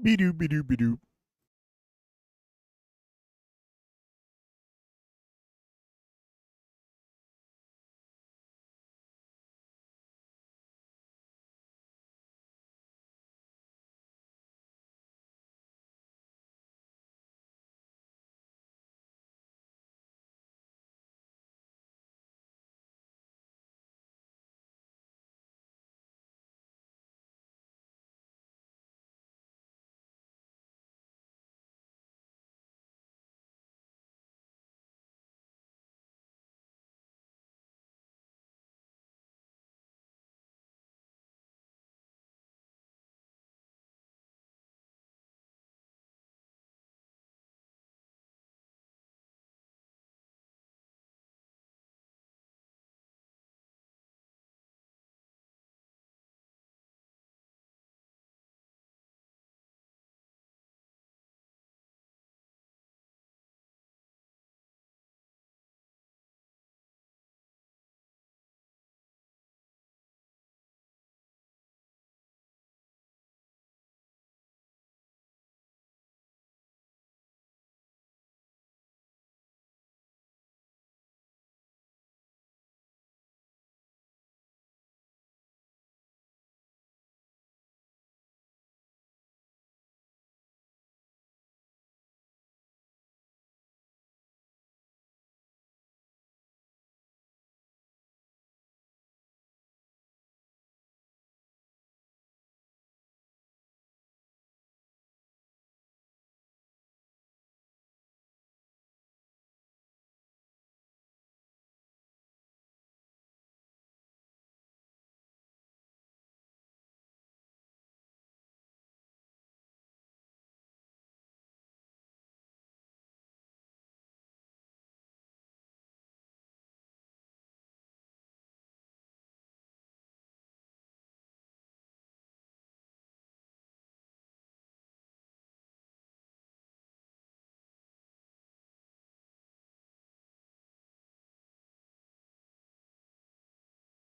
Be-doo, be-doo, be-doo.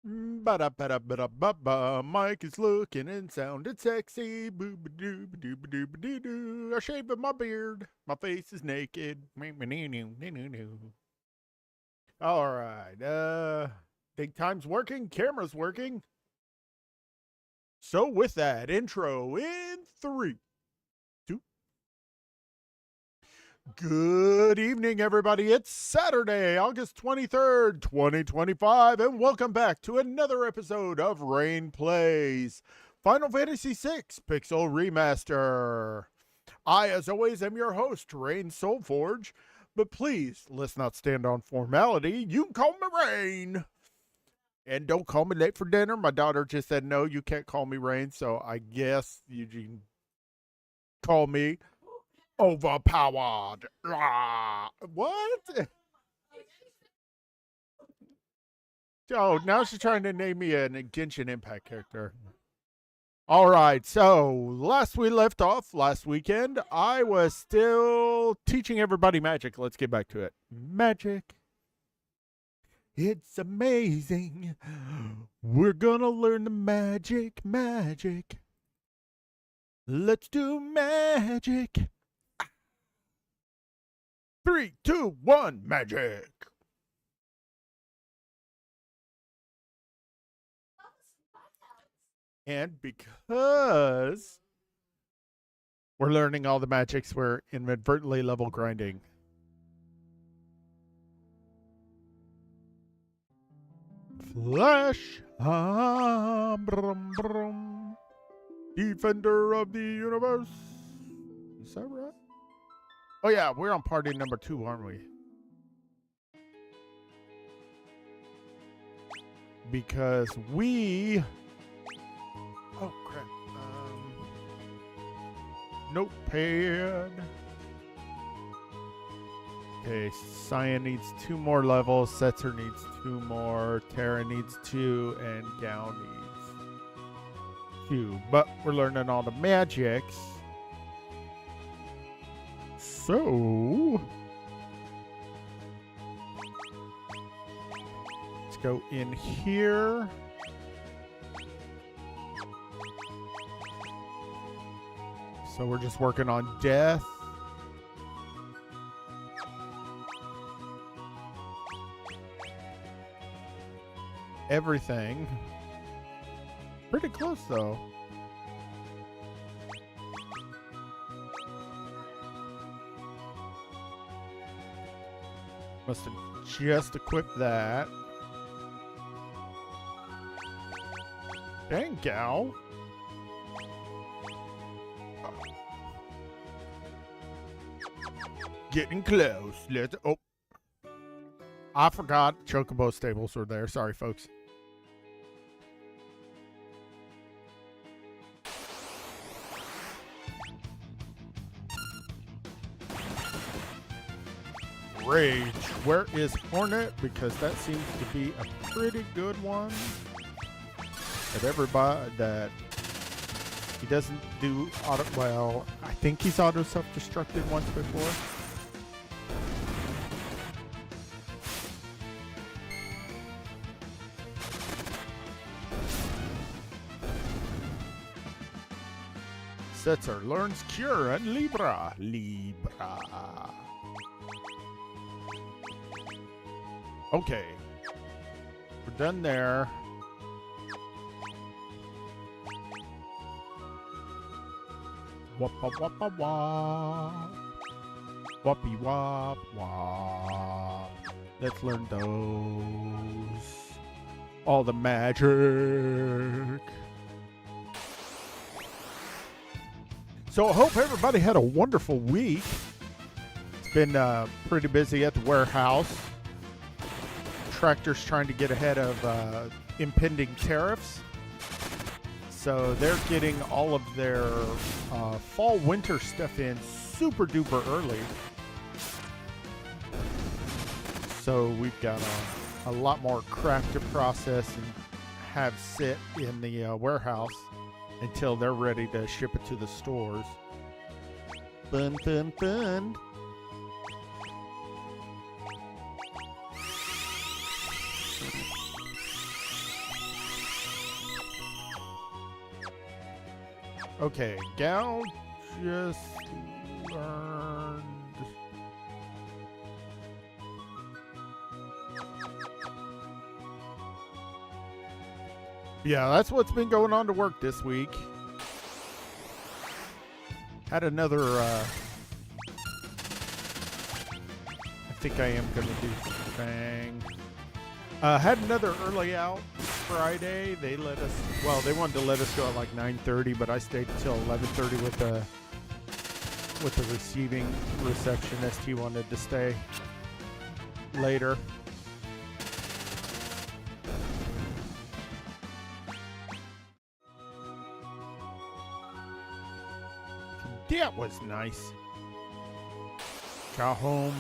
Ba-da-ba-da-ba-da-ba-ba. Mike is looking and sounding sexy. Boo-ba-doo-ba-doo-ba-doo-ba-doo. I shaved my beard. My face is naked. All right. Think time's working. Camera's working. So with that intro in 3, 2. Good evening, everybody. It's Saturday, August 23rd, 2025, and welcome back to another episode of Rhaine Plays Final Fantasy VI Pixel Remaster. I, as always, am your host, Rhaine Soulforge, but please, let's not stand on formality. You can call me Rhaine. And don't call me late for dinner. My daughter just said, no, you can't call me Rhaine, so I guess you can call me overpowered. What? Oh, now she's trying to name me a Genshin Impact character. All right, so last we left off, last weekend, I was still teaching everybody magic. Let's get back to it. Magic. It's amazing. We're gonna learn the magic. Let's do magic. 3, 2, 1, magic. And because we're learning all the magics, we're inadvertently level grinding. Flash. Brum, brum. Defender of the universe. Is that right? Oh yeah, we're on party number 2, aren't we? Because we... Oh, crap. Notepad. Okay, Cyan needs 2 more levels, Setzer needs 2 more, Terra needs 2, and Gao needs 2. But we're learning all the magics. So... let's go in here. So we're just working on death. Everything. Pretty close though. Must have just equipped that. Dang, gal. Getting close. Let's. Oh. I forgot Chocobo stables were there. Sorry, folks. Rage. Where is Hornet? Because that seems to be a pretty good one. That everybody that he doesn't do auto. Well, I think he's auto self-destructed once before. Setzer learns Cure and Libra. Okay. We're done there. Wappa wappa wap. Wappy wop wop. Let's learn those. All the magic. So I hope everybody had a wonderful week. It's been pretty busy at the warehouse. Tractor's trying to get ahead of impending tariffs. So they're getting all of their fall-winter stuff in super duper early. So we've got a lot more crap to process and have sit in the warehouse until they're ready to ship it to the stores. Fun, fun, fun. Okay, Gal just learned. Yeah, that's what's been going on to work this week. Had another, I think I am going to do Fang. Had another early out Friday. They let us, well, they wanted to let us go at like 9:30, but I stayed until 11:30 with the receiving receptionist. He wanted to stay later. That was nice. Got home,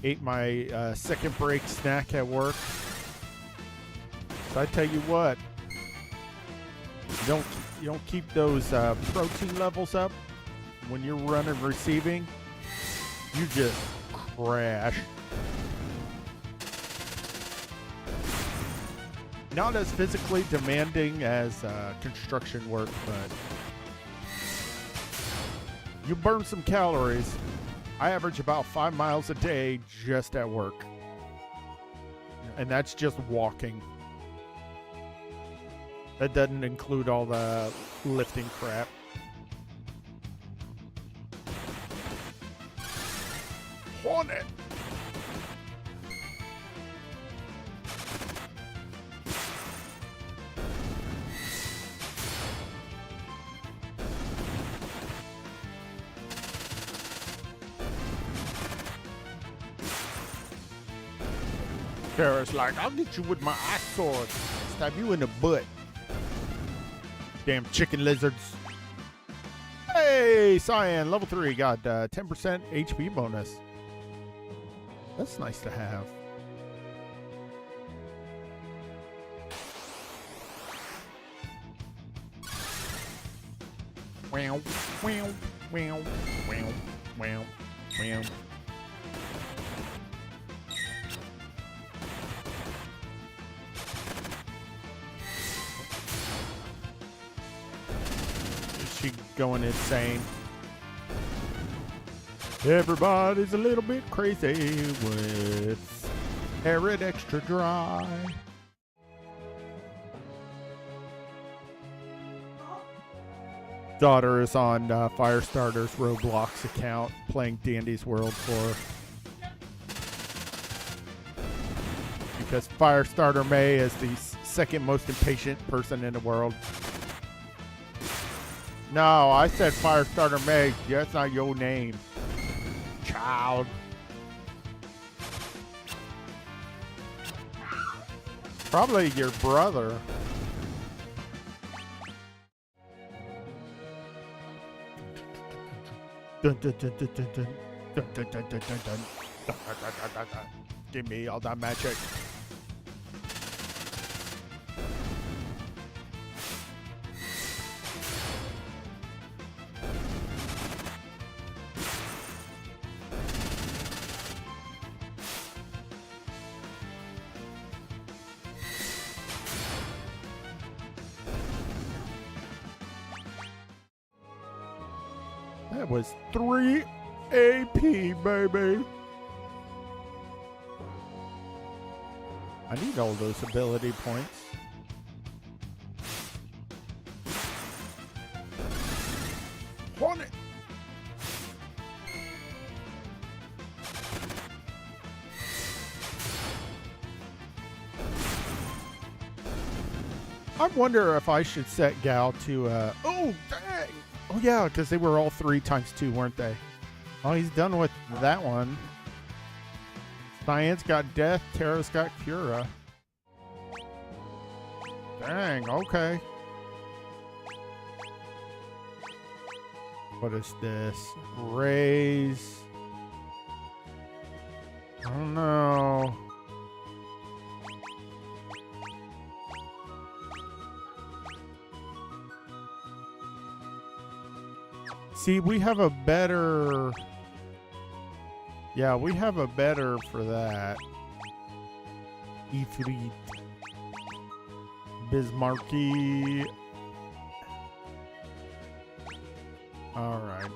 ate my second break snack at work. So I tell you what, you don't keep those protein levels up when you're running receiving. You just crash. Not as physically demanding as construction work, but you burn some calories. I average about 5 miles a day just at work. And that's just walking. That doesn't include all the lifting crap. Hornet! Kara's like, I'll get you with my ice sword. Stab you in the butt. Damn chicken lizards. Hey, Cyan, level 3, got 10% HP bonus. That's nice to have. Wow, wow, wow, wow, wow, wow. she going insane. Everybody's a little bit crazy with Arid Extra Dry. Daughter is on Firestarter's Roblox account playing Dandy's World for her. Because Firestarter May is the second most impatient person in the world. No, I said Firestarter May. That's not your name, child. Probably your brother. Dun, dun, dun, dun, dun, dun. Dun, dun, dun, dun, dun, dun. Dun, dun, dun, dun, dun, dun. Give me all that magic. That was 3 AP, baby. I need all those ability points. On it. I wonder if I should set Gal to, oh, dang. Oh, yeah, because they were all 3 times 2, weren't they? Oh, he's done with that one. Cyan's got Death, Terra's got Cura. Dang, okay. What is this? Raise. I don't know. See, we have a better... Yeah, we have a better for that. Ifrit. Bismarcky. Alright.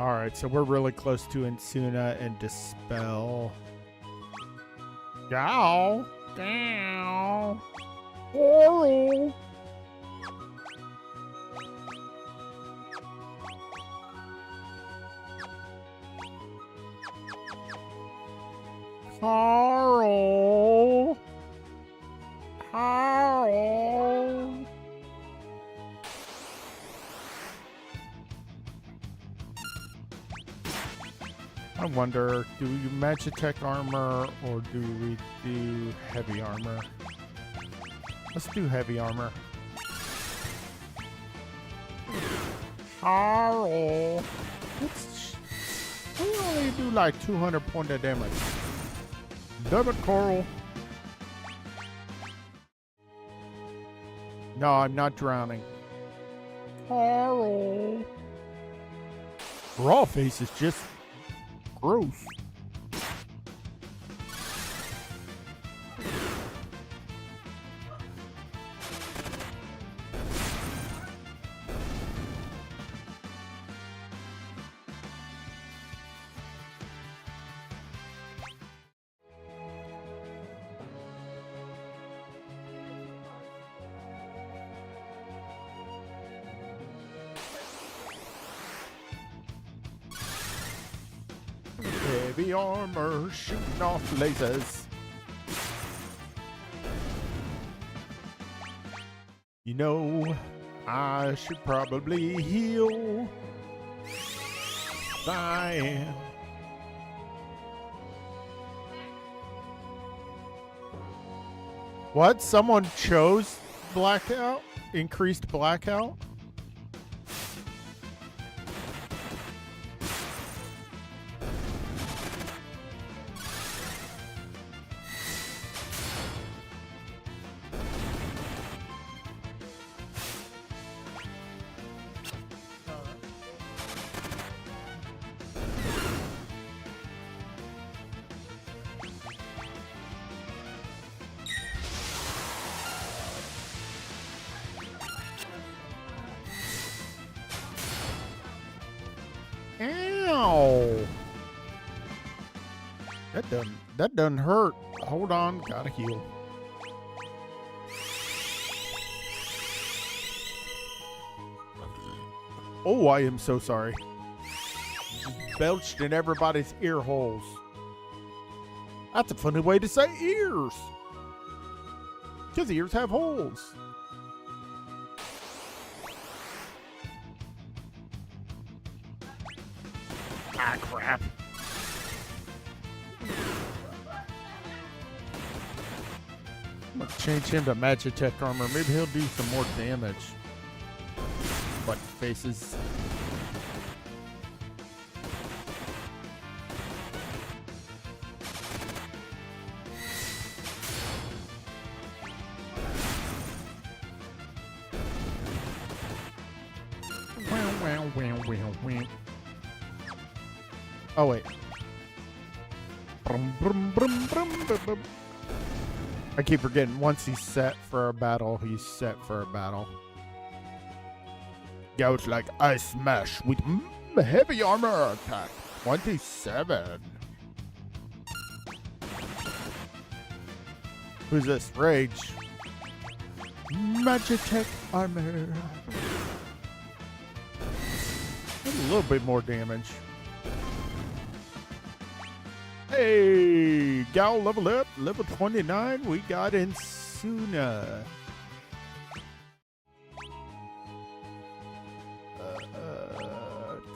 Alright, so we're really close to Insuna and Dispel. Yow! Down! Oral! Carl! Carl! I wonder, do we Magitech armor or do we do heavy armor? Let's do heavy armor. Carl! We only do like 200 points of damage. Damn it, Coral. No, I'm not drowning. Coral. Raw face is just gross. Heavy armor shooting off lasers. You know, I should probably heal Cyan. What? Someone chose blackout? Increased blackout? Ow! That doesn't hurt. Hold on, gotta heal. Oh, I am so sorry. Belched in everybody's ear holes. That's a funny way to say ears. Because ears have holes. Ah, crap. I'm going to change him to Magitech armor. Maybe he'll do some more damage. Butt faces. Oh, wait. I keep forgetting, once he's set for a battle, he's set for a battle. Gouge like Ice Smash with heavy armor attack. 27. Who's this? Rage. Magitech armor. A little bit more damage. Hey, Gal level up, level 29. We got Insuna.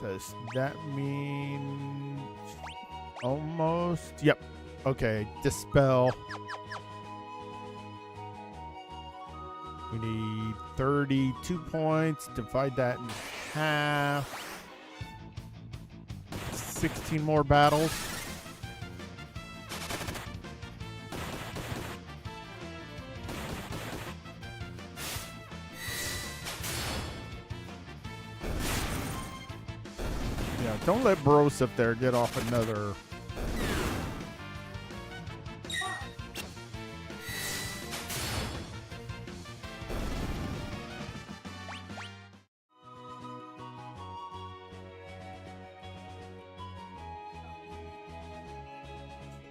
Does that mean almost? Yep. Okay, Dispel. We need 32 points. Divide that in half. 16 more battles. Yeah, don't let Bros up there get off another.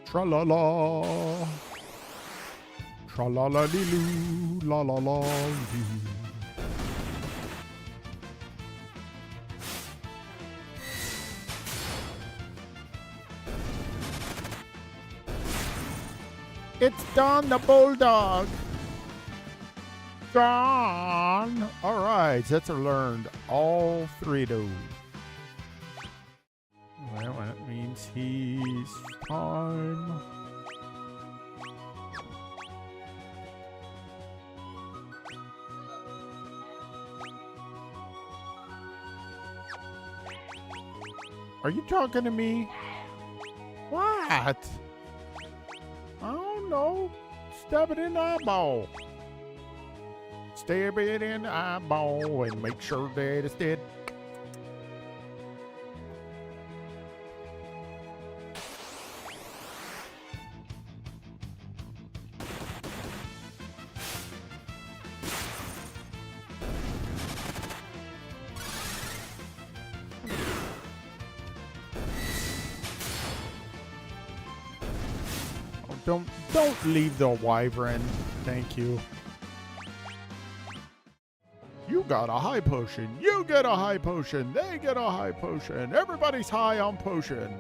Tra-la-la. Tra-la-la-li-loo. La-la-la-loo. It's Don the Bulldog. Don. All right, that's learned all three of those. Well, that means he's time. Are you talking to me? What? I don't know. Stab it in the eyeball. Stab it in the eyeball and make sure that it's dead. Don't leave the wyvern. Thank you. You got a high potion. You get a high potion. They get a high potion. Everybody's high on potion.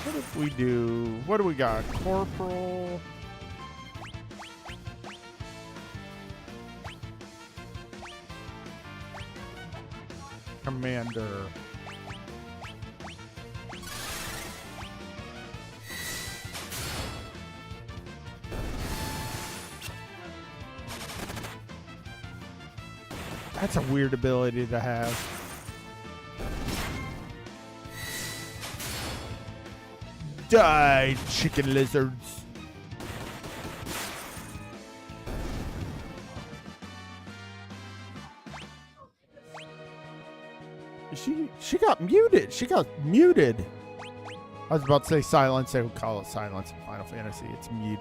What if we do... What do we got? Corporal... Commander. That's a weird ability to have. Die, chicken lizards. She got muted. She got muted. I was about to say silence. They would call it silence in Final Fantasy. It's mute.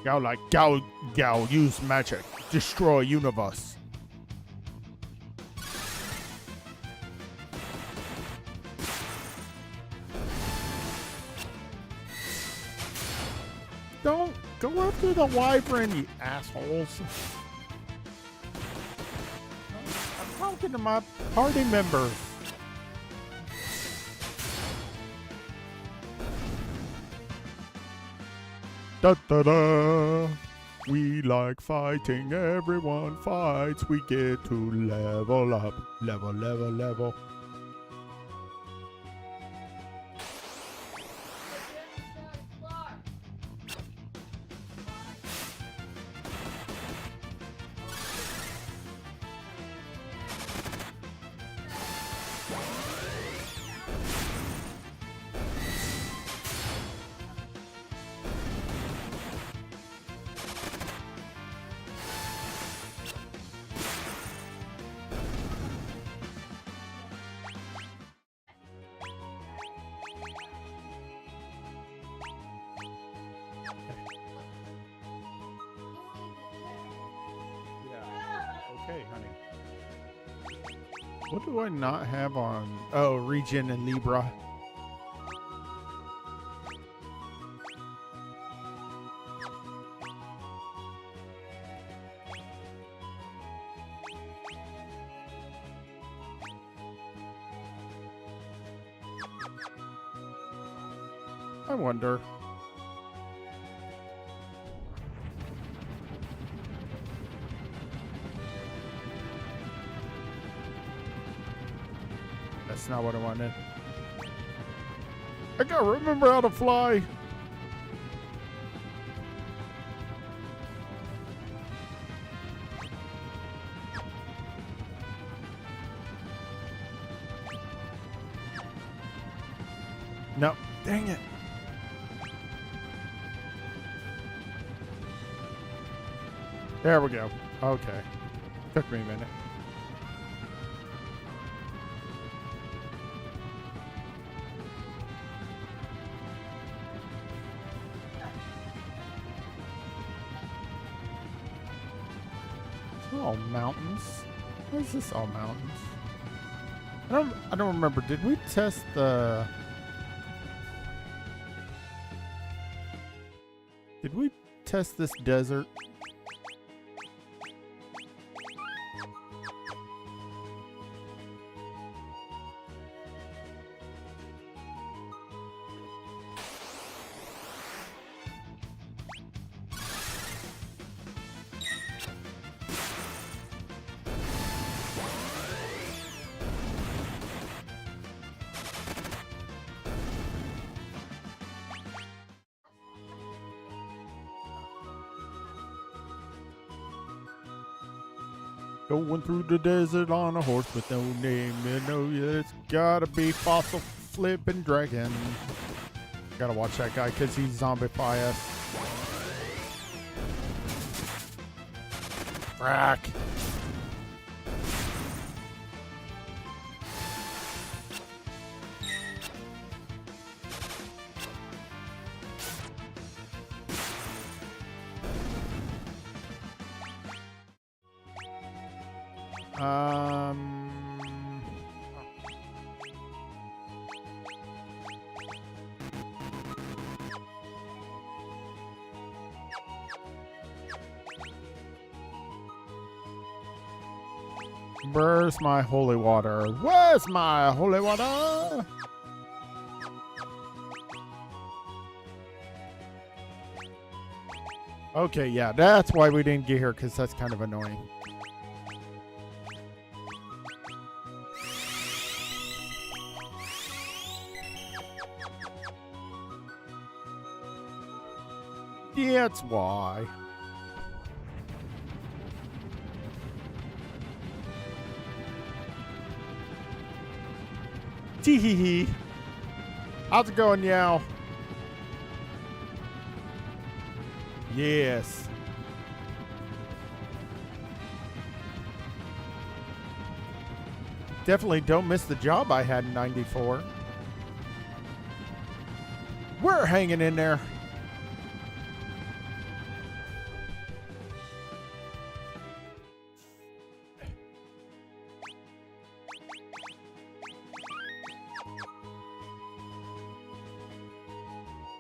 Gao like Gao, use magic. Destroy universe. Don't go after the wyvern, you assholes. I'm talking to my party members. Da da da. We like fighting. Everyone fights. We get to level up. Level. Okay, honey. What do I not have on? Oh, Regen and Libra. I wonder. That's not what I wanted. I gotta remember how to fly. No, dang it. There we go. Okay. Took me a minute. All mountains. What is this? All mountains. I don't remember. Did we test the? Did we test this desert? Going through the desert on a horse with no name. You know, it's gotta be fossil flipping dragon. Gotta watch that guy because he's zombify us. Frack. Where's my holy water? Where's my holy water? Okay, yeah, that's why we didn't get here, because that's kind of annoying. That's why. Tee hee hee. How's it going, Yao? Yes. Definitely don't miss the job I had in 94. We're hanging in there.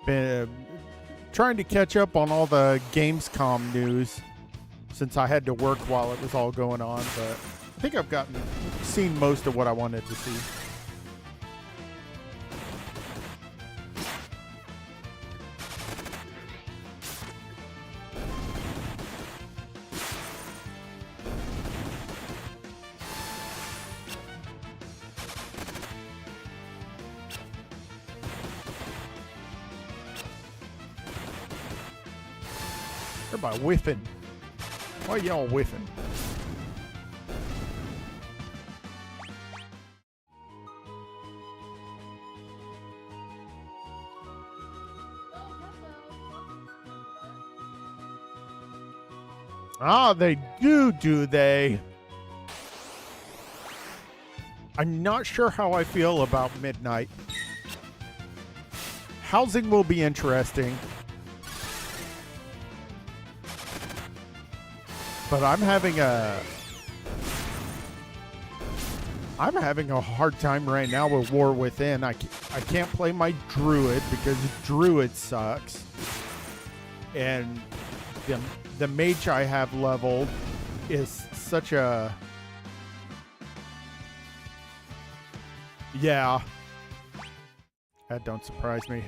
Been trying to catch up on all the Gamescom news since I had to work while it was all going on, but I think I've seen most of what I wanted to see. Everybody whiffing. Why y'all whiffing? Ah, they do they? I'm not sure how I feel about midnight. Housing will be interesting. But I'm having a hard time right now with War Within. I can't play my Druid because Druid sucks. And the mage I have leveled is such a... Yeah. That don't surprise me.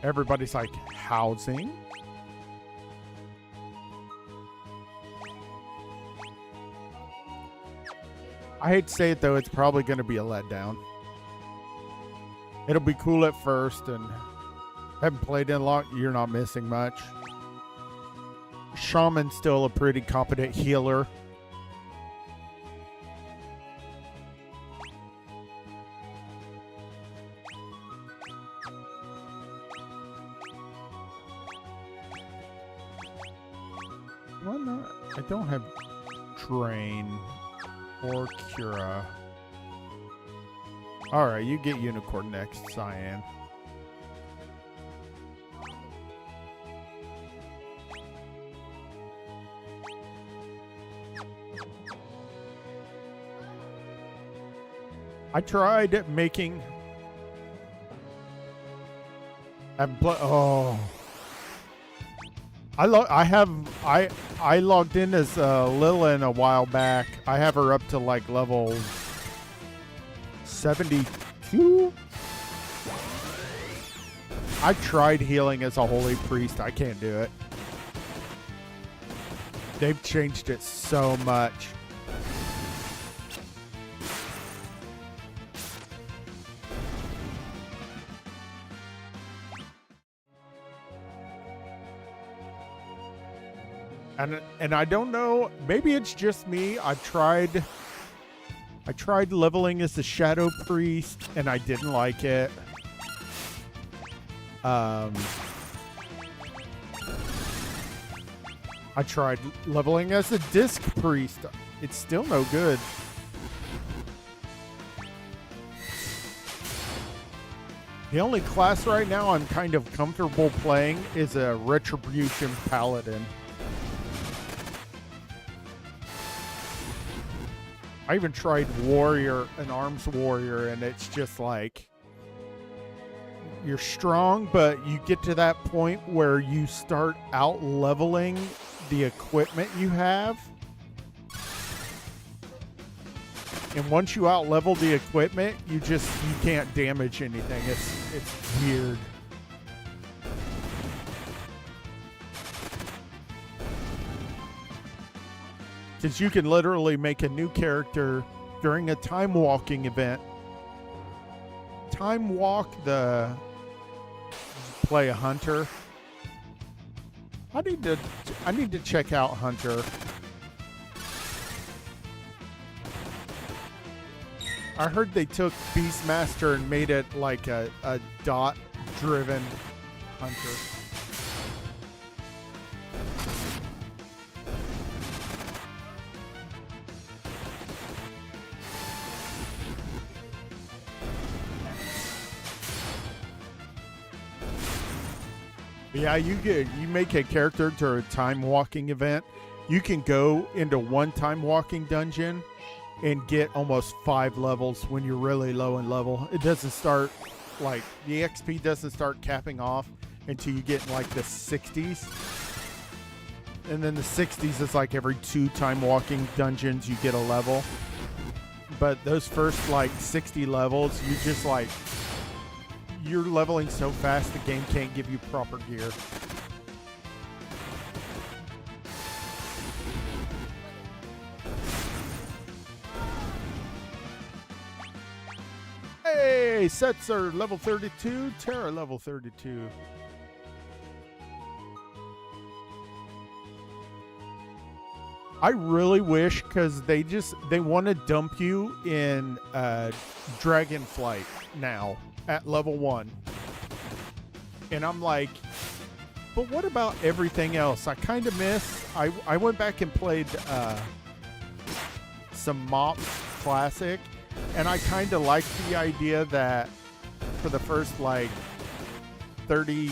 Everybody's like, housing? I hate to say it, though, it's probably going to be a letdown. It'll be cool at first, and haven't played in a lot. You're not missing much. Shaman's still a pretty competent healer. Why not? I don't have Drain. Or Cura. Alright, you get Unicorn next, Cyan. I tried making... Oh... I logged in as Lilin a while back. I have her up to like level 72. I tried healing as a holy priest. I can't do it. They've changed it so much. And I don't know, maybe it's just me. I tried leveling as the Shadow Priest and I didn't like it. I tried leveling as the Disc Priest. It's still no good. The only class right now I'm kind of comfortable playing is a Retribution Paladin. I even tried Warrior, an Arms Warrior, and it's just like, you're strong, but you get to that point where you start out leveling the equipment you have. And once you out level the equipment, you can't damage anything. It's weird. Because you can literally make a new character during a time walking event. Time walk play a hunter. I need to check out Hunter. I heard they took Beastmaster and made it like a dot-driven hunter. Yeah, you make a character to a time walking event. You can go into one time walking dungeon and get almost 5 levels when you're really low in level. It doesn't start like the XP doesn't start capping off until you get in like the 60s. And then the 60s is like every 2 time walking dungeons you get a level. But those first like 60 levels, you just like you're leveling so fast the game can't give you proper gear. Hey, sets are level 32, Terra level 32. I really wish, because they want to dump you in Dragonflight now at level 1. And I'm like, but what about everything else? I kind of miss, I went back and played some Mop Classic, and I kind of liked the idea that for the first like 30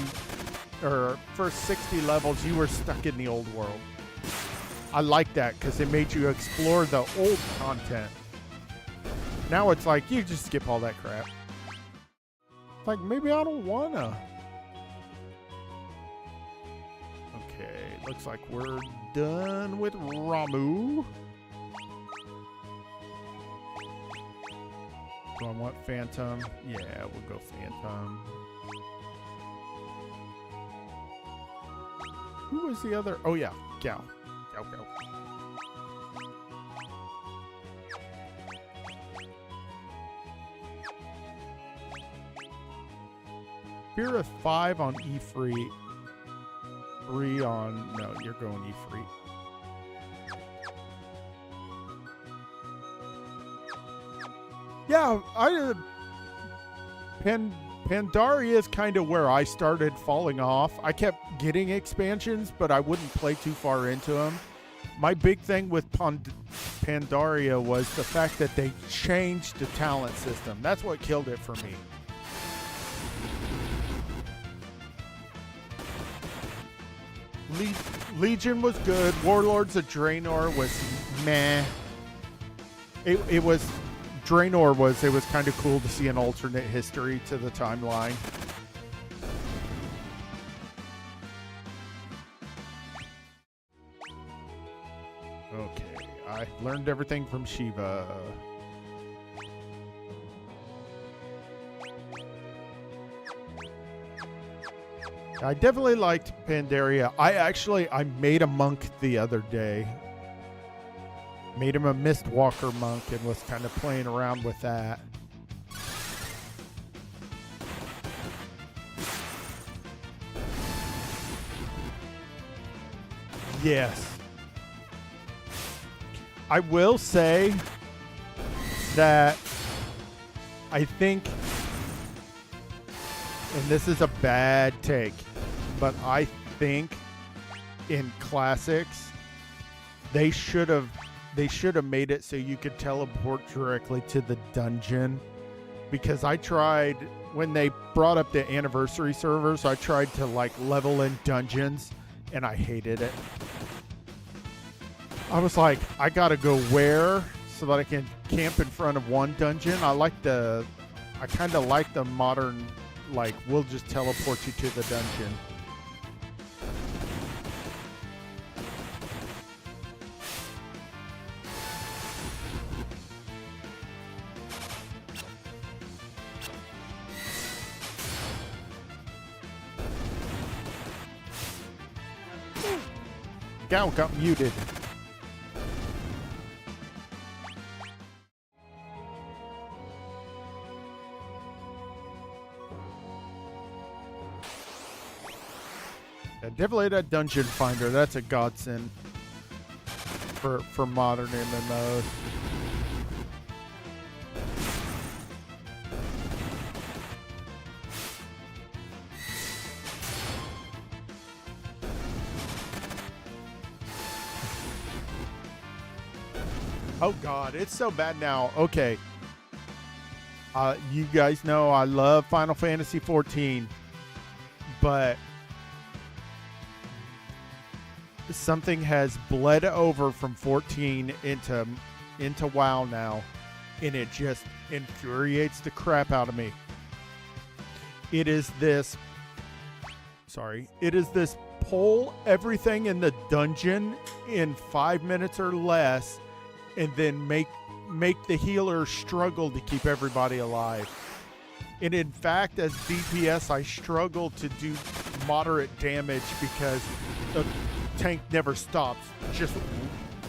or first 60 levels, you were stuck in the old world. I like that because it made you explore the old content. Now it's like, you just skip all that crap. Like, maybe I don't wanna. Okay, looks like we're done with Ramu. Do I want Phantom? Yeah, we'll go Phantom. Who was the other? Oh yeah, Gao. Gao. Fear of 5 on E-Free. 3 on... No, you're going E-Free. Yeah, Pandaria is kind of where I started falling off. I kept getting expansions, but I wouldn't play too far into them. My big thing with Pandaria was the fact that they changed the talent system. That's what killed it for me. Legion was good. Warlords of Draenor was meh. It was kind of cool to see an alternate history to the timeline. Okay, I learned everything from Shiva. I definitely liked Pandaria. I made a monk the other day. Made him a Mistwalker monk and was kind of playing around with that. Yes. I will say that I think, and this is a bad take, but I think in Classics, they should have made it so you could teleport directly to the dungeon. Because I tried, when they brought up the anniversary servers, I tried to like level in dungeons and I hated it. I was like, I gotta go where so that I can camp in front of one dungeon. I kind of like the modern, like, we'll just teleport you to the dungeon. Gao got muted. Yeah, definitely that dungeon finder. That's a godsend for modern MMOs. Oh God, it's so bad now. Okay. You guys know I love Final Fantasy 14, but something has bled over from 14 into WoW now, and it just infuriates the crap out of me. It is this pull everything in the dungeon in 5 minutes or less, and then make the healer struggle to keep everybody alive. And in fact, as DPS, I struggle to do moderate damage because the tank never stops.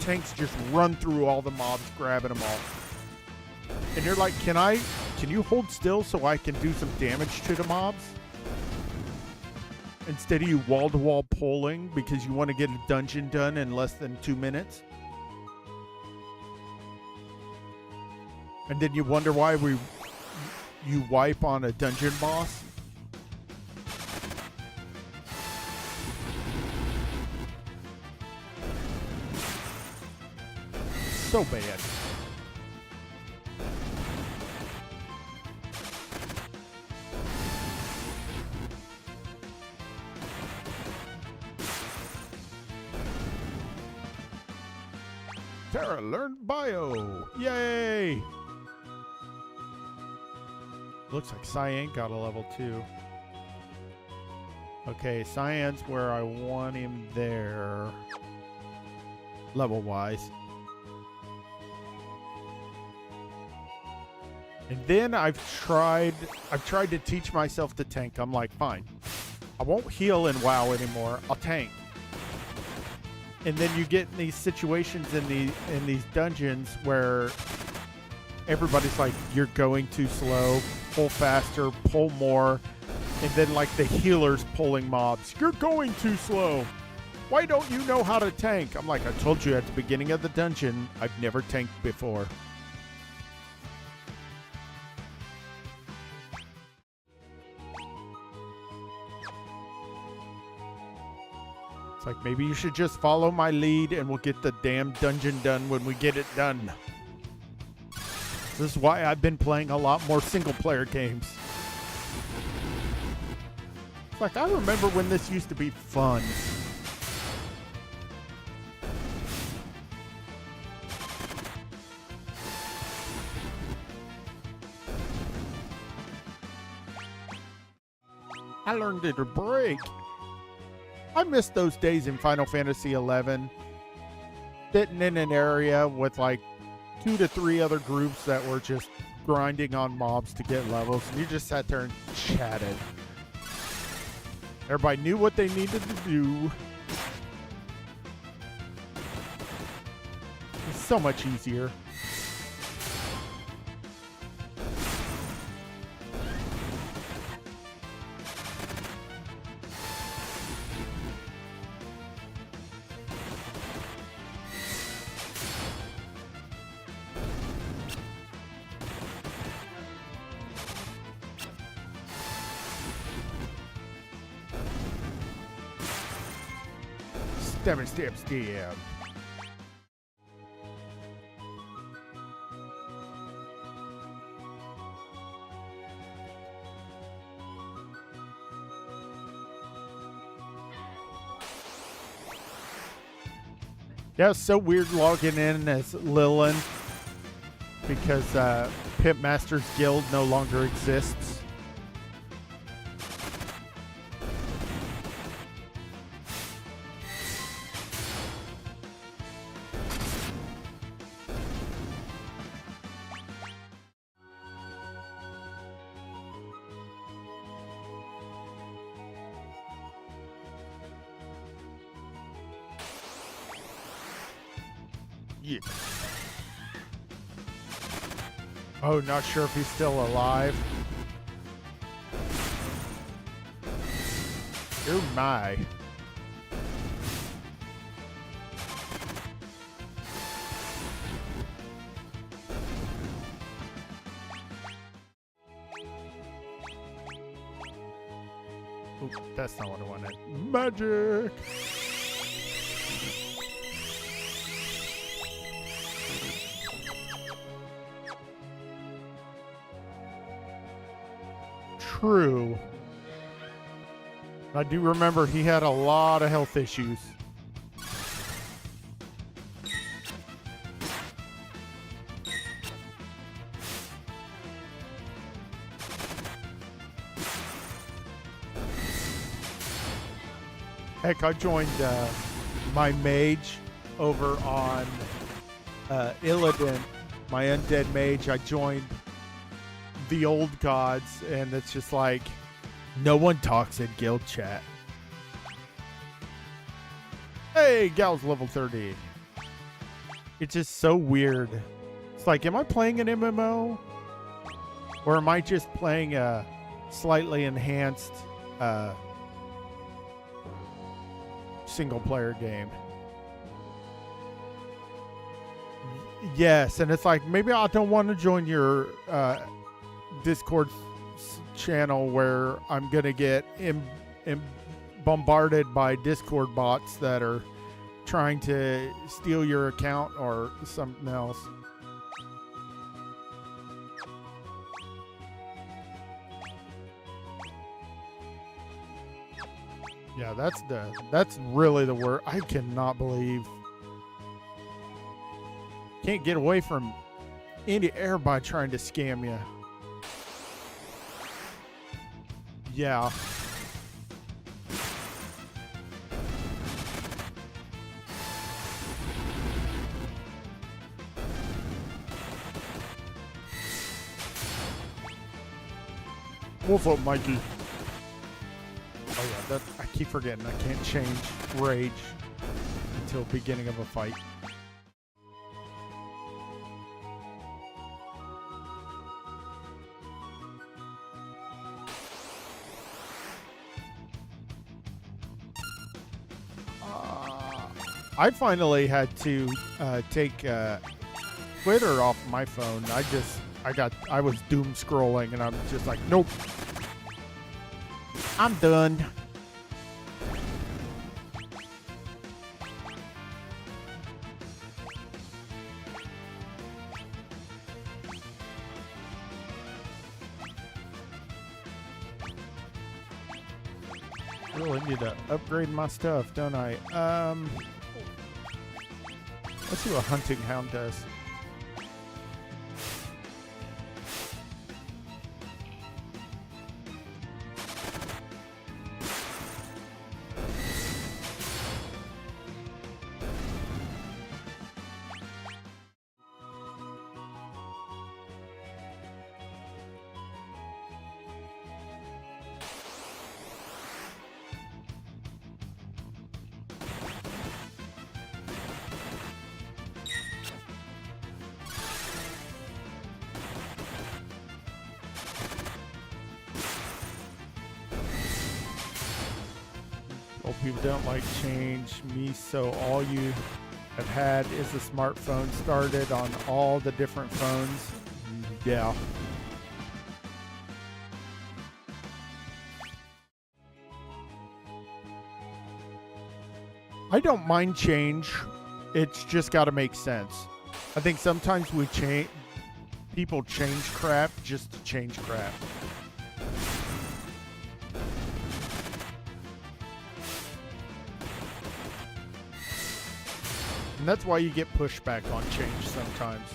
Tanks just run through all the mobs, grabbing them all. And you're like, can you hold still so I can do some damage to the mobs? Instead of you wall-to-wall pulling because you want to get a dungeon done in less than 2 minutes. And then you wonder why you wipe on a dungeon boss. So bad. Tara learned bio. Yay! Looks like Cyan got a level 2. Okay, Cyan's where I want him there. Level-wise. And then I've tried to teach myself to tank. I'm like, fine. I won't heal in WoW anymore. I'll tank. And then you get in these situations in these dungeons where everybody's like, you're going too slow, pull faster, pull more, and then like the healer's pulling mobs. You're going too slow. Why don't you know how to tank? I'm like, I told you at the beginning of the dungeon, I've never tanked before. It's like, maybe you should just follow my lead and we'll get the damn dungeon done when we get it done. This is why I've been playing a lot more single-player games. It's like, I remember when this used to be fun. I learned it to break. I miss those days in Final Fantasy XI. Sitting in an area with like 2 to 3 other groups that were just grinding on mobs to get levels, and you just sat there and chatted. Everybody knew what they needed to do. It's so much easier. Stab. Yeah, it's so weird logging in as Lilin because Pitmaster's Guild no longer exists. Yeah. Oh, not sure if he's still alive. Oh my. Ooh, that's not what I wanted. Magic! true. I do remember he had a lot of health issues. Heck, I joined my mage over on Illidan, my undead mage. I joined the old gods, and it's just like no one talks in guild chat. Hey, Gal's level 30. It's just so weird. It's like, am I playing an MMO? Or am I just playing a slightly enhanced single player game? Yes, and it's like, maybe I don't want to join your Discord channel where I'm gonna get bombarded by Discord bots that are trying to steal your account or something else. Yeah, that's really the word. I cannot believe can't get away from everybody trying to scam you. Yeah. What's up, Mikey? Oh yeah, I keep forgetting I can't change rage until beginning of a fight. I finally had to take Twitter off my phone. I was doom scrolling, and I'm just like, nope, I'm done. Really need to upgrade my stuff, don't I? Let's see what Hunting Hound does. People don't like change. Me, so all you have had is a smartphone started on all the different phones. Yeah. I don't mind change. It's just got to make sense. I think sometimes people change crap just to change crap. And that's why you get pushback on change sometimes.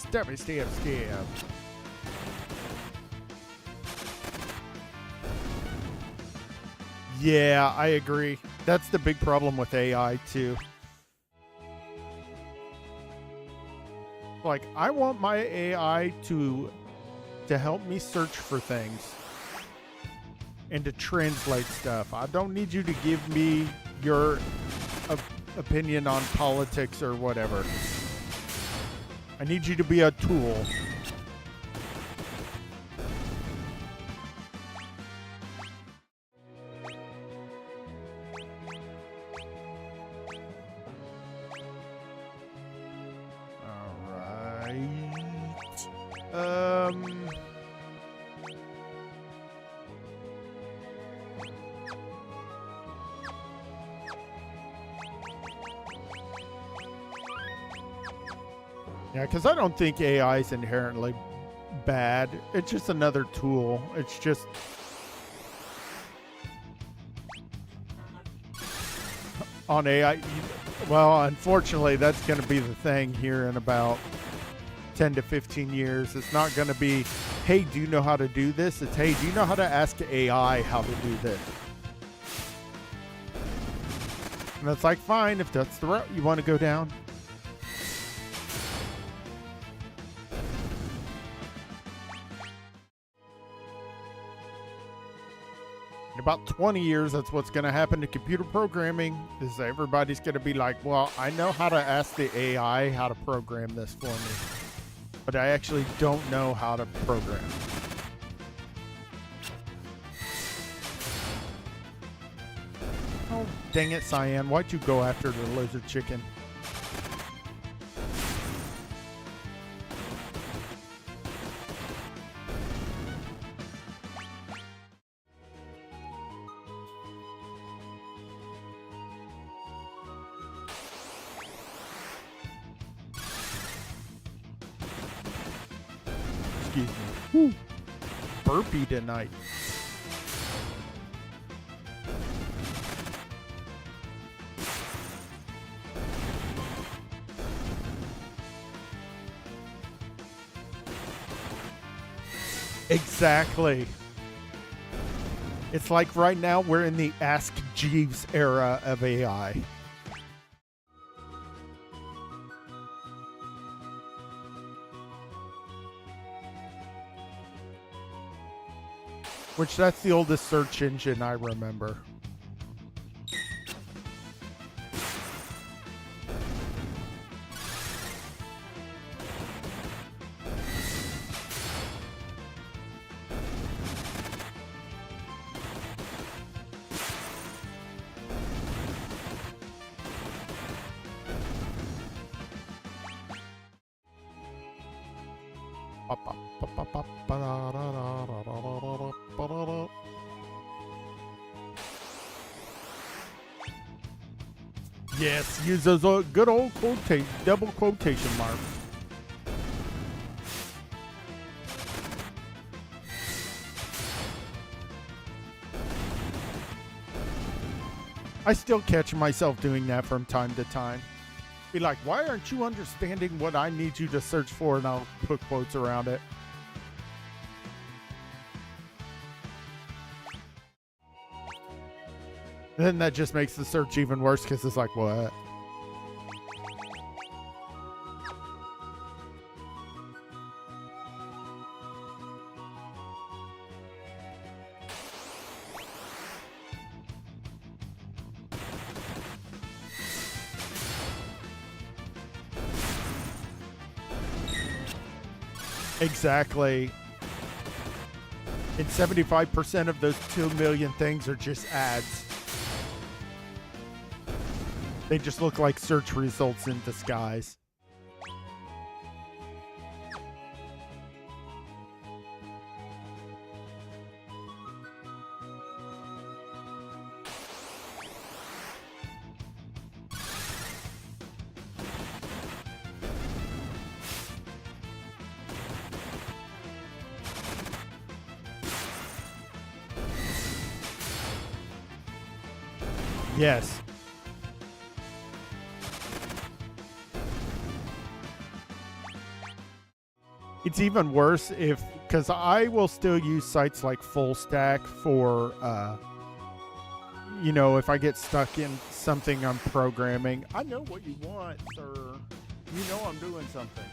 Stabby, stab, stab. Yeah, I agree. That's the big problem with AI too. Like, I want my AI to help me search for things and to translate stuff. I don't need you to give me your opinion on politics or whatever. I need you to be a tool. Yeah, because I don't think AI is inherently bad. It's just another tool. It's just on AI. Well, unfortunately, that's going to be the thing here in about 10 to 15 years. It's not going to be, hey, do you know how to do this? It's, hey, do you know how to ask AI how to do this? And it's like, fine, if that's the route you want to go down. In about 20 years, that's what's going to happen to computer programming, is everybody's going to be like, well, I know how to ask the AI how to program this for me, but I actually don't know how to program. Oh, dang it, Cyan. Why'd you go after the lizard chicken? Excuse me. Whew. Burpee tonight. Exactly. It's like right now we're in the Ask Jeeves era of AI. Which, that's the oldest search engine I remember. Yes, use those good old double quotation marks. I still catch myself doing that from time to time. Be like, why aren't you understanding what I need you to search for? And I'll put quotes around it. And then that just makes the search even worse because it's like, what? Exactly. And 75% of those 2 million things are just ads. They just look like search results in disguise. Yes. It's even worse because I will still use sites like Full Stack for you know, if I get stuck in something I'm programming, I know what you want, sir. You know I'm doing something.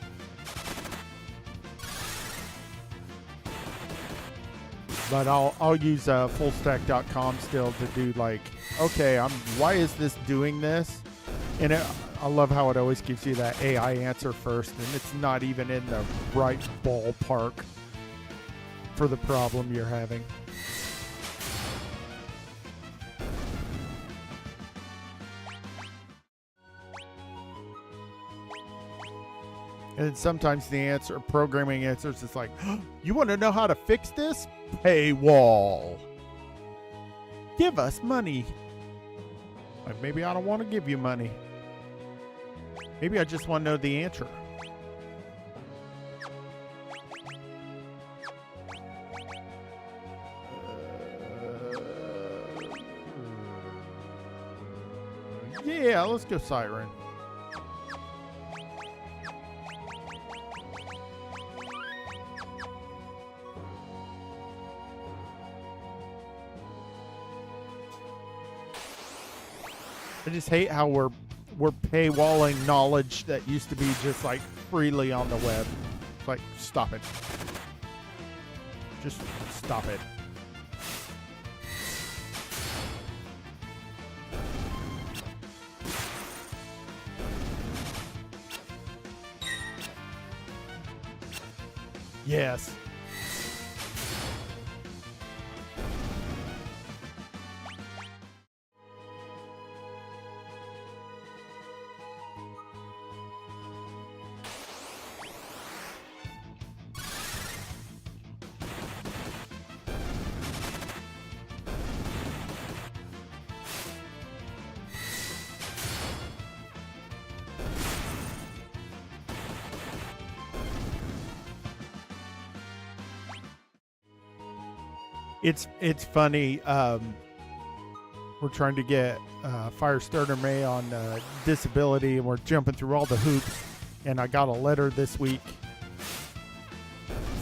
But I'll use fullstack.com still to do like, okay, why is this doing this? And I love how it always gives you that AI answer first, and it's not even in the right ballpark for the problem you're having. And sometimes the programming answers is like, oh, you want to know how to fix this? Paywall. Give us money. Like, maybe I don't want to give you money. Maybe I just want to know the answer. Yeah, let's go Siren. I just hate how we're paywalling knowledge that used to be just like freely on the web. It's like, stop it. Just stop it. Yes. It's funny. We're trying to get Firestarter May on disability, and we're jumping through all the hoops. And I got a letter this week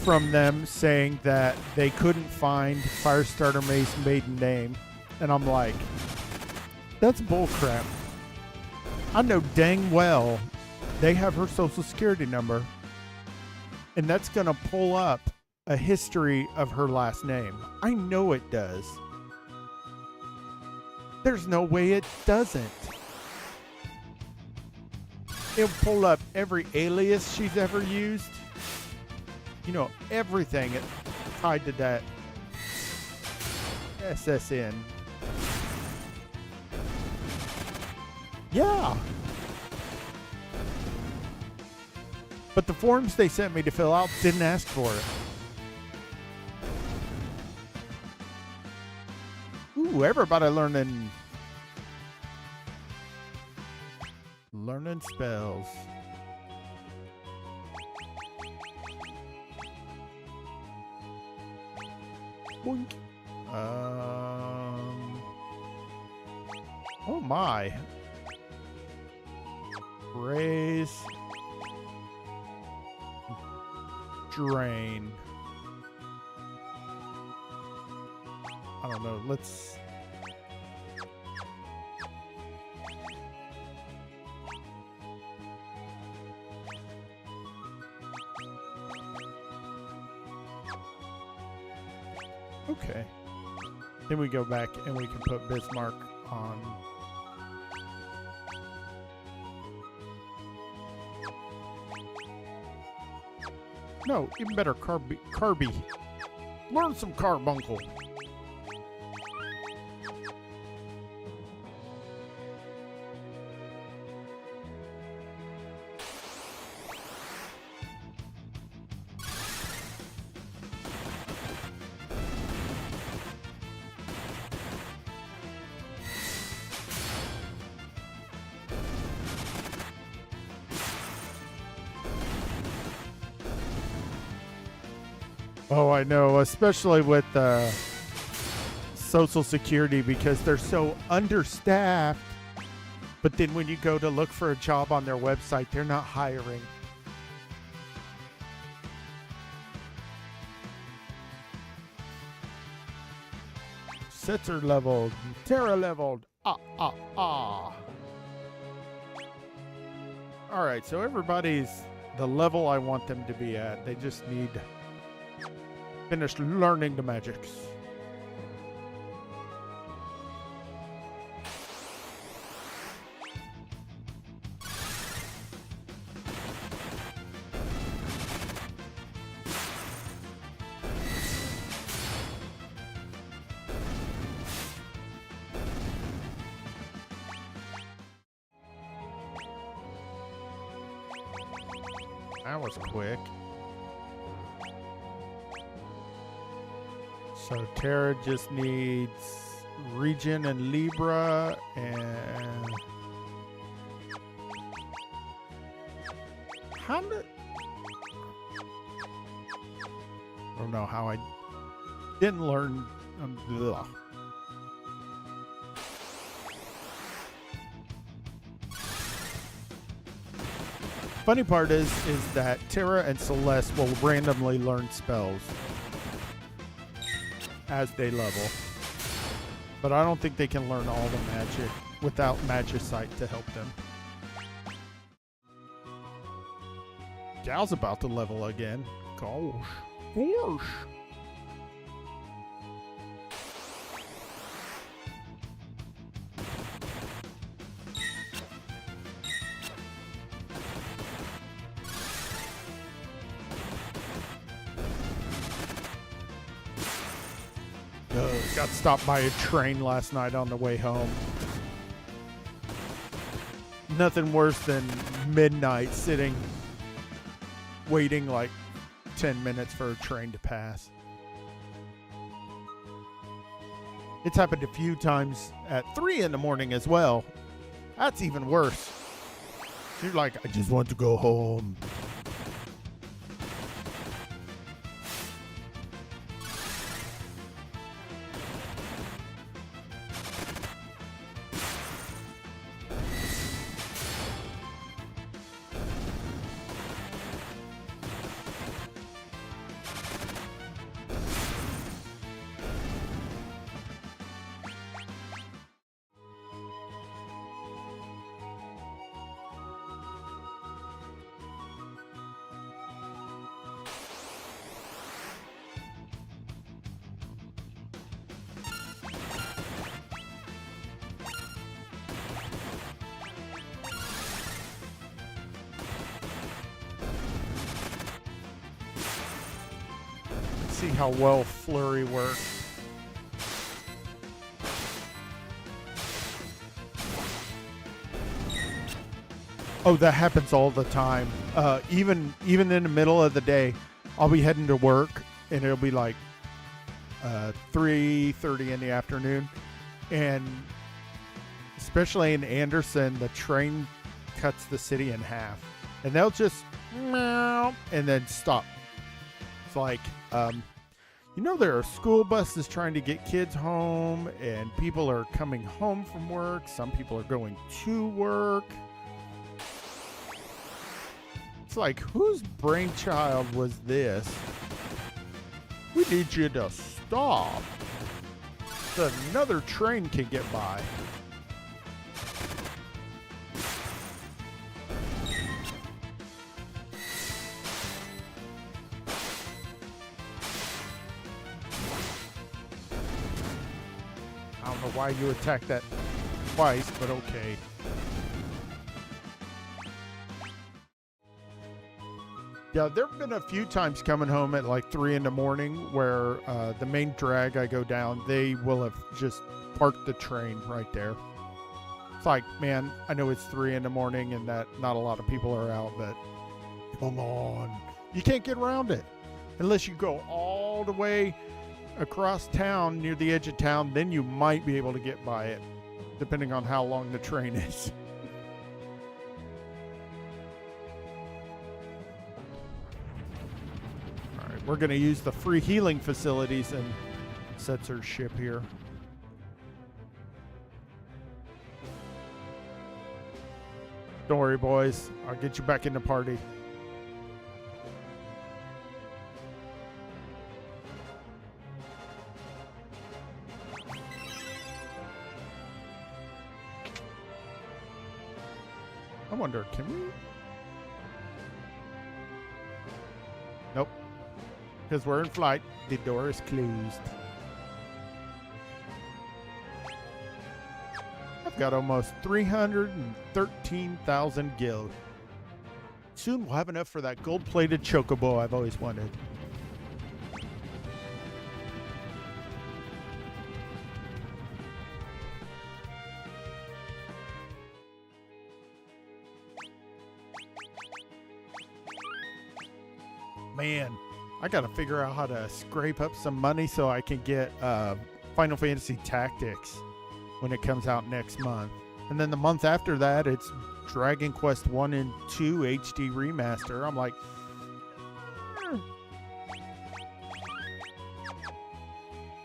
from them saying that they couldn't find Firestarter May's maiden name, and I'm like, that's bullcrap. I know dang well they have her social security number, and that's gonna pull up a history of her last name. I know it does. There's no way it doesn't. It'll pull up every alias she's ever used. You know, everything tied to that SSN. Yeah. But the forms they sent me to fill out didn't ask for it. Ooh, everybody learning spells. Boink. Oh my. Raise. Drain. I don't know. Let's. Okay. Then we go back and we can put Bismarck on. No, even better, Kirby. Learn some carbuncle. Oh, I know, especially with Social Security, because they're so understaffed. But then when you go to look for a job on their website, they're not hiring. Setzer leveled. Terra leveled. All right, so everybody's the level I want them to be at. They just need to finish learning the magics. That was quick. So Terra just needs Regen and Libra and how did I don't know how I didn't learn ugh. Funny part is that Terra and Celeste will randomly learn spells as they level. But I don't think they can learn all the magic without Magicite to help them. Gal's about to level again. Gosh. Gosh. Got stopped by a train last night on the way home. Nothing worse than midnight sitting, waiting like 10 minutes for a train to pass. It's happened a few times at 3 in the morning as well. That's even worse. You're like, I just want to go home. See how well Flurry works. Oh, that happens all the time. Even in the middle of the day, I'll be heading to work and it'll be like 3:30 in the afternoon, and especially in Anderson, the train cuts the city in half, and they'll just meow and then stop. It's like, there are school buses trying to get kids home, and people are coming home from work. Some people are going to work. It's like, whose brainchild was this? We need you to stop so another train can get by. I don't know why you attacked that twice, but okay. Yeah, there have been a few times coming home at like 3 in the morning where the main drag I go down, they will have just parked the train right there. It's like, man, I know it's 3 in the morning and that not a lot of people are out, but come on. You can't get around it unless you go all the way across town near the edge of town. Then you might be able to get by it, depending on how long the train is. All right, we're going to use the free healing facilities and Setzer's ship here. Don't worry, boys. I'll get you back in the party. wonder, can we? Nope. Because we're in flight. The door is closed. I've got almost 313,000 gil. Soon we'll have enough for that gold-plated chocobo I've always wanted. Man, I gotta figure out how to scrape up some money so I can get Final Fantasy Tactics when it comes out next month. And then the month after that, it's Dragon Quest 1 and 2 HD Remaster. I'm like,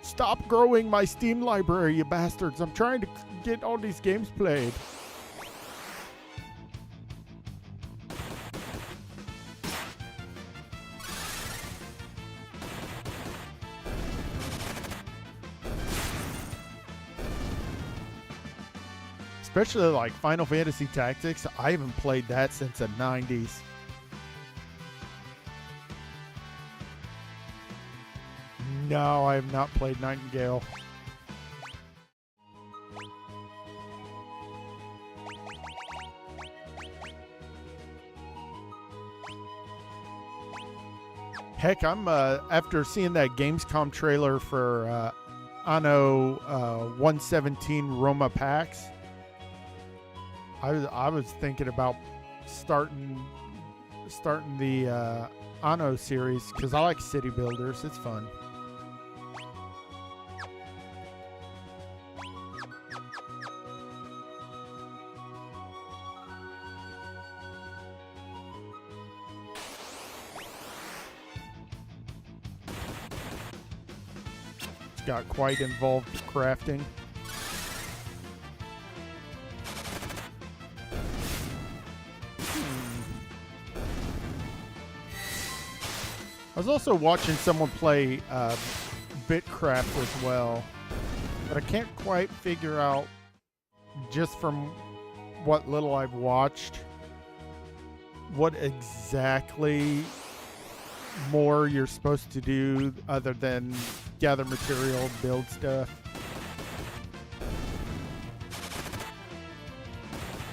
stop growing my Steam library, you bastards. I'm trying to get all these games played. Especially like Final Fantasy Tactics. I haven't played that since the 90s. No, I have not played Nightingale. Heck, I'm after seeing that Gamescom trailer for Anno 117 Roma PAX. I was thinking about starting the Anno series because I like city builders. It's fun. It's got quite involved crafting. I was also watching someone play Bitcraft as well, but I can't quite figure out, just from what little I've watched, what exactly more you're supposed to do other than gather material, build stuff.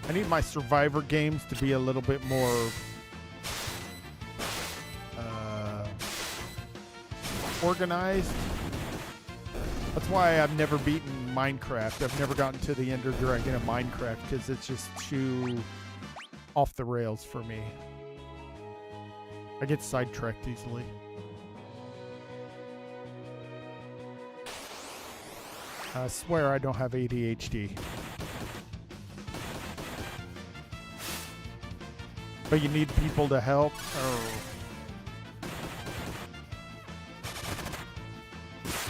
I need my Survivor games to be a little bit more organized. That's why I've never beaten Minecraft. I've never gotten to the Ender Dragon of Minecraft because it's just too off the rails for me. I get sidetracked easily. I swear I don't have ADHD. But you need people to help. Oh.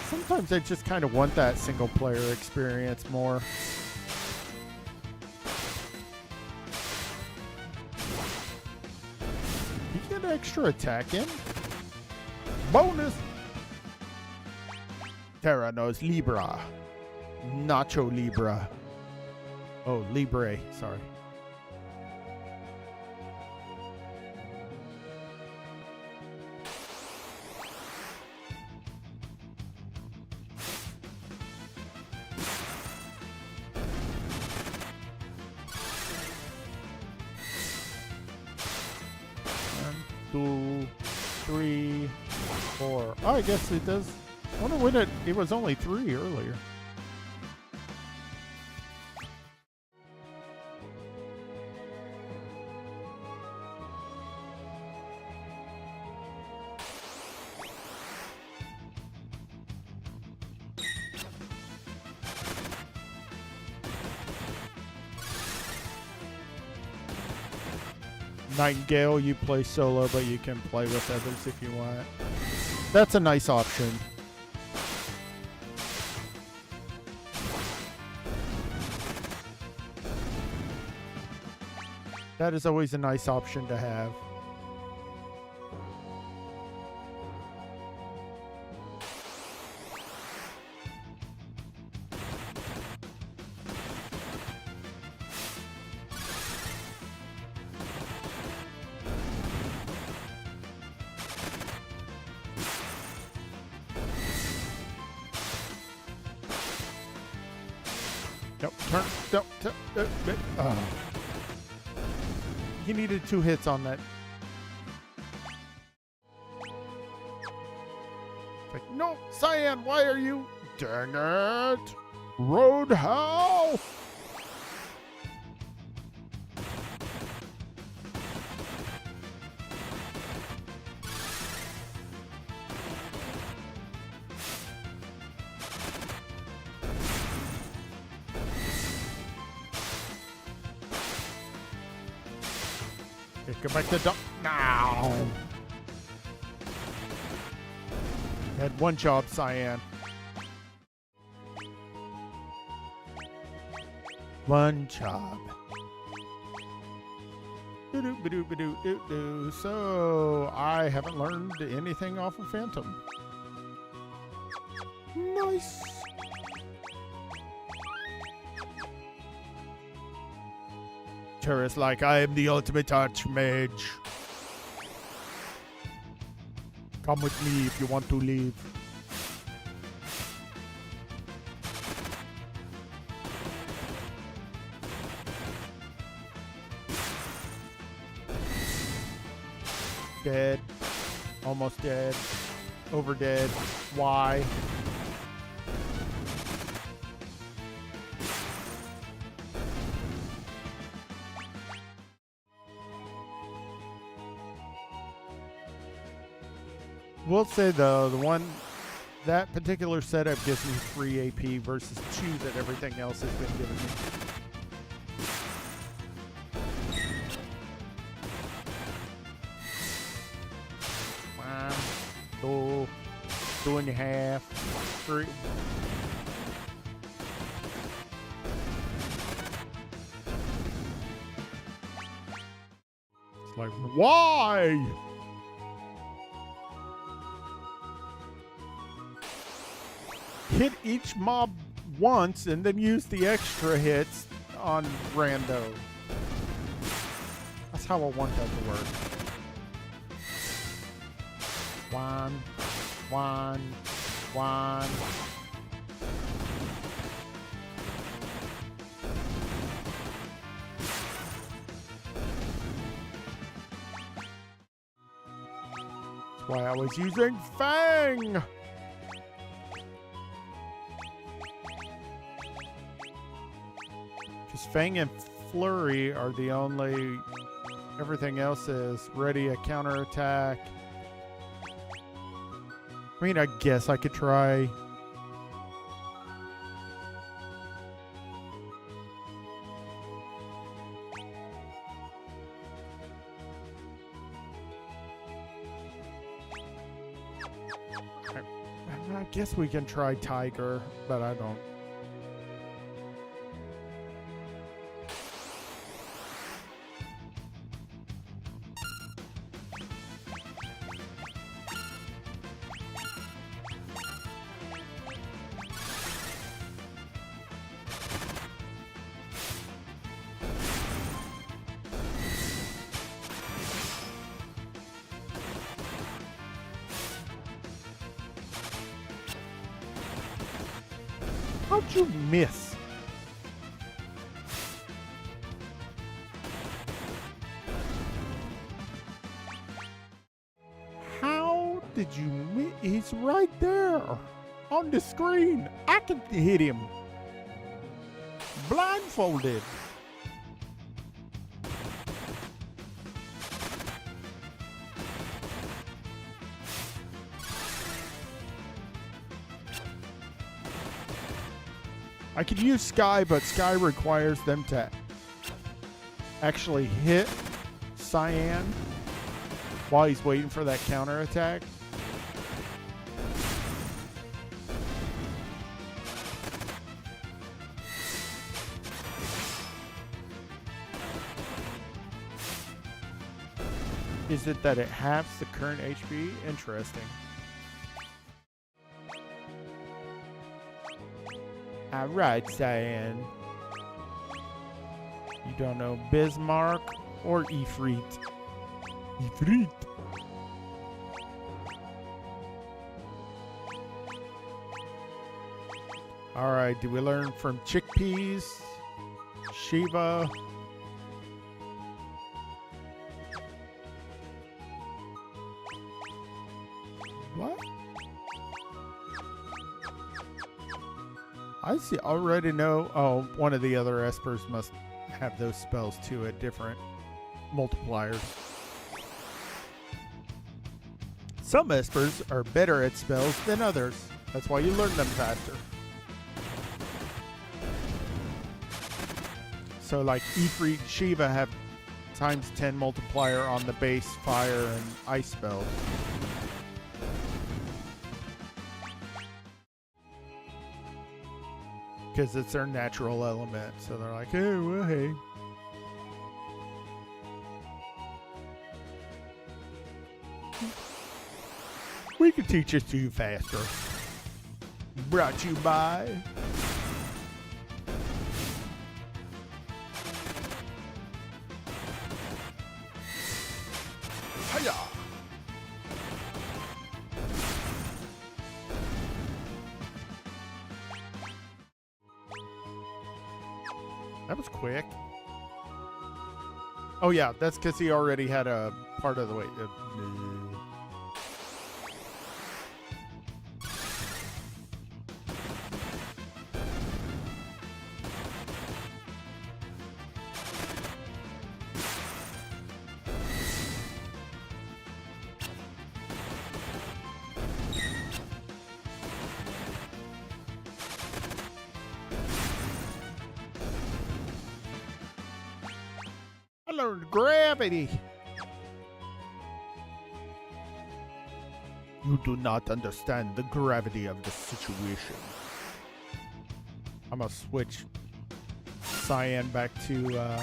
Sometimes I just kind of want that single player experience more. You get an extra attack in? Bonus! Terra nos Libra. Nacho Libra. Oh, Libre. Sorry. Two, three, four. Oh, I guess it does. I wonder when it was only 3 earlier. Nightingale, you play solo, but you can play with others if you want. That's a nice option. That is always a nice option to have. turn. Don't. He needed 2 hits on that. Like, no, Cyan, why are you? Dang it! Roadhouse! Okay, go back to dump now. Had one job, Cyan. One job. So, I haven't learned anything off of Phantom. Nice. Terrace like I am the ultimate archmage. Come with me if you want to leave. Dead. Almost dead. Over dead. Why? We'll say though, that particular setup gives me 3 AP versus 2 that everything else has been giving me. One, 2, 2.5, 3. It's like, why? Hit each mob once and then use the extra hits on rando. That's how I want that to work. One. That's why I was using Fang. Fang and Flurry are the only. Everything else is ready a counterattack. I mean, I guess I could try. I guess we can try Tiger, but I don't. How'd you miss? How did you miss? He's right there on the screen. I can hit him blindfolded. I could use Sky, but Sky requires them to actually hit Cyan while he's waiting for that counterattack. Is it that it halves the current HP? Interesting. Alright, Cyan. You don't know Bismarck or Ifrit. Ifrit. Alright, do we learn from chickpeas? Shiva. What? I see. Already know. Oh, one of the other espers must have those spells too at different multipliers. Some espers are better at spells than others. That's why you learn them faster. So like Ifrit and Shiva have times 10 multiplier on the base fire and ice spells. Because it's their natural element. So they're like, hey, well, hey. We can teach it to you faster. Brought to you by... Hiya! That was quick. Oh yeah, that's because he already had a part of the way. I learned gravity. You do not understand the gravity of the situation. I'm gonna switch Cyan back to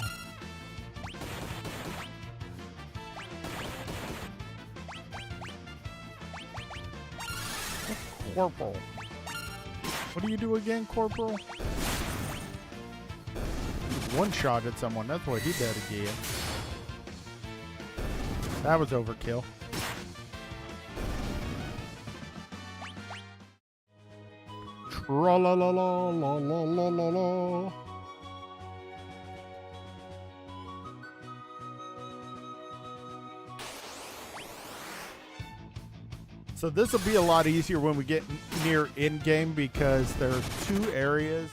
Corporal. What do you do again, Corporal? One-shot at someone. That's what he did again. That was overkill. Tra-la-la-la-la-la-la-la-la. So this will be a lot easier when we get near in-game because there are two areas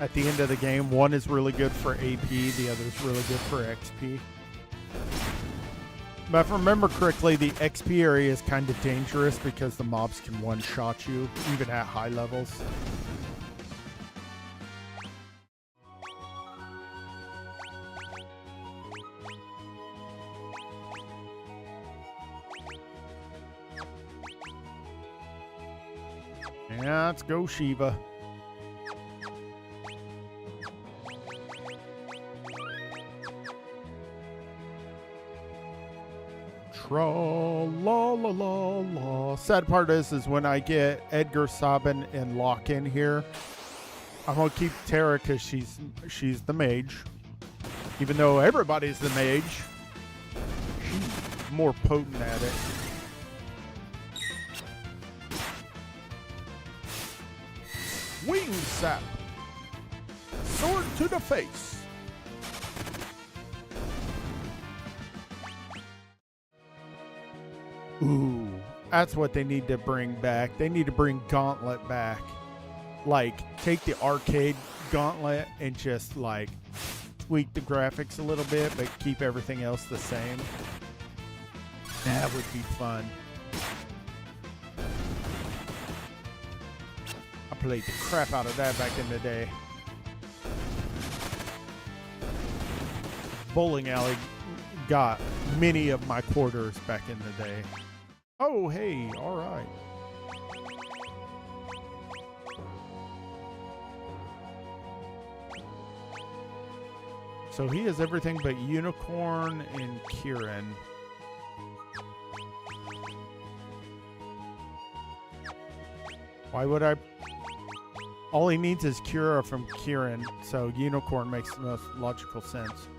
at the end of the game. One is really good for AP, the other is really good for XP. But if I remember correctly, the XP area is kind of dangerous because the mobs can one-shot you, even at high levels. Yeah, let's go, Shiva. Tra-la-la-la-la. Sad part is when I get Edgar, Sabin, and Lock-in here, I'm gonna keep Terra because she's the mage. Even though everybody's the mage, she's more potent at it. Wing sap. Sword to the face. Ooh, that's what they need to bring back. They need to bring Gauntlet back. Like, take the arcade Gauntlet and just, like, tweak the graphics a little bit, but keep everything else the same. That would be fun. I played the crap out of that back in the day. Bowling alley got many of my quarters back in the day. Oh, hey, all right. So he has everything but Unicorn and Kieran. Why would I? All he needs is Cura from Kieran, so Unicorn makes the most logical sense.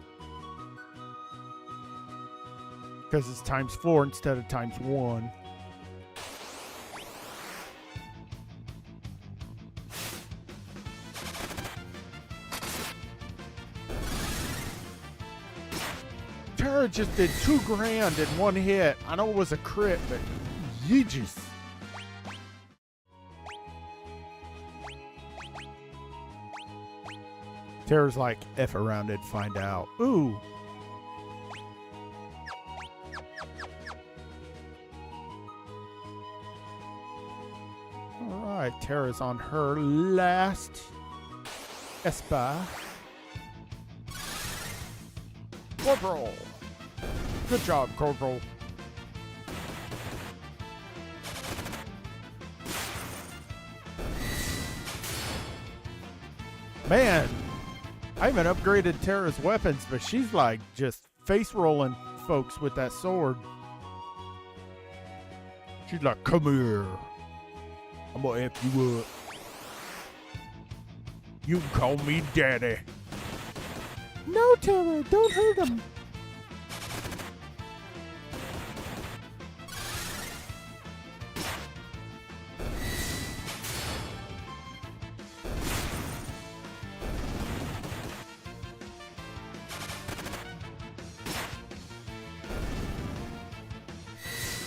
Because it's ×4 instead of ×1. Tara just did $2,000 in one hit. I know it was a crit, but yeeges. Tara's like, F around it, find out. Ooh. All right, Tara's on her last Espa. Corporal. Good job, Corporal. Man, I haven't upgraded Tara's weapons, but she's like just face rolling folks with that sword. She's like, come here. I'm gonna amp you up. You can call me Daddy. No, Tara, don't hurt him.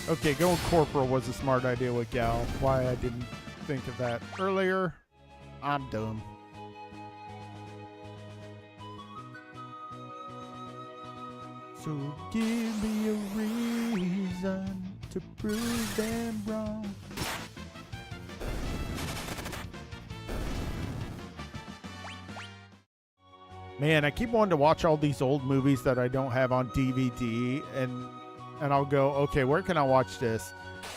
Okay, going Corporal was a smart idea with Gal. Why I didn't think of that earlier, I'm dumb. So give me a reason to prove them wrong. Man, I keep wanting to watch all these old movies that I don't have on DVD, and I'll go, okay, where can I watch this?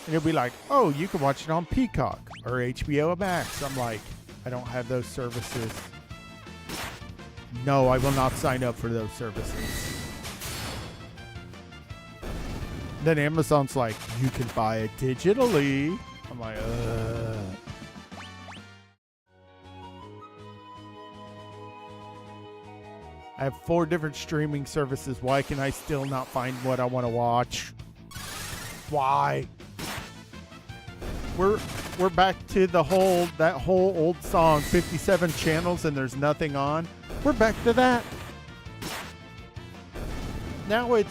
And it'll be like, oh, you can watch it on Peacock or HBO Max. I'm like, I don't have those services. No, I will not sign up for those services. Then Amazon's like, you can buy it digitally. I'm like, ugh. I have 4 different streaming services. Why can I still not find what I want to watch? Why? We're back to that whole old song, 57 channels and there's nothing on. We're back to that. Now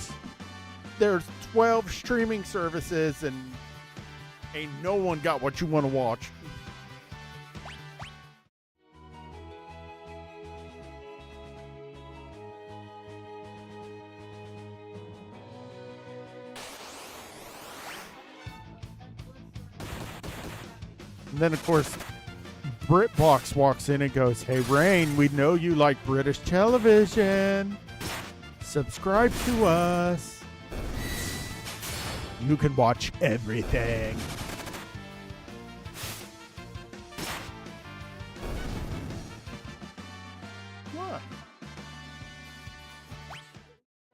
there's 12 streaming services and ain't no one got what you want to watch. And then, of course, BritBox walks in and goes, hey, Rhaine, we know you like British television. Subscribe to us. You can watch everything. What?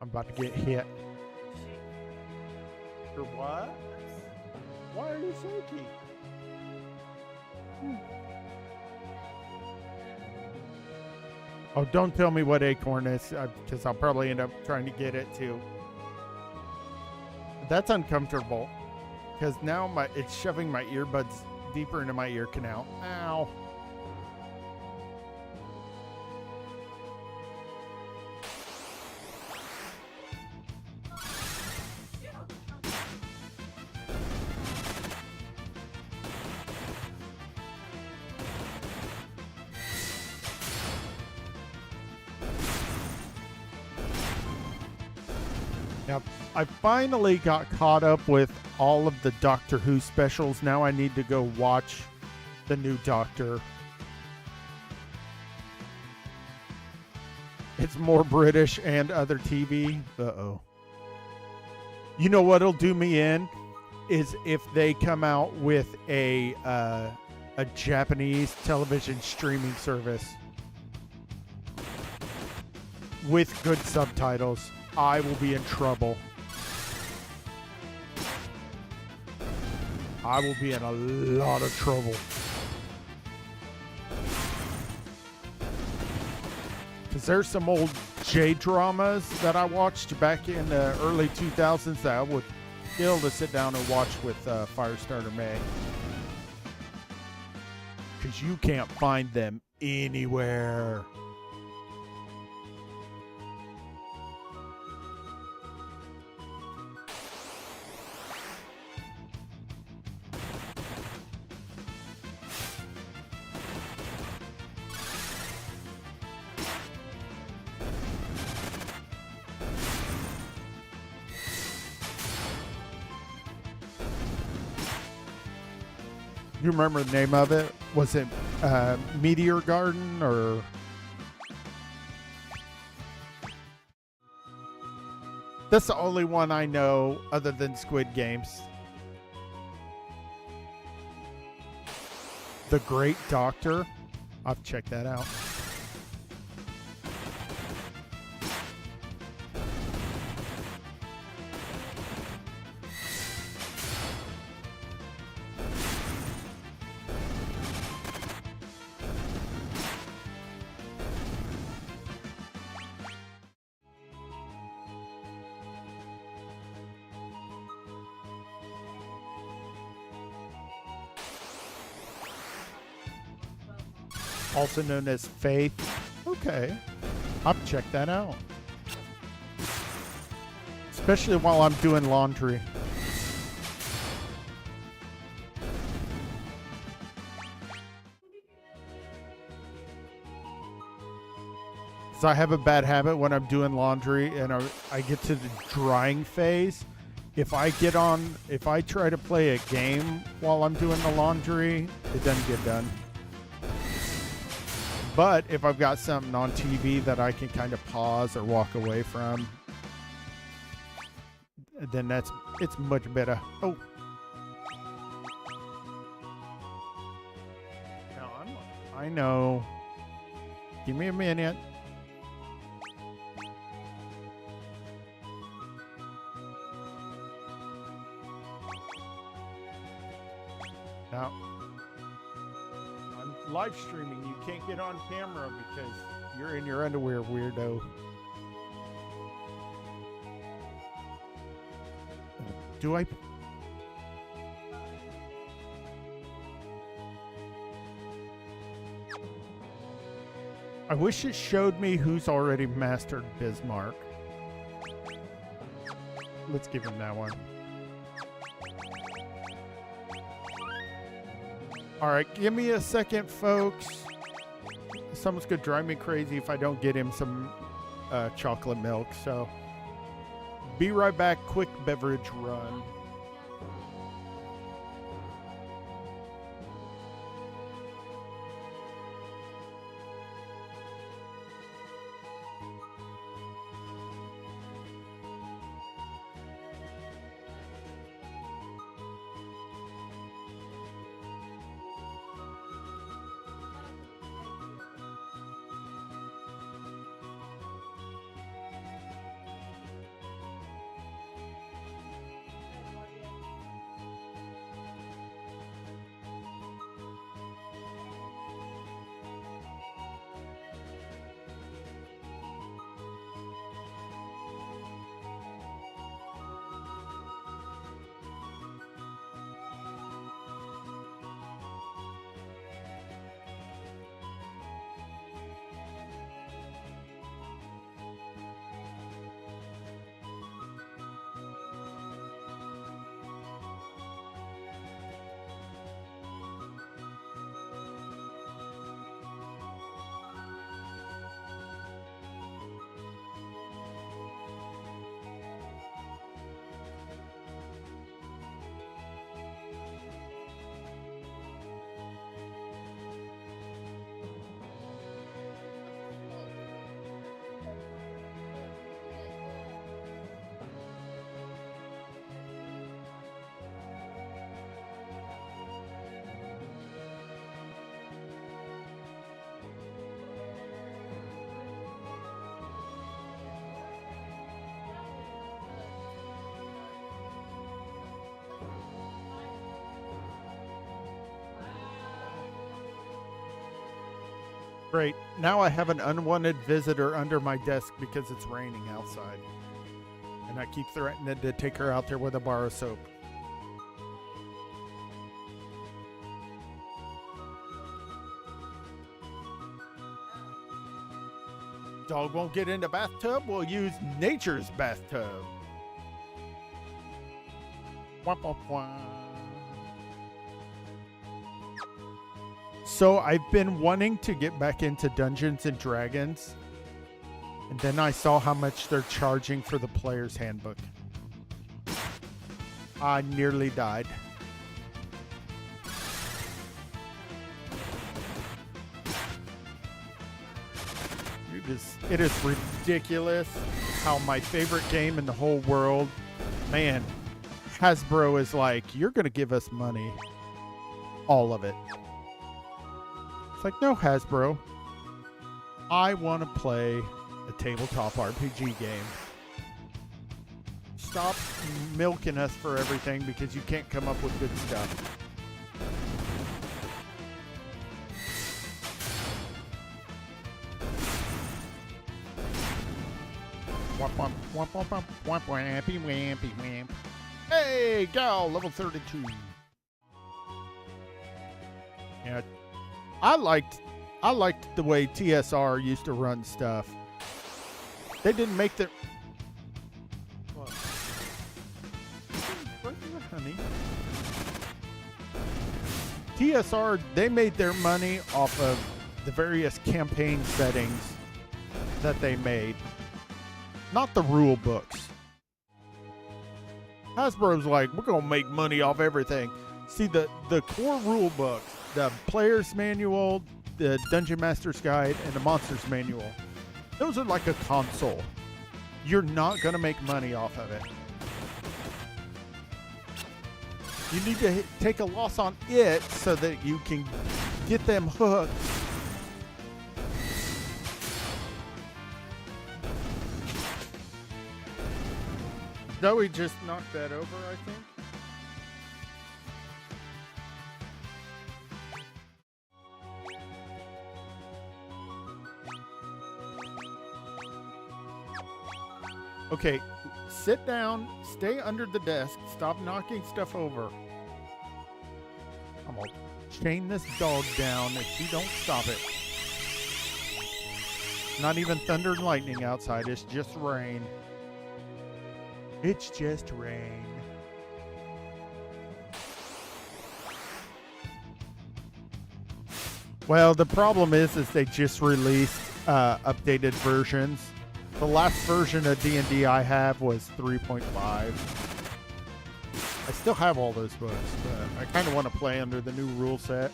I'm about to get hit. For what? Why are you shaky? Oh, don't tell me what acorn is, because I'll probably end up trying to get it too. That's uncomfortable, because now it's shoving my earbuds deeper into my ear canal. Ow. Now, I finally got caught up with all of the Doctor Who specials. Now I need to go watch the new Doctor. It's more British and other TV. Uh-oh. You know what'll do me in is if they come out with a Japanese television streaming service with good subtitles. I will be in trouble. I will be in a lot of trouble. Because there's some old J-dramas that I watched back in the early 2000s that I would kill to sit down and watch with Firestarter May. Because you can't find them anywhere. You remember the name of it? Was it Meteor Garden or... That's the only one I know other than Squid Games. The Great Doctor. I'll have to check that out. Also known as Faith. Okay. I'll check that out. Especially while I'm doing laundry. So I have a bad habit when I'm doing laundry and I get to the drying phase. If I try to play a game while I'm doing the laundry, it doesn't get done. But if I've got something on TV that I can kind of pause or walk away from, then it's much better. Oh. No, I know. Give me a minute. Now, I'm live streaming. You can't get on camera because you're in your underwear, weirdo. Do I? I wish it showed me who's already mastered Bismarck. Let's give him that one. All right, give me a second, folks. Someone's gonna drive me crazy if I don't get him some chocolate milk. So be right back. Quick beverage run. Great. Now I have an unwanted visitor under my desk because it's raining outside. And I keep threatening to take her out there with a bar of soap. Dog won't get in the bathtub? We'll use nature's bathtub. Wah, wah, wah. So I've been wanting to get back into Dungeons and Dragons, and then I saw how much they're charging for the player's handbook. I nearly died. it is ridiculous how my favorite game in the whole world, man, Hasbro is like, you're going to give us money. All of it. It's like, no, Hasbro. I want to play a tabletop RPG game. Stop milking us for everything because you can't come up with good stuff. Hey, gal, level 32. Yeah, I liked the way TSR used to run stuff. They didn't make the... What? Honey. TSR, they made their money off of the various campaign settings that they made. Not the rule books. Hasbro's like, we're going to make money off everything. See, the core rule books, the player's manual, the Dungeon Master's Guide, and the Monster's Manual, those are like a console. You're not going to make money off of it. You need to take a loss on it so that you can get them hooked. Zoe just knocked that over, I think. Okay, sit down, stay under the desk, stop knocking stuff over. I'm gonna chain this dog down if she don't stop it. Not even thunder and lightning outside, it's just rain. It's just rain. Well, the problem is they just released updated versions. The last version of D&D I have was 3.5. I still have all those books, but I kind of want to play under the new rule set.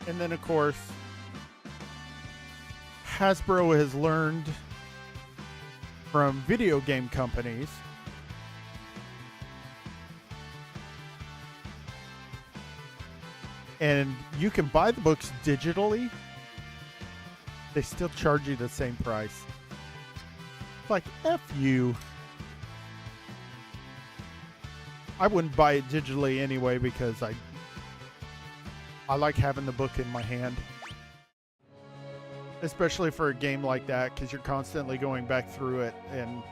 And then, of course, Hasbro has learned from video game companies and you can buy the books digitally. They still charge you the same price. It's like, F you. I wouldn't buy it digitally anyway because I like having the book in my hand. Especially for a game like that, because you're constantly going back through it and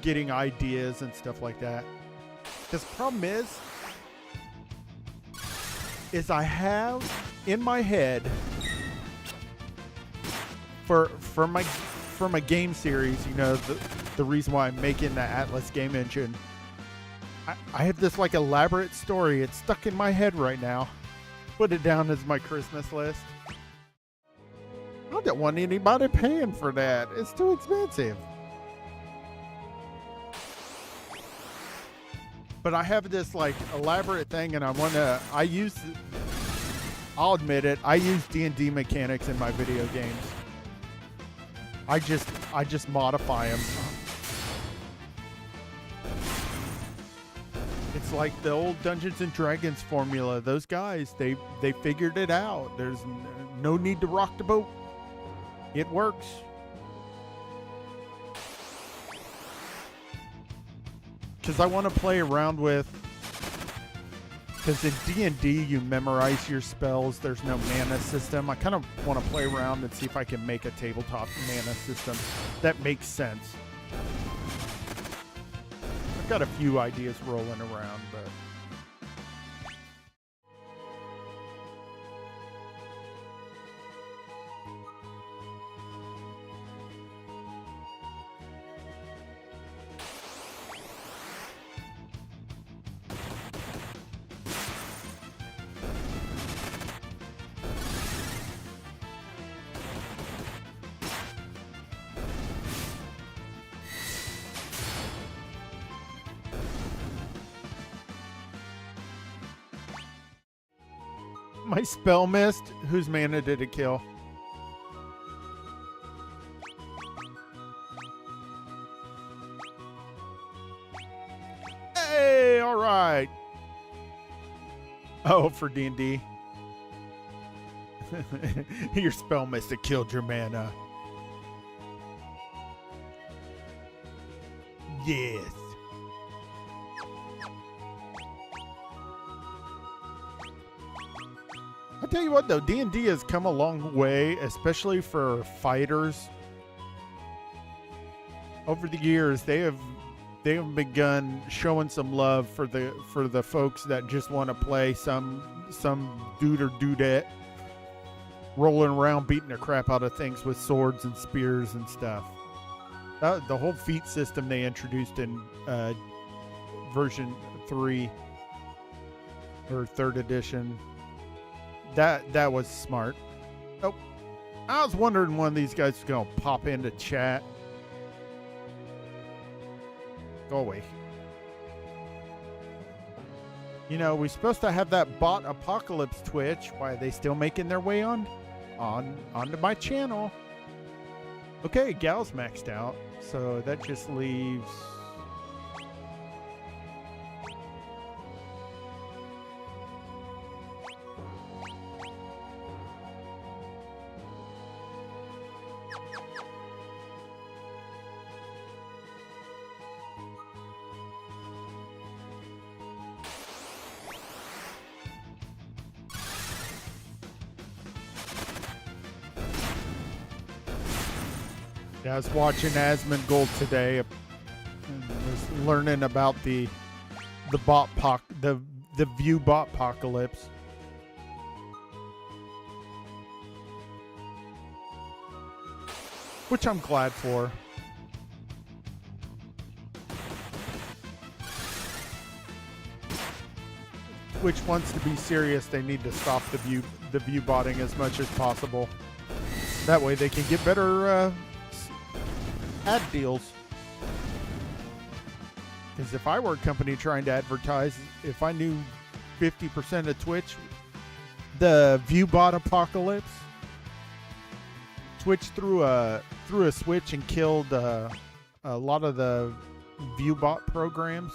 getting ideas and stuff like that. Because the problem is I have in my head for my game series, you know, the reason why I'm making the Atlas game engine, I have this like elaborate story. It's stuck in my head right now. Put it down as my Christmas list. I don't want anybody paying for that. It's too expensive. But I have this like elaborate thing, and I'll admit it, I use D&D mechanics in my video games. I just modify them. It's like the old Dungeons and Dragons formula. Those guys, they figured it out. There's no need to rock the boat. It works. Because I want to play around with... Because in D&D, you memorize your spells. There's no mana system. I kind of want to play around and see if I can make a tabletop mana system that makes sense. I've got a few ideas rolling around, but... My spell missed. Whose mana did it kill? Hey, all right. Oh, for D&D. Your spell must have killed your mana. Yes. I tell you what, though, D&D has come a long way, especially for fighters. Over the years, they have begun showing some love for the folks that just want to play some dude or dudette rolling around beating the crap out of things with swords and spears and stuff. The whole feat system they introduced in version 3 or 3rd edition, that was smart. Oh, I was wondering one of these guys was going to pop into chat. Go away. You know, we're supposed to have that bot apocalypse Twitch. Why are they still making their way onto my channel? Okay, Gal's maxed out, so that just leaves... I was watching Asmongold today. Was learning about the view bot apocalypse. Which I'm glad for. Twitch wants to be serious. They need to stop the view botting as much as possible. That way they can get better ad deals. Because if I were a company trying to advertise, if I knew 50% of Twitch, the view bot apocalypse, Twitch threw a switch and killed a lot of the view bot programs.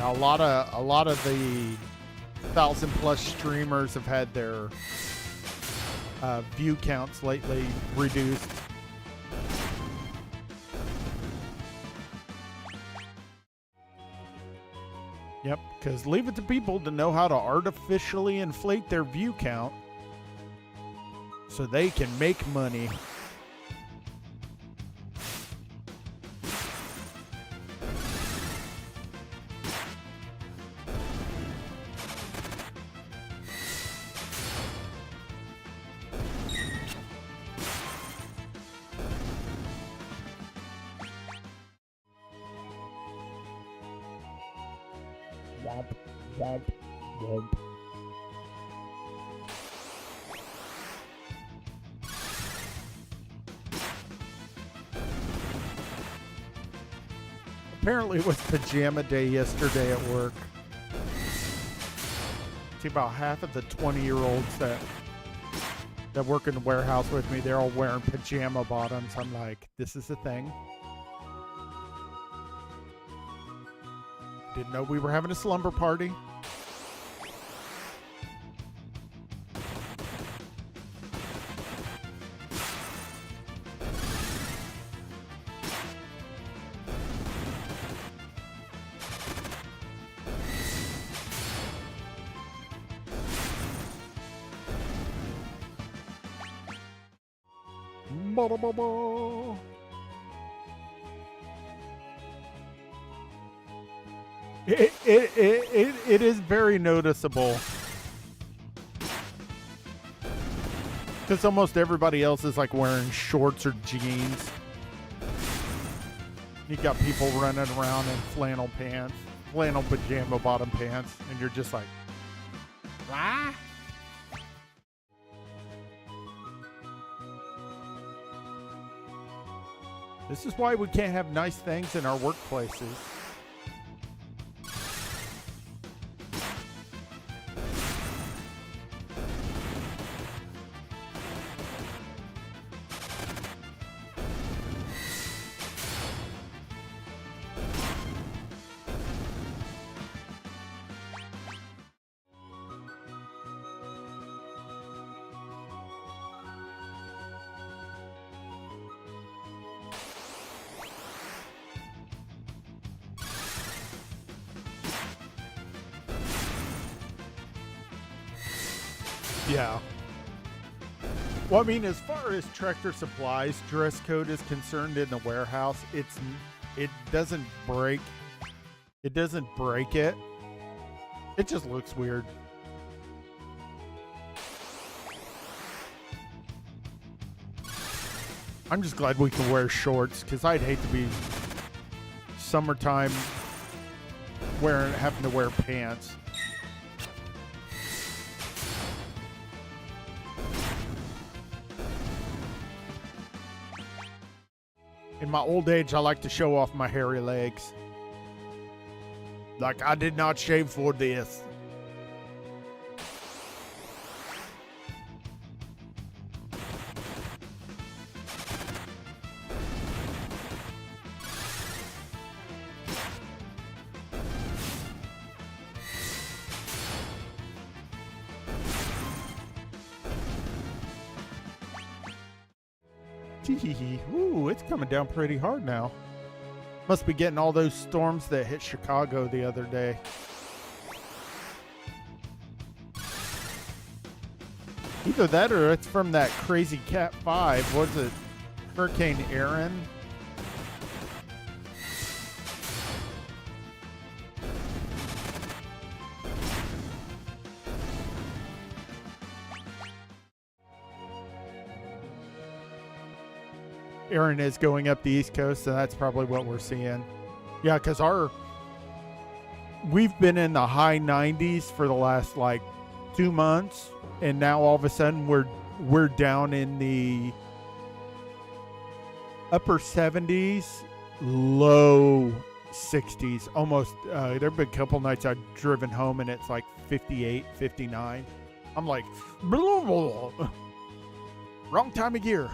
A lot of the 1,000+ streamers have had their view counts lately reduced. Yep, because leave it to people to know how to artificially inflate their view count so they can make money. Womp, womp, womp. Apparently it was pajama day yesterday at work. See, about half of the 20-year-olds that work in the warehouse with me, they're all wearing pajama bottoms. I'm like, this is a thing. Didn't know we were having a slumber party. Ba-da-ba-ba. It is very noticeable. Because almost everybody else is like wearing shorts or jeans. You got people running around in flannel pants, flannel pajama bottom pants, and you're just like, wah? This is why we can't have nice things in our workplaces. Yeah. Well, I mean, as far as Tractor Supply's dress code is concerned in the warehouse, it doesn't break. It doesn't break it. It just looks weird. I'm just glad we can wear shorts, because I'd hate to be summertime having to wear pants. In my old age, I like to show off my hairy legs. Like, I did not shave for this. Ooh, it's coming down pretty hard now. Must be getting all those storms that hit Chicago the other day. Either that or it's from that crazy Cat 5. Was it Hurricane Aaron? Aaron is going up the East Coast, and that's probably what we're seeing. Yeah, because we've been in the high 90s for the last like 2 months, and now all of a sudden we're down in the upper 70s, low 60s. Almost. There've been a couple nights I've driven home, and it's like 58, 59. I'm like, blah, blah, blah. Wrong time of year.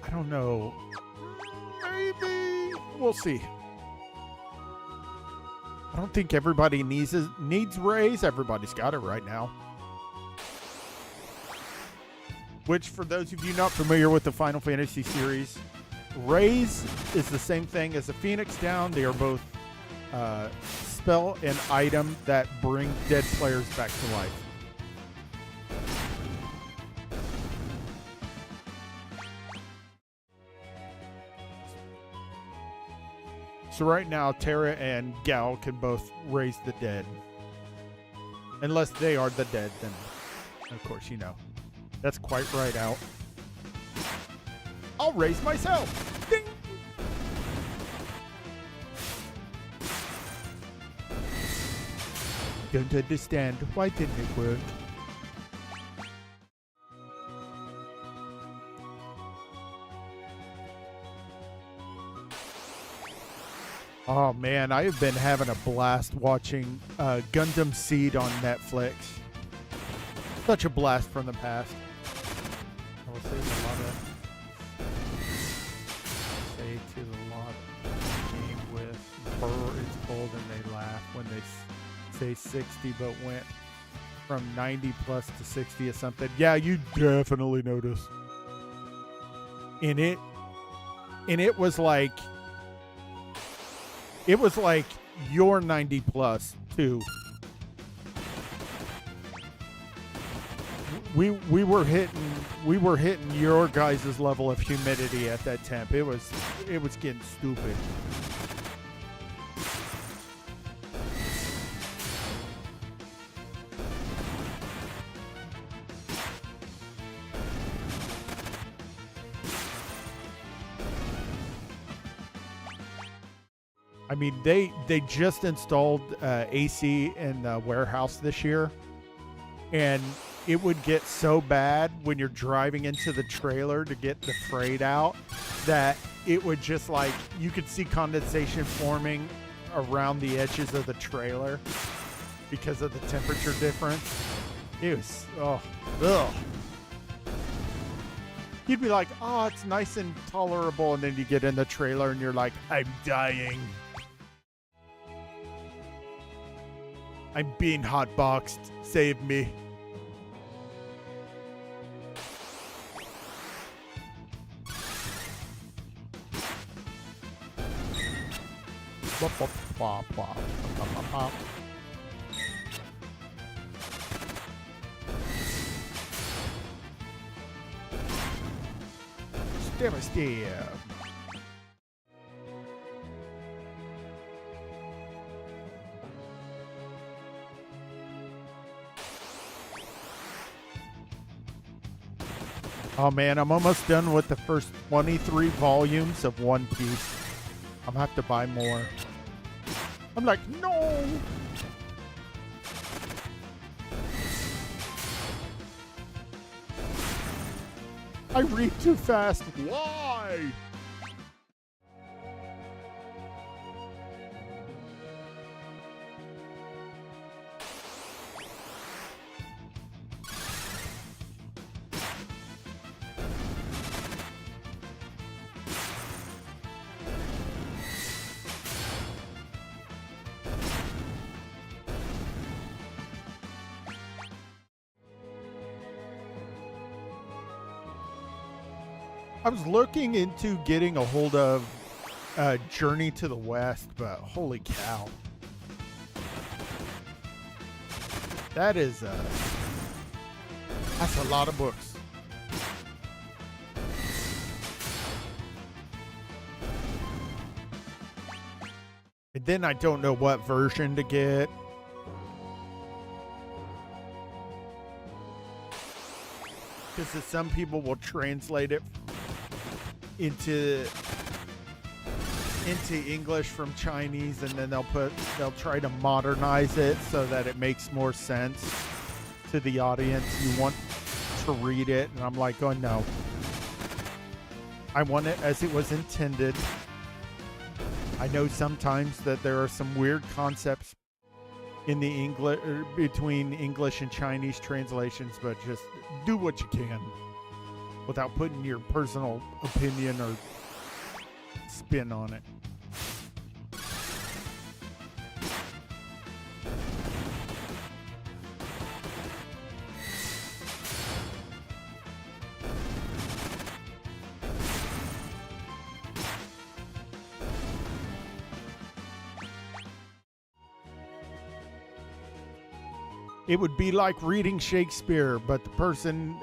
I don't know. Maybe. We'll see. I don't think everybody needs raise. Everybody's got it right now. Which, for those of you not familiar with the Final Fantasy series, raise is the same thing as a Phoenix Down. They are both spell and item that bring dead players back to life. So right now, Terra and Gal can both raise the dead. Unless they are the dead, then of course, you know. That's quite right out. I'll raise myself. Ding! Don't understand. Why didn't it work? Oh man, I have been having a blast watching Gundam Seed on Netflix. Such a blast from the past. I will say a lot of to the lot game with Burr it's cold and they laugh when they say 60 but went from 90 plus to 60 or something. Yeah, you definitely notice. And it was like you're 90 plus too. We were hitting your guys' level of humidity at that temp. It was getting stupid. I mean, they just installed AC in the warehouse this year, and it would get so bad when you're driving into the trailer to get the freight out that it would just like, you could see condensation forming around the edges of the trailer because of the temperature difference. It was, ugh. You'd be like, oh, it's nice and tolerable, and then you get in the trailer and you're like, I'm dying. I'm being hotboxed. Save me. Stab. Oh man, I'm almost done with the first 23 volumes of One Piece. I'm gonna have to buy more. I'm like, no! I read too fast. Why? I was looking into getting a hold of Journey to the West, but holy cow. That is, that's a lot of books. And then I don't know what version to get. Because some people will translate it into English from Chinese, and then they'll try to modernize it so that it makes more sense to the audience you want to read it. And I'm like, oh no, I want it as it was intended. I know sometimes that there are some weird concepts in the English between English and Chinese translations, but just do what you can without putting your personal opinion or spin on it. It would be like reading Shakespeare, but the person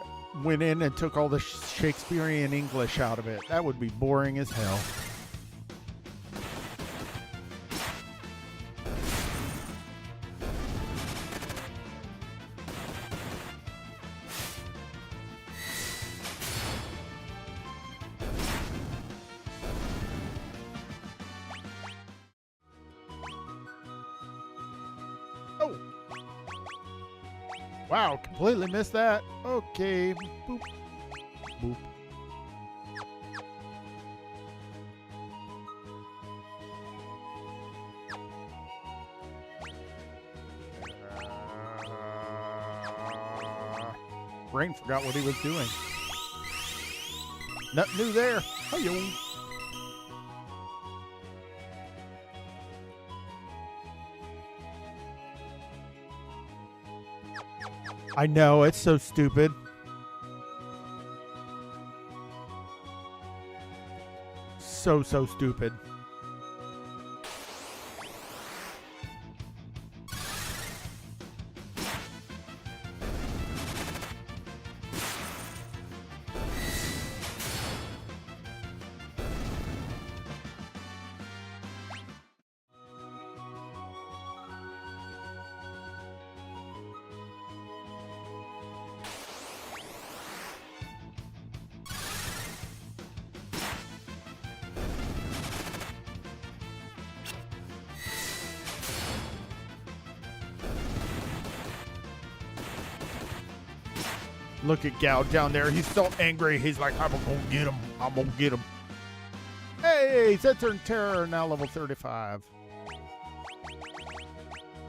went in and took all the Shakespearean English out of it. That would be boring as hell. Oh! Wow, completely missed that. Okay. Boop. Boop. Rhaine forgot what he was doing. Nothing new there. Hi-yo. I know, it's so stupid. So stupid. Look at Gao down there. He's so angry. He's like, I'm gonna get him. I'm gonna get him. Hey, Setzer and Terror are now level 35.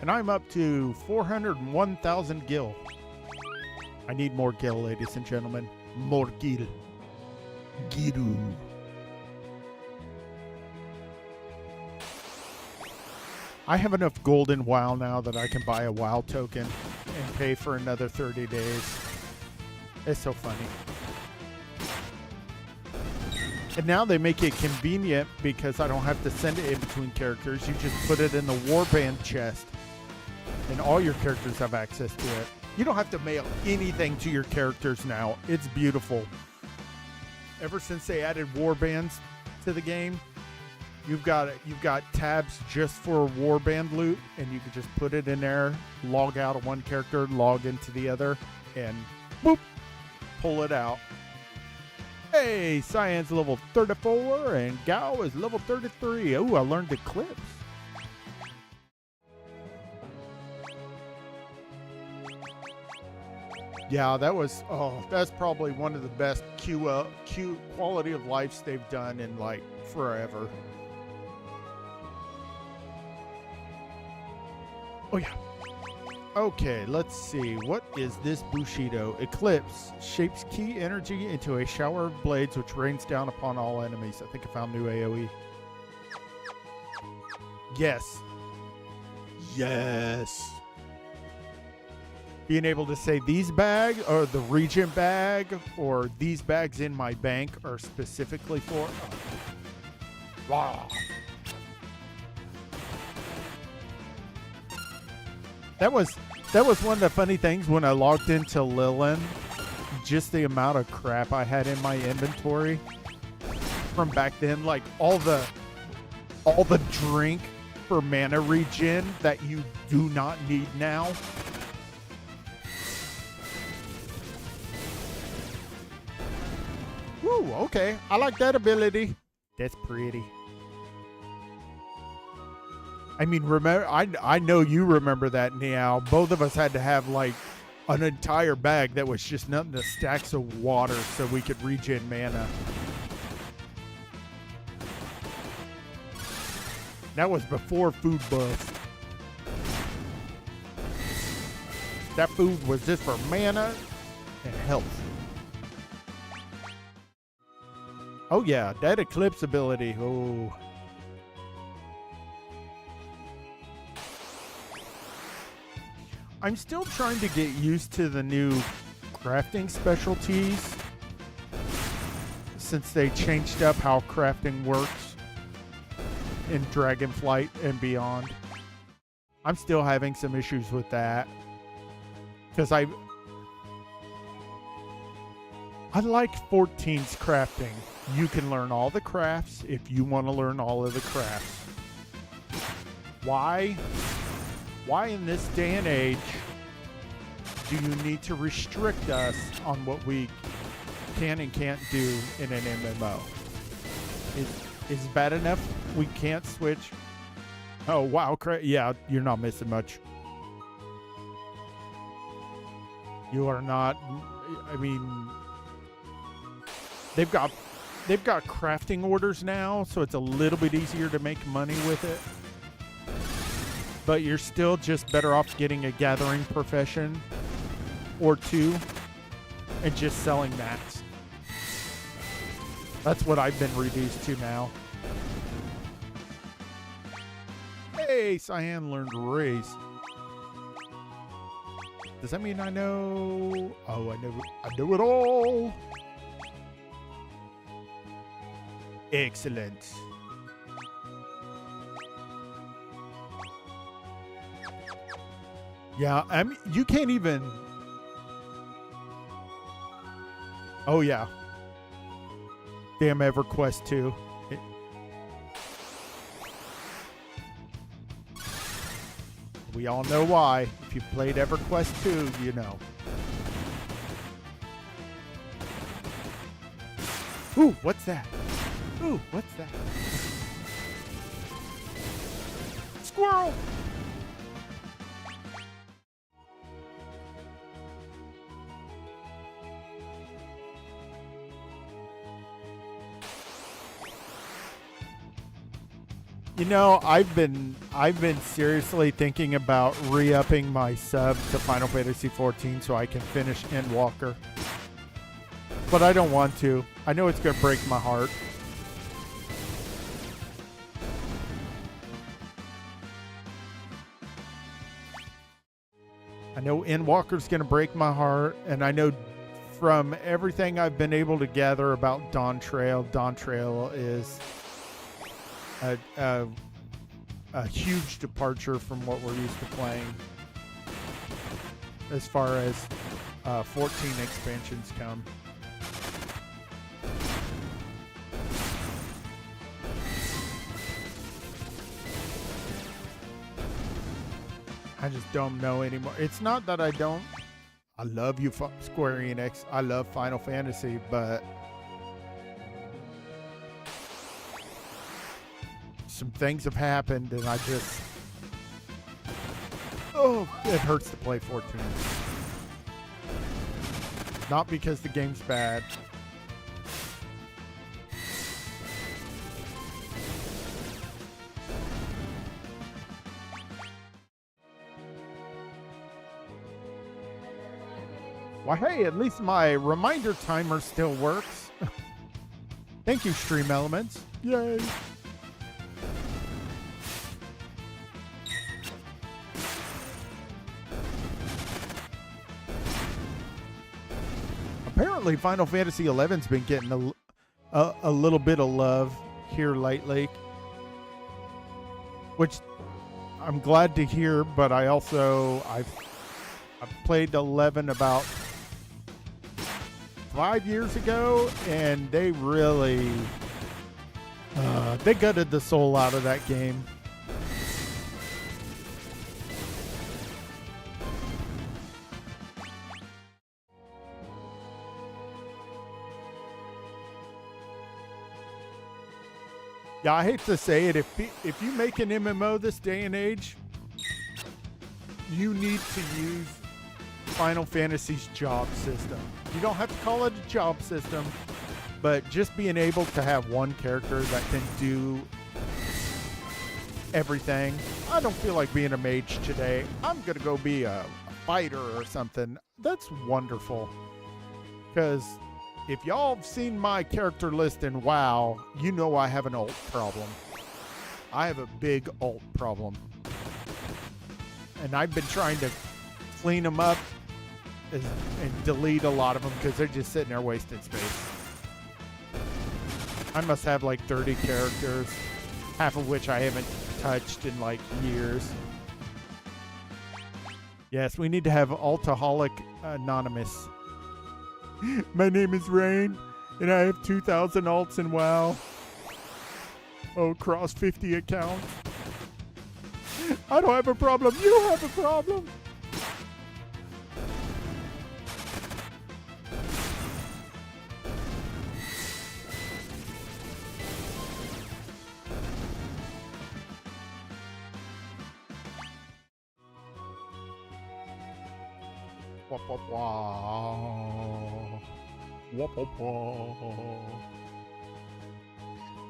And I'm up to 401,000 gil. I need more gil, ladies and gentlemen. More gil. Giru. I have enough gold in WoW now that I can buy a WoW token and pay for another 30 days. It's so funny. And now they make it convenient because I don't have to send it in between characters. You just put it in the warband chest and all your characters have access to it. You don't have to mail anything to your characters now. It's beautiful. Ever since they added warbands to the game, you've got tabs just for warband loot, and you can just put it in there, log out of one character, log into the other, and boop, pull it out. Hey, Cyan's level 34 and Gao is level 33. Oh, I learned Eclipse. Yeah, that's probably one of the best Q quality of lives they've done in like forever. Oh yeah. Okay, let's see. What is this Bushido? Eclipse shapes key energy into a shower of blades which rains down upon all enemies. I think I found new AoE. Yes. Yes. Being able to say these bags or the Regent bag or these bags in my bank are specifically for. Wow. That was one of the funny things when I logged into Lilin. Just the amount of crap I had in my inventory from back then, like all the drink for mana regen that you do not need now. Woo, okay. I like that ability. That's pretty. I mean, remember, I know you remember that, Meow. Both of us had to have like an entire bag that was just nothing but stacks of water so we could regen mana. That was before food buffs. That food was just for mana and health. Oh yeah, that Eclipse ability. Oh. I'm still trying to get used to the new crafting specialties since they changed up how crafting works in Dragonflight and beyond. I'm still having some issues with that because I like 14's crafting. You can learn all the crafts if you want to learn all of the crafts. Why? Why in this day and age do you need to restrict us on what we can and can't do in an MMO? Is bad enough we can't switch? Oh, wow. Yeah, you're not missing much. You are not. I mean, they've got crafting orders now, so it's a little bit easier to make money with it. But you're still just better off getting a gathering profession or two and just selling mats. That's what I've been reduced to now. Hey, Cyan learned race. Does that mean I know? Oh, I know it all. Excellent. Yeah, I mean, you can't even. Oh yeah. Damn EverQuest 2. We all know why. If you played EverQuest 2, you know. Ooh, what's that? Ooh, what's that? Squirrel! You know, I've been seriously thinking about re-upping my sub to Final Fantasy 14 so I can finish Endwalker. But I don't want to. I know it's going to break my heart. I know Endwalker's going to break my heart, and I know from everything I've been able to gather about Dawn Trail is a huge departure from what we're used to playing as far as 14 expansions come. I just don't know anymore. It's not that I don't. I love you, Square Enix. I love Final Fantasy, but some things have happened, and I just... Oh, it hurts to play 14. Not because the game's bad. Well, hey, at least my reminder timer still works. Thank you, Stream Elements. Yay. Apparently, Final Fantasy XI's been getting a little bit of love here lately, which I'm glad to hear. But I've played 11 about 5 years ago, and they really they gutted the soul out of that game. Yeah, I hate to say it, if you make an MMO this day and age, you need to use Final Fantasy's job system. You don't have to call it a job system, but just being able to have one character that can do everything. I don't feel like being a mage today. I'm going to go be a fighter or something. That's wonderful. Because if y'all have seen my character list in WoW, you know I have an ult problem. I have a big ult problem. And I've been trying to clean them up and delete a lot of them because they're just sitting there wasting space. I must have like 30 characters, half of which I haven't touched in like years. Yes, we need to have Altaholic Anonymous. My name is Rhaine, and I have 2,000 alts in WoW. Oh, cross 50 accounts. I don't have a problem. You have a problem. Wah, wah, wah. Wah, wah, wah.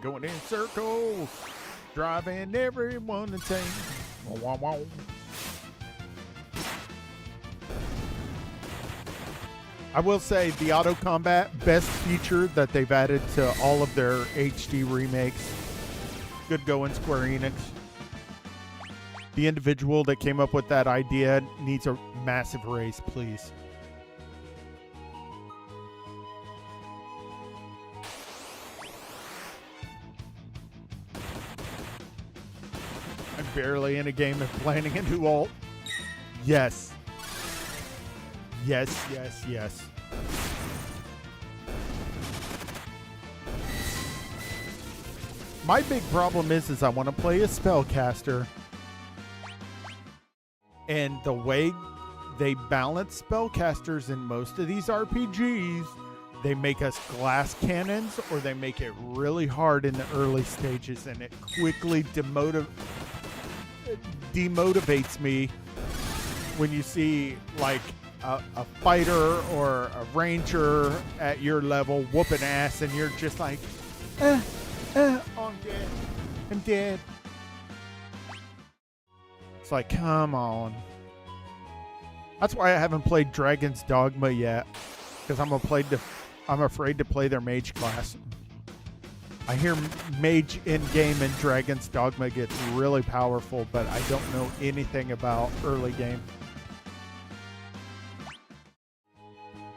Going in circles, driving everyone insane. Wah, wah, wah. I will say the auto combat, best feature that they've added to all of their HD remakes. Good going, Square Enix. The individual that came up with that idea needs a massive raise, please. I'm barely in a game of planning a new ult. Yes. Yes, yes, yes. My big problem is I want to play a spellcaster. And the way they balance spellcasters in most of these RPGs, they make us glass cannons or they make it really hard in the early stages, and it quickly demotivates me when you see like a fighter or a ranger at your level whooping ass and you're just like, oh, I'm dead. I'm dead. It's like, come on. That's why I haven't played Dragon's Dogma yet, because I'm afraid to play their mage class. I hear mage in-game in Dragon's Dogma gets really powerful, but I don't know anything about early game.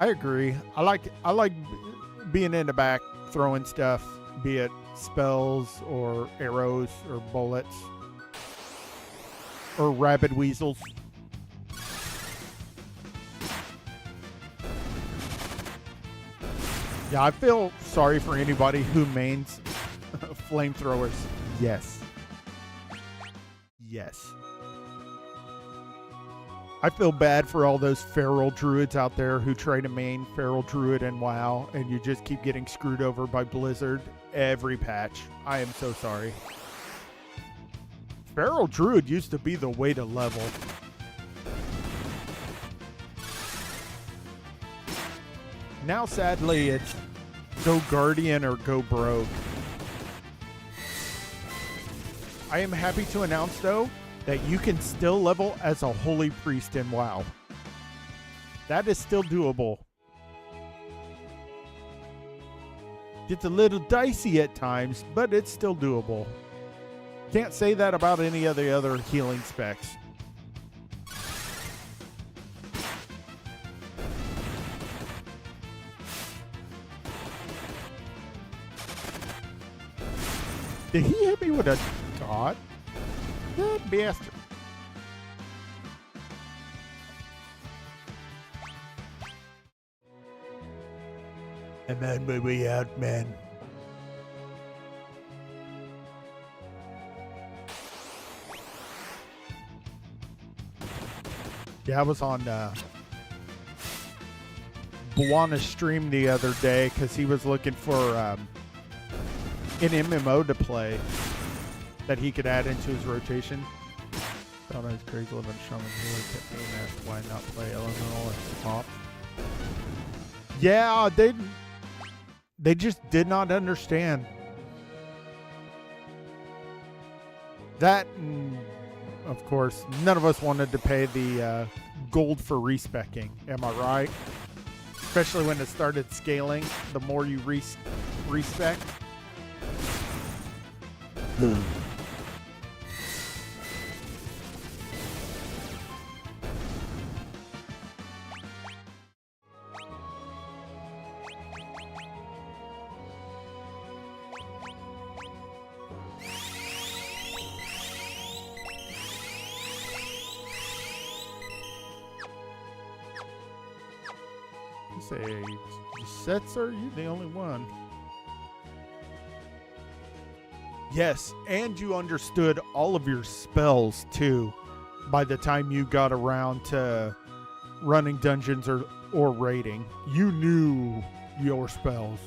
I agree. I like being in the back, throwing stuff, be it spells or arrows or bullets or rabid weasels. Yeah, I feel sorry for anybody who mains flamethrowers. Yes. Yes. I feel bad for all those feral druids out there who try to main feral druid in WoW, and you just keep getting screwed over by Blizzard every patch. I am so sorry. Feral druid used to be the way to level. Now, sadly, it's go Guardian or go Brogue. I am happy to announce, though, that you can still level as a Holy Priest in WoW. That is still doable. Gets a little dicey at times, but it's still doable. Can't say that about any of the other healing specs. Did he hit me with a dot? Good bastard. And then we out, man. Yeah, I was on Buana's stream the other day because he was looking for an MMO to play that he could add into his rotation. Thought I was crazy living shaman who kept being asked why not play elemental as top. Yeah, they just did not understand. That, of course, none of us wanted to pay the gold for respecking. Am I right? Especially when it started scaling, the more you respec. Say, Setzer, you the only one. Yes, and you understood all of your spells too by the time you got around to running dungeons or raiding. You knew your spells.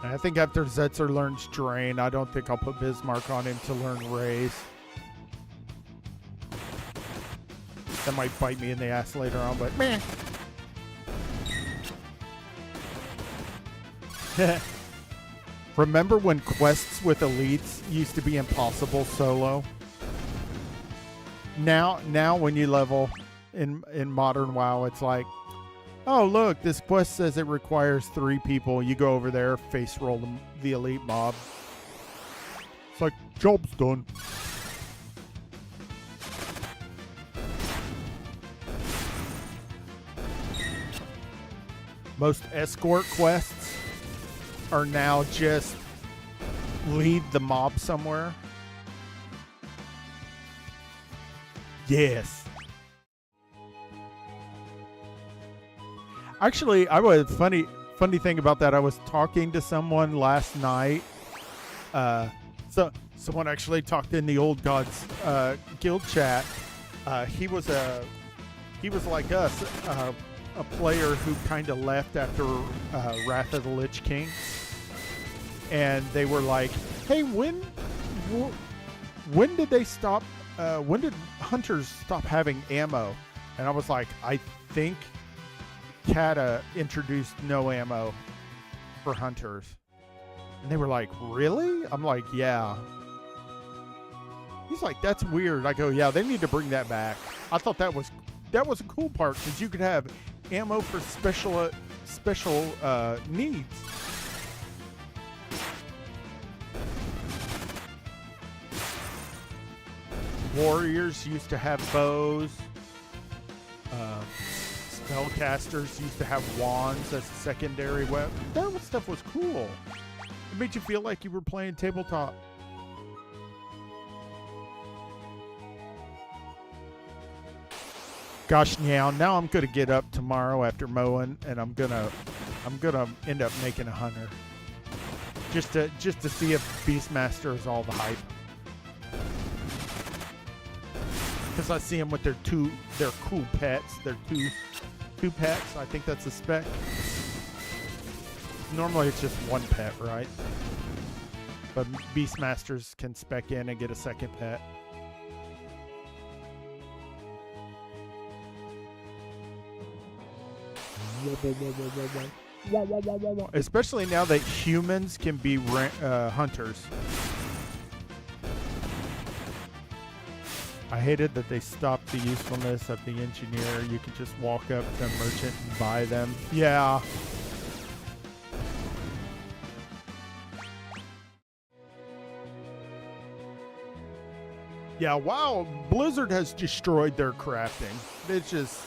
I think after Setzer learns Drain, I don't think I'll put Bismarck on him to learn Raise. That might bite me in the ass later on, but meh. Remember when quests with elites used to be impossible solo? Now when you level in modern WoW, it's like, oh, look, this quest says it requires 3 people. You go over there, face roll the elite mob. It's like, job's done. Most escort quests are now just lead the mob somewhere. Yes. Actually, I was funny thing about that. I was talking to someone last night. So someone actually talked in the Old Gods guild chat. He was like us, a player who kind of left after Wrath of the Lich King, and they were like, "Hey, when did they stop when did hunters stop having ammo? And I was like, I think Kata introduced no ammo for hunters. And they were like, really? I'm like, yeah. He's like, that's weird. I go, yeah, they need to bring that back. I thought that was a cool part because you could have ammo for special needs. Warriors used to have bows. Spellcasters used to have wands as a secondary weapon. That stuff was cool. It made you feel like you were playing tabletop. Gosh, now I'm gonna get up tomorrow after mowing, and I'm gonna end up making a hunter, just to see if Beastmaster is all the hype. Because I see them with their cool pets, their two pets. I think that's a spec. Normally it's just one pet, right? But Beastmasters can spec in and get a second pet. Especially now that humans can be hunters. I hated that they stopped the usefulness of the engineer. You could just walk up to a merchant and buy them. Yeah. Yeah, wow. Blizzard has destroyed their crafting. It just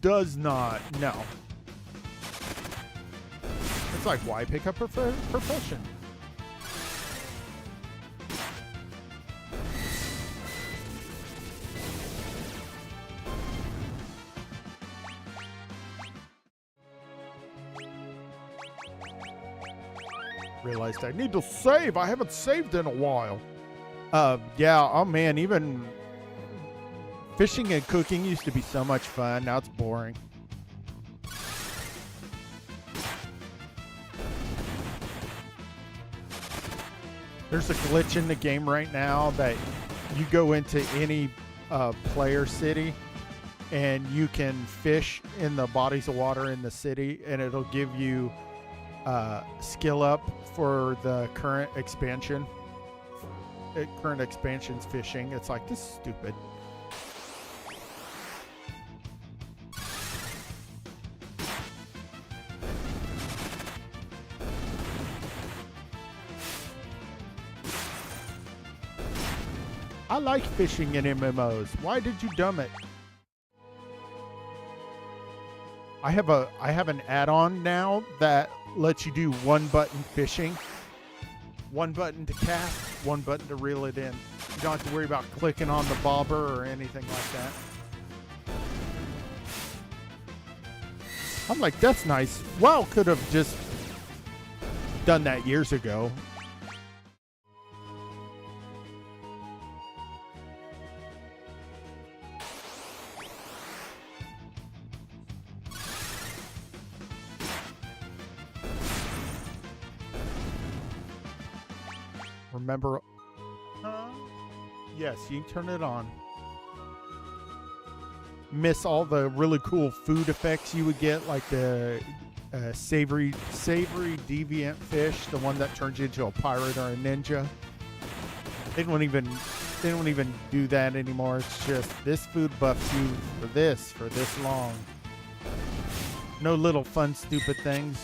does not. No. It's like, why pick up profession? Realized I need to save. I haven't saved in a while. Yeah, oh man, even fishing and cooking used to be so much fun. Now it's boring. There's a glitch in the game right now that you go into any player city and you can fish in the bodies of water in the city, and it'll give you skill up for the current expansion. Current expansion's fishing. It's like, this is stupid. I like fishing in MMOs. Why did you dumb it? I have an add-on now that lets you do one button fishing. One button to cast, one button to reel it in. You don't have to worry about clicking on the bobber or anything like that. I'm like, that's nice. WoW could have just done that years ago. Remember, yes, you can turn it on. Miss all the really cool food effects you would get, like the savory deviant fish, the one that turns you into a pirate or a ninja. They don't even do that anymore. It's just, this food buffs you for this long. No little fun, stupid things.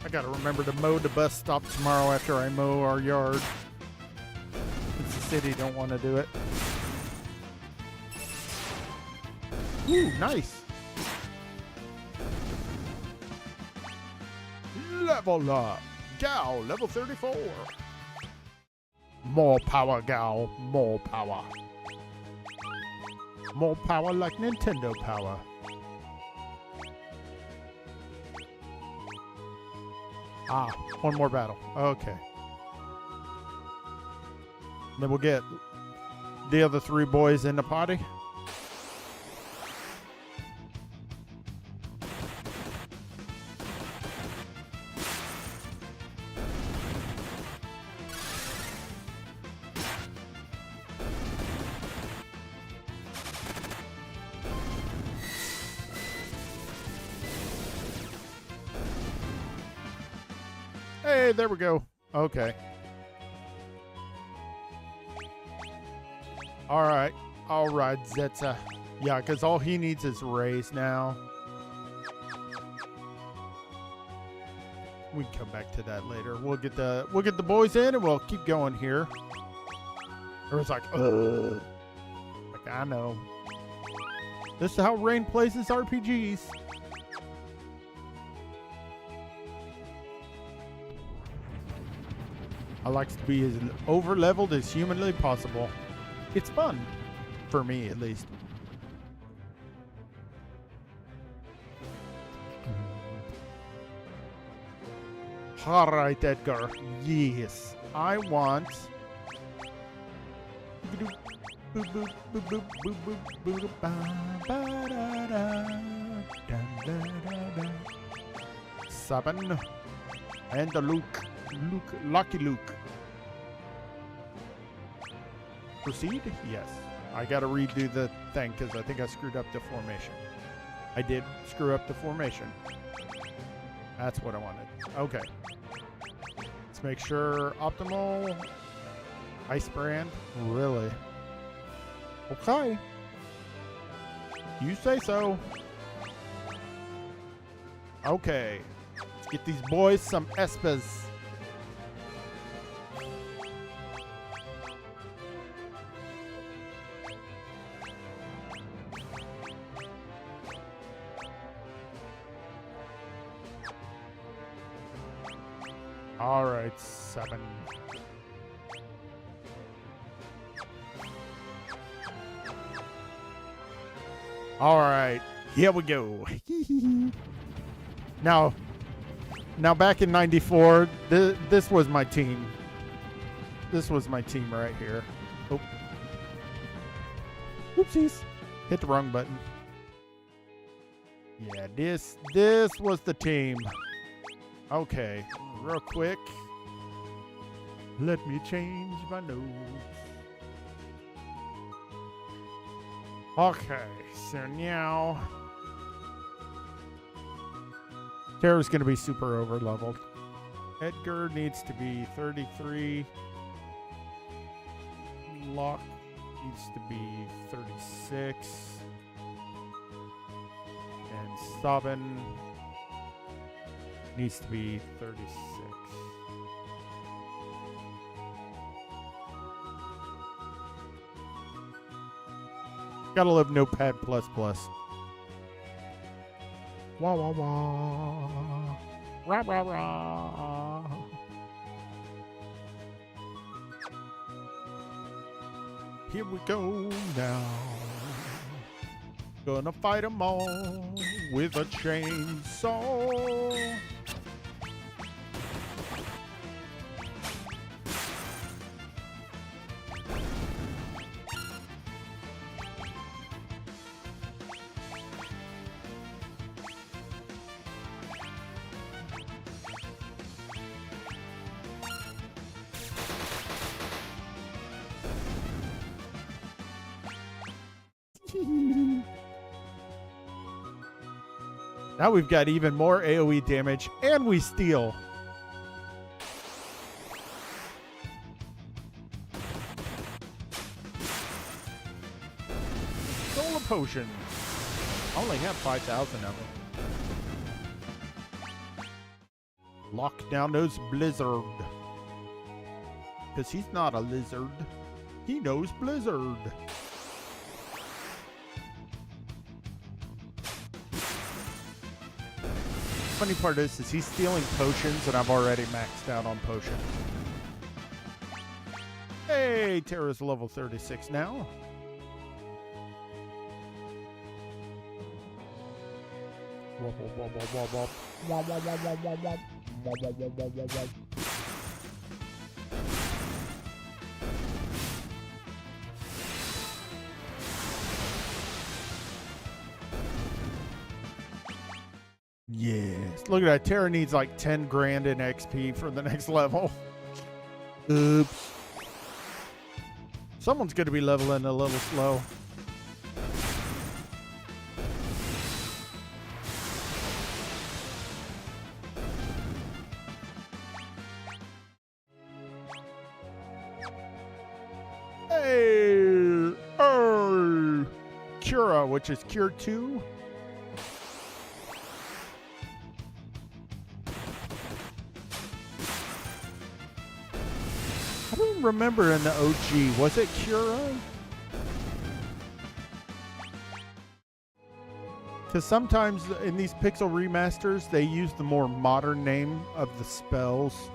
I gotta remember to mow the bus stop tomorrow after I mow our yard. Since the city don't want to do it. Ooh, nice. Level up. Gal, level 34. More power, Gal. More power. More power like Nintendo power. Ah, one more battle. Okay. Then we'll get the other 3 boys in the party. Hey, there we go. Okay. All right, Zetsa. Yeah, because all he needs is raise now. We can come back to that later. We'll get the boys in and we'll keep going here. Or it's like, like I know. This is how Rhaine plays his RPGs. I like to be as over-leveled as humanly possible. It's fun. For me, at least. Alright, Edgar. Yes. I want... Seven. And the Lucky Luke. Proceed? Yes. I gotta redo the thing because I think I screwed up the formation. I did screw up the formation. That's what I wanted. Okay. Let's make sure optimal. Ice brand. Really? Okay. You say so. Okay. Let's get these boys some Espas. All right, 7. All right, here we go. Now back in '94, this was my team. This was my team right here. Oh. Oopsies. Hit the wrong button. Yeah, this was the team. Okay, real quick. Let me change my notes. Okay, so now Tara's going to be super over leveled. Edgar needs to be 33. Locke needs to be 36. And Sabin needs to be 36. Gotta love Notepad++. Wah wah wah. Rah rah rah. Here we go now. Gonna fight 'em all with a chainsaw. Now we've got even more AoE damage, and we steal. Solar potion. I only have 5,000 of them. Lock down those blizzard. Because he's not a lizard. He knows blizzard. Funny part is he's stealing potions and I've already maxed out on potions. Hey, Tara's level 36 now. Yes. Look at that. Terra needs like 10 grand in XP for the next level. Oops. Someone's going to be leveling a little slow. Hey! Oh! Cura, which is Cure 2. I don't remember in the OG. Was it Cura? Because sometimes in these Pixel remasters, they use the more modern name of the spells.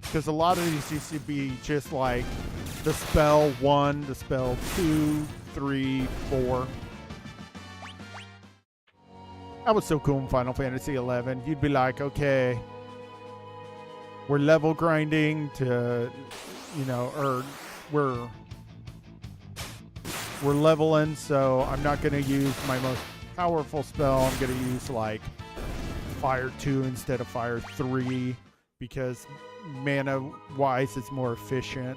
Because a lot of these used to be just like the spell 1, the spell 2, 3, 4. That was so cool in Final Fantasy 11. You'd be like, okay, we're level grinding to, you know, or we're leveling, so I'm not going to use my most powerful spell. I'm going to use like Fire 2 instead of Fire 3 because mana-wise it's more efficient.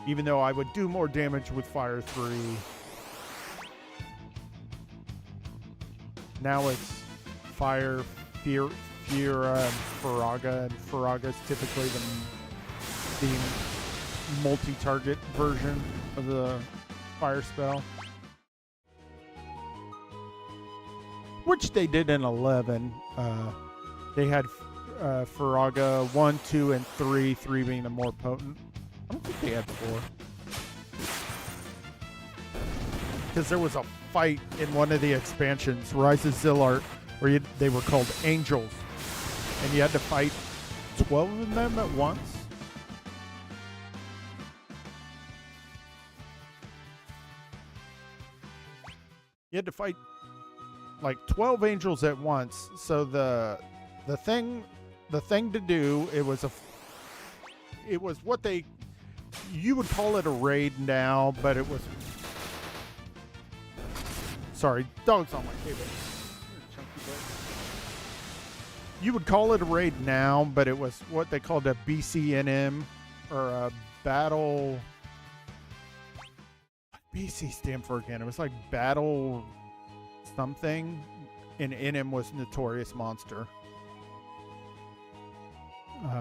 Even though I would do more damage with Fire 3. Now it's Fire, Fiora, and Faraga, and Faraga is typically the multi-target version of the fire spell. Which they did in 11. They had Faraga 1, 2, and 3, 3 being the more potent. I don't think they had 4. Because there was a fight in one of the expansions, Rise of Zillart, where they were called Angels. And you had to fight 12 of them at once. You had to fight like 12 angels at once. So the thing to do, it was what you would call it a raid now, but it was, sorry, dog's on my table. You would call it a raid now, but it was what they called a BCNM, or a battle. BC stand for again. It was like battle something, and NM was Notorious Monster.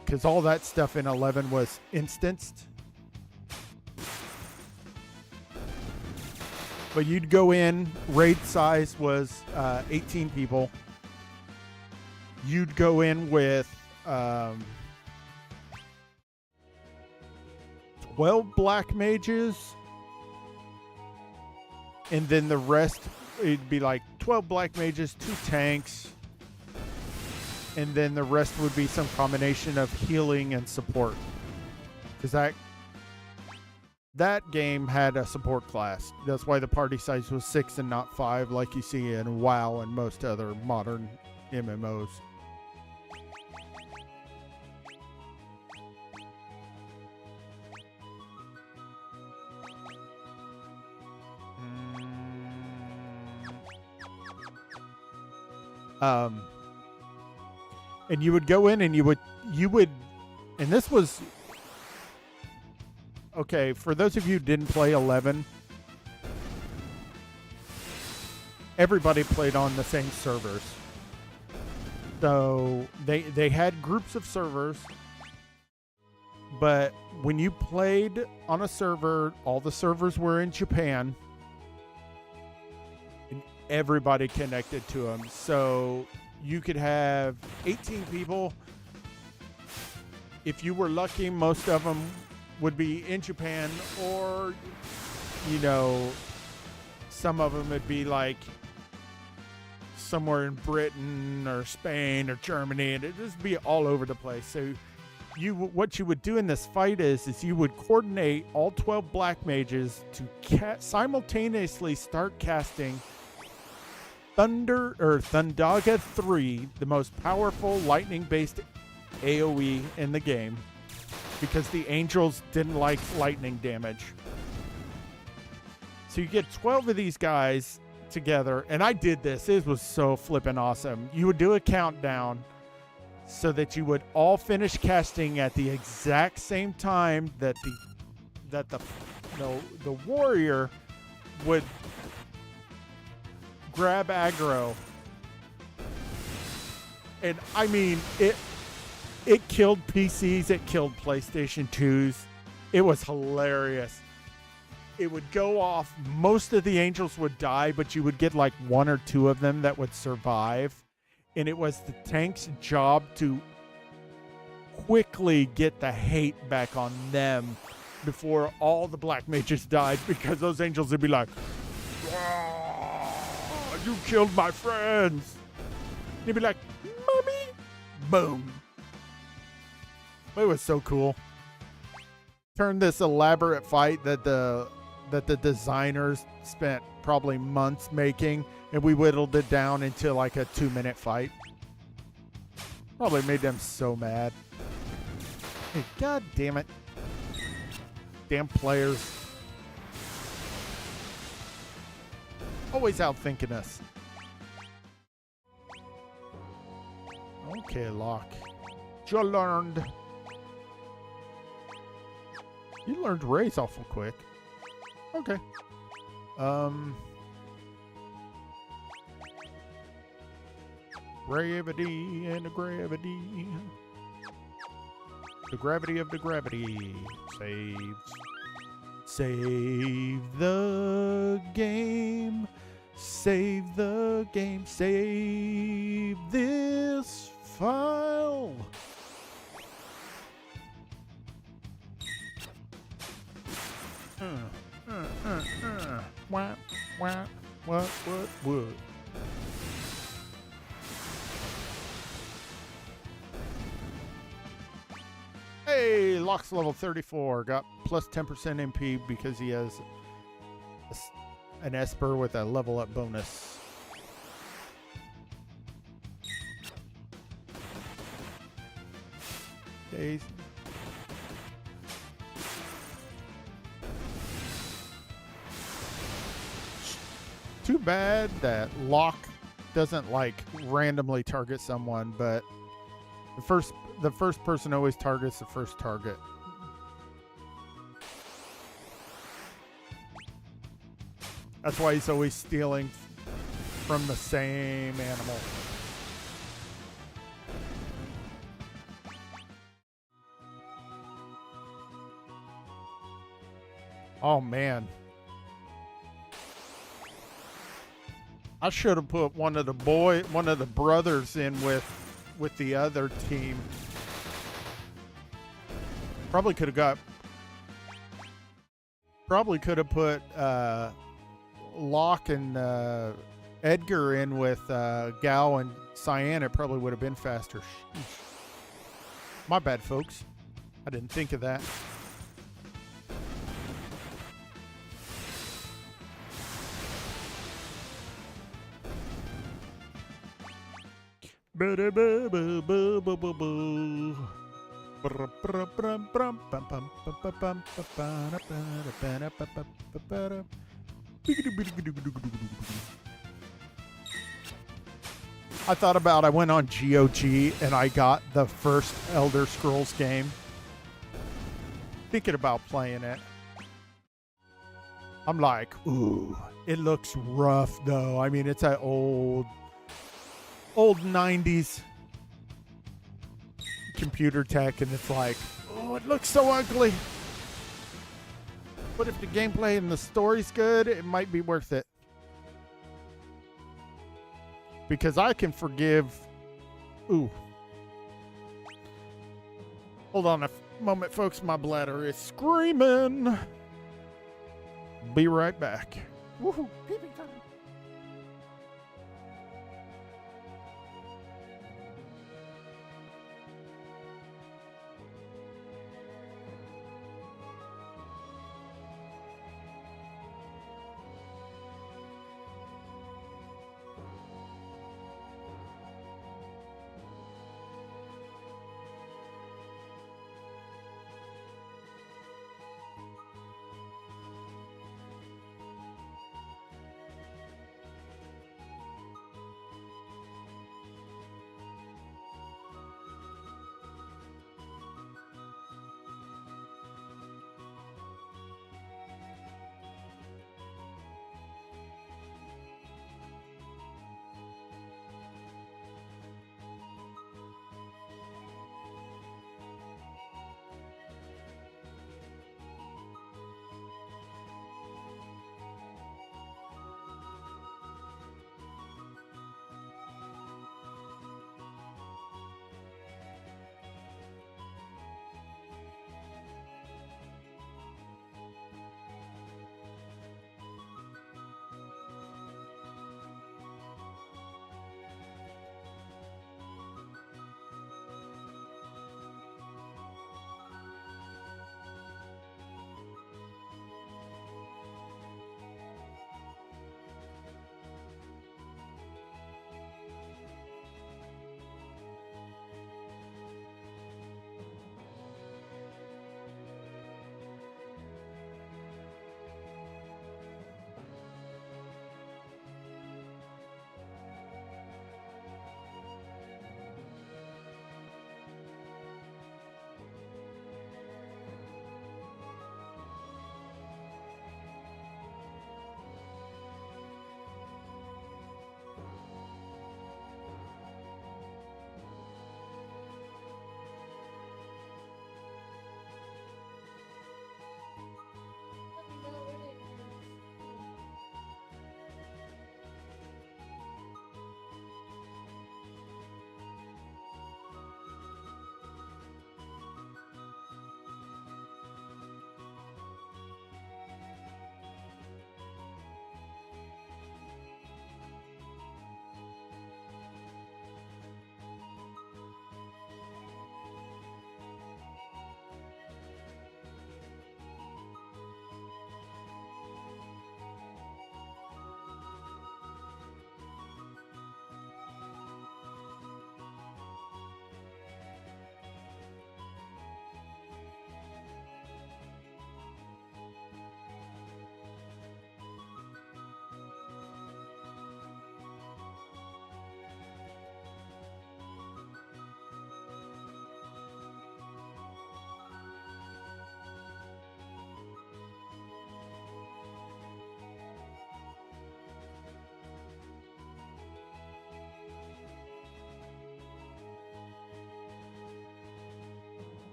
Because all that stuff in 11 was instanced. But you'd go in, raid size was 18 people. You'd go in with 12 black mages. And then the rest, it'd be like 12 black mages, 2 tanks. And then the rest would be some combination of healing and support. Because that game had a support class. That's why the party size was 6 and not 5 like you see in WoW and most other modern MMOs. And you would go in and you would, and this was, okay, for those of you who didn't play 11, everybody played on the same servers. So they had groups of servers, but when you played on a server, all the servers were in Japan, and everybody connected to them. So you could have 18 people. If you were lucky, most of them would be in Japan, or, you know, some of them would be like somewhere in Britain or Spain or Germany, and it'd just be all over the place. So what you would do in this fight is you would coordinate all 12 black mages to simultaneously start casting Thundaga 3, the most powerful lightning-based AoE in the game, because the angels didn't like lightning damage. So you get 12 of these guys together, and I did this. It was so flippin' awesome. You would do a countdown so that you would all finish casting at the exact same time that the warrior would grab aggro. And I mean, it killed PCs, it killed PlayStation 2s. It was hilarious. It would go off. Most of the angels would die, but you would get like one or two of them that would survive. And it was the tank's job to quickly get the hate back on them before all the black mages died, because those angels would be like, you killed my friends. And he'd be like, mommy, boom. It was so cool. Turned this elaborate fight that the designers spent probably months making, and we whittled it down into like a 2-minute fight. Probably made them so mad. Hey, God damn it. Damn players. Always outthinking us. Okay, Locke. You learned. You learned race awful quick. Okay. Gravity and the gravity. The gravity of the gravity saves. Save the game. Save the game. Save this file. What? Hey, Locke's level 34. Got plus 10% MP because he has an Esper with a level up bonus. Okay. Too bad that Locke doesn't like randomly target someone, but the first person always targets the first target. That's why he's always stealing from the same animal. Oh man. I should have put one of the brothers in with the other team. Probably could have put Locke and Edgar in with Gal and Cyan. It probably would have been faster. Sheesh. My bad, folks. I didn't think of that. I thought about, I went on GOG and I got the first Elder Scrolls game. Thinking about playing it. I'm like, ooh, it looks rough though. I mean, it's that old 90s computer tech, and it's like, oh, it looks so ugly. But if the gameplay and the story's good, it might be worth it. Because I can forgive... Ooh. Hold on a moment, folks. My bladder is screaming. Be right back. Woohoo. Pee-pee time.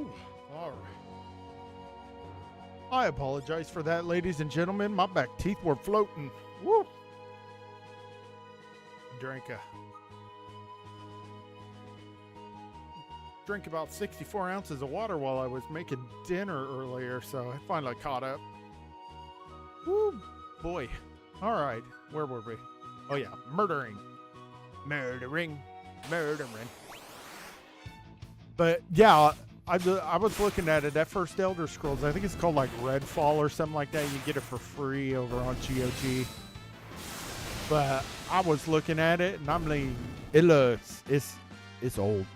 Ooh, all right. I apologize for that, ladies and gentlemen. My back teeth were floating. Woo! Drink about 64 ounces of water while I was making dinner earlier, so I finally caught up. Woo, boy. All right, where were we? Oh yeah, murdering. But yeah, I was looking at it. That first Elder Scrolls, I think it's called like Redfall or something like that. You get it for free over on GOG. But I was looking at it, and I'm like, it's old.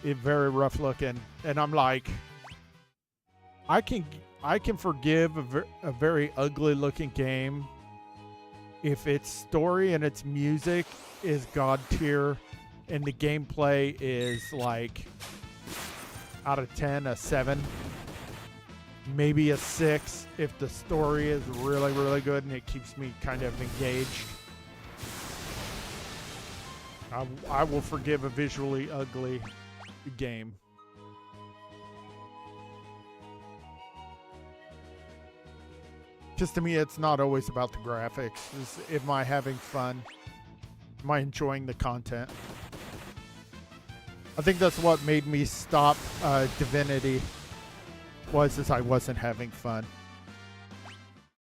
It's very rough looking, and I'm like, I can forgive a very ugly looking game if its story and its music is god tier, and the gameplay is like out of 10 a 7, maybe a 6 if the story is really, really good and it keeps me kind of engaged. I will forgive a visually ugly game. Just to me, it's not always about the graphics. Am I having fun? Am I enjoying the content? I think that's what made me stop Divinity, is I wasn't having fun.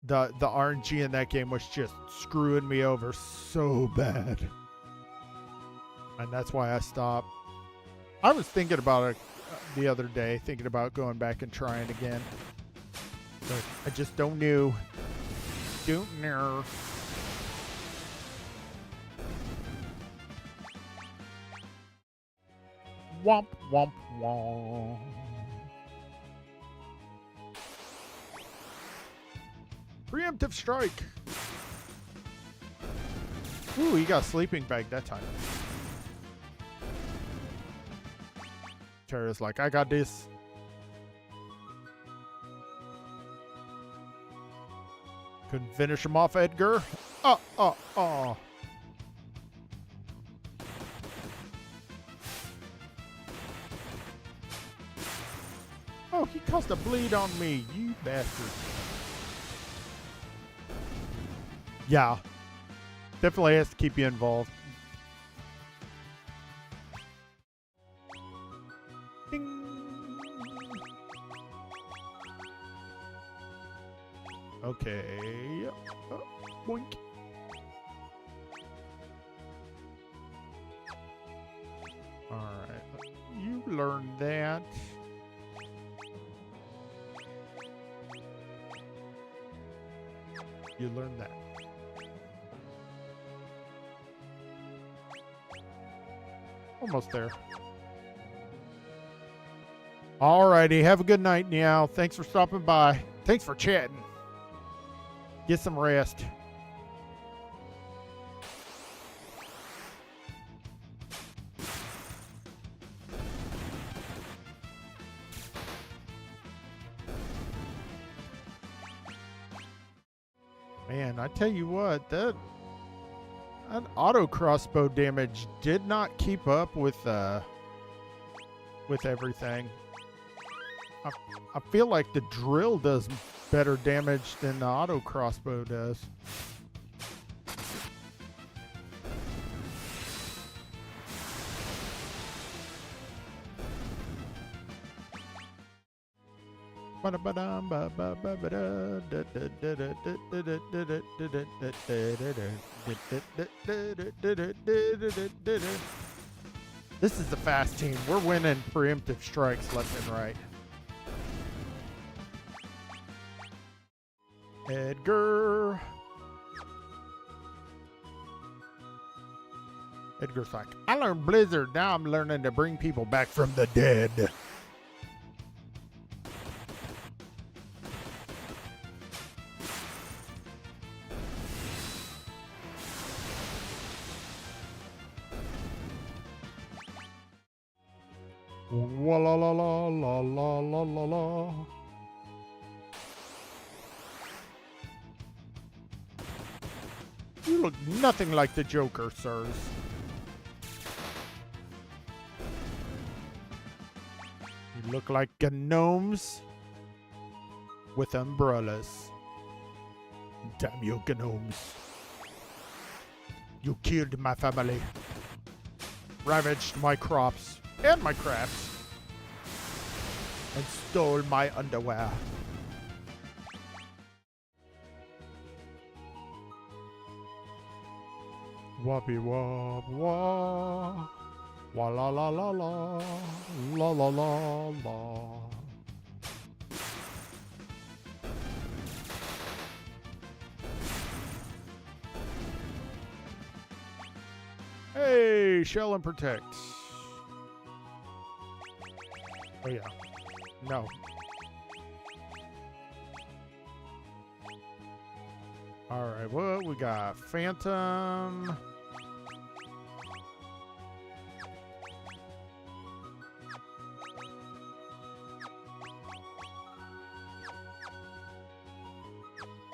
The RNG in that game was just screwing me over so bad. And that's why I stopped. I was thinking about it the other day, thinking about going back and trying again. But I just don't know. Don't know. Womp, womp, womp. Preemptive strike. Ooh, he got a sleeping bag that time. Terra's like, I got this. Couldn't finish him off, Edgar. Oh. Oh, he caused a bleed on me, you bastard. Yeah. Definitely has to keep you involved. Ding. Okay. Boink. Alright. You learned that. You learned that. Almost there. Alrighty. Have a good night, Meow. Thanks for stopping by. Thanks for chatting. Get some rest. Man, I tell you what, that auto crossbow damage did not keep up with everything. I feel like the drill does better damage than the auto crossbow does. This is the fast team. We're winning preemptive strikes left and right. Edgar. Edgar's like, I learned Blizzard. Now I'm learning to bring people back from the dead. Wa la la la la la la la la. You look nothing like the Joker, sirs. look like gnomes with umbrellas. Damn you, gnomes. You killed my family. Ravaged my crops and my crafts. And stole my underwear. Wobby wob wah. Wa la la la la. La la la la. Hey, shell and protect. Oh yeah. No. Alright, what we got? Phantom.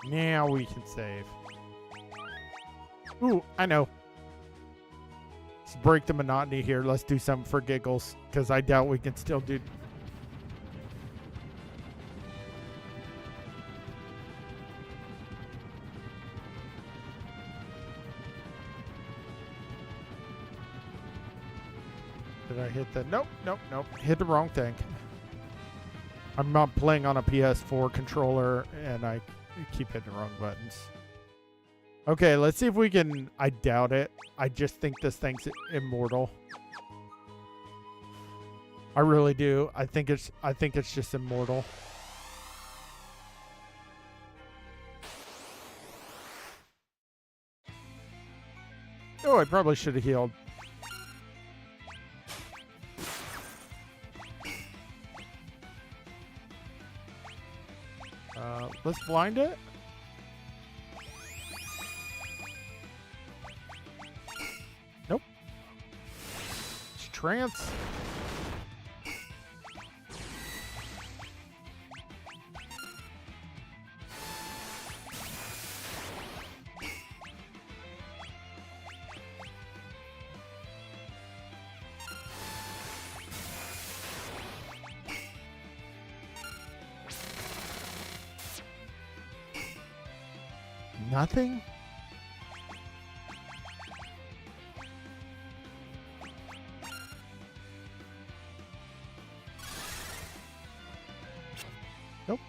Now we can save. Ooh, I know. Let's break the monotony here. Let's do something for giggles, because I doubt we can still do... Did I hit the... Nope, nope, nope. Hit the wrong thing. I'm not playing on a PS4 controller, and I keep hitting the wrong buttons. Okay, let's see if we can... I doubt it. I just think this thing's immortal. I really do. I think it's just immortal. Oh, I probably should have healed. Let's blind it. Nope. It's trance. Nothing? Nope.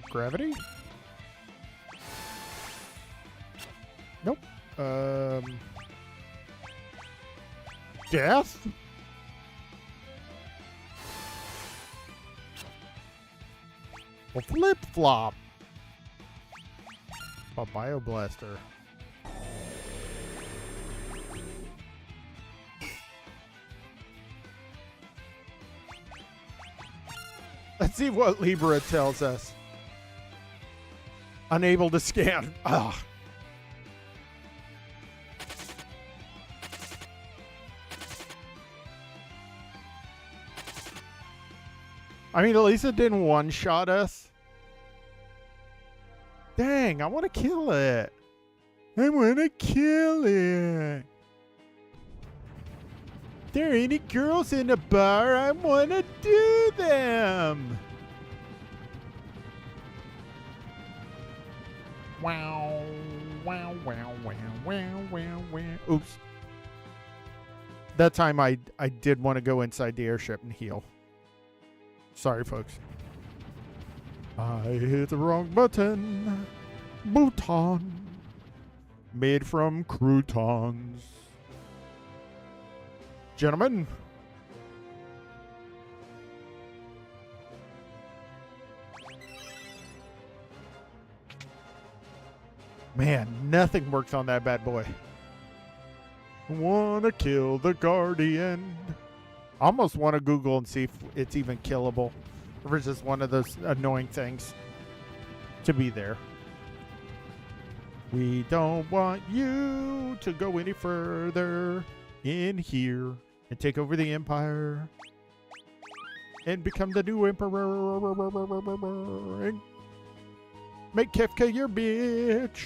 Gravity? Nope. Death? Well, flip-flop. A Bioblaster. Let's see what Libra tells us. Unable to scan. Ugh. I mean, at least it didn't one-shot us. Dang, I want to kill it. I want to kill it. There ain't any girls in the bar. I want to do them. Wow, wow, wow, wow, wow, wow, wow. Oops. That time I did want to go inside the airship and heal. Sorry, folks. I hit the wrong button. Bouton. Made from croutons. Gentlemen. Man, nothing works on that bad boy. Wanna kill the Guardian. Almost want to Google and see if it's even killable. Or is just one of those annoying things to be there. We don't want you to go any further in here and take over the empire and become the new emperor and make Kefka your bitch.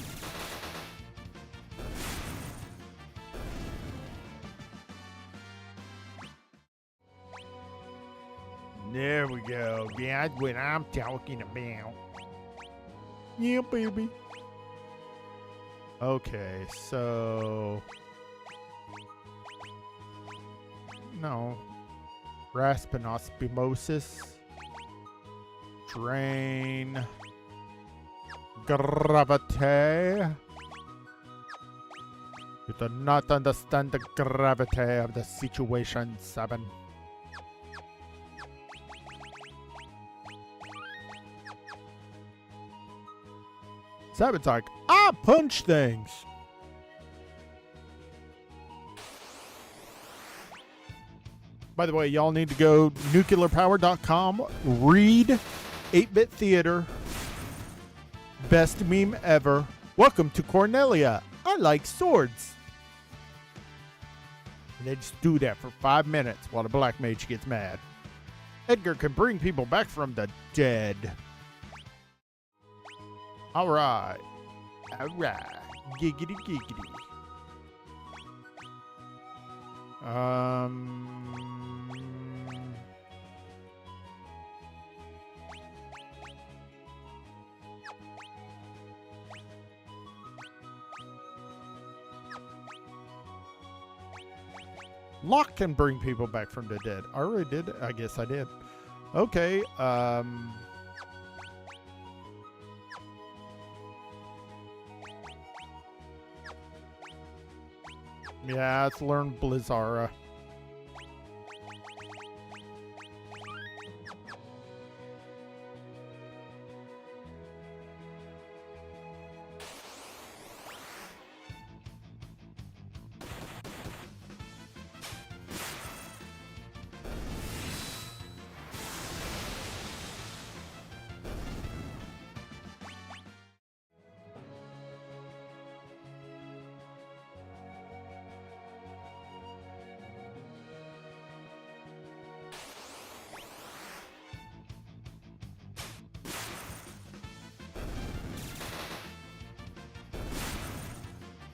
There we go. Yeah, that's what I'm talking about. Yeah, baby. Okay, so... No. Raspinospimosis. Drain. Gravity. You do not understand the gravity of the situation, 7. Seven's like, I punch things. By the way, y'all need to go nuclearpower.com, read 8-Bit Theater, best meme ever. Welcome to Cornelia. I like swords. And they just do that for 5 minutes while the black mage gets mad. Edgar can bring people back from the dead. Alright. Alright. Giggity giggity. Locke can bring people back from the dead. I already did it. I guess I did. Okay, yeah, let's learn Blizzara.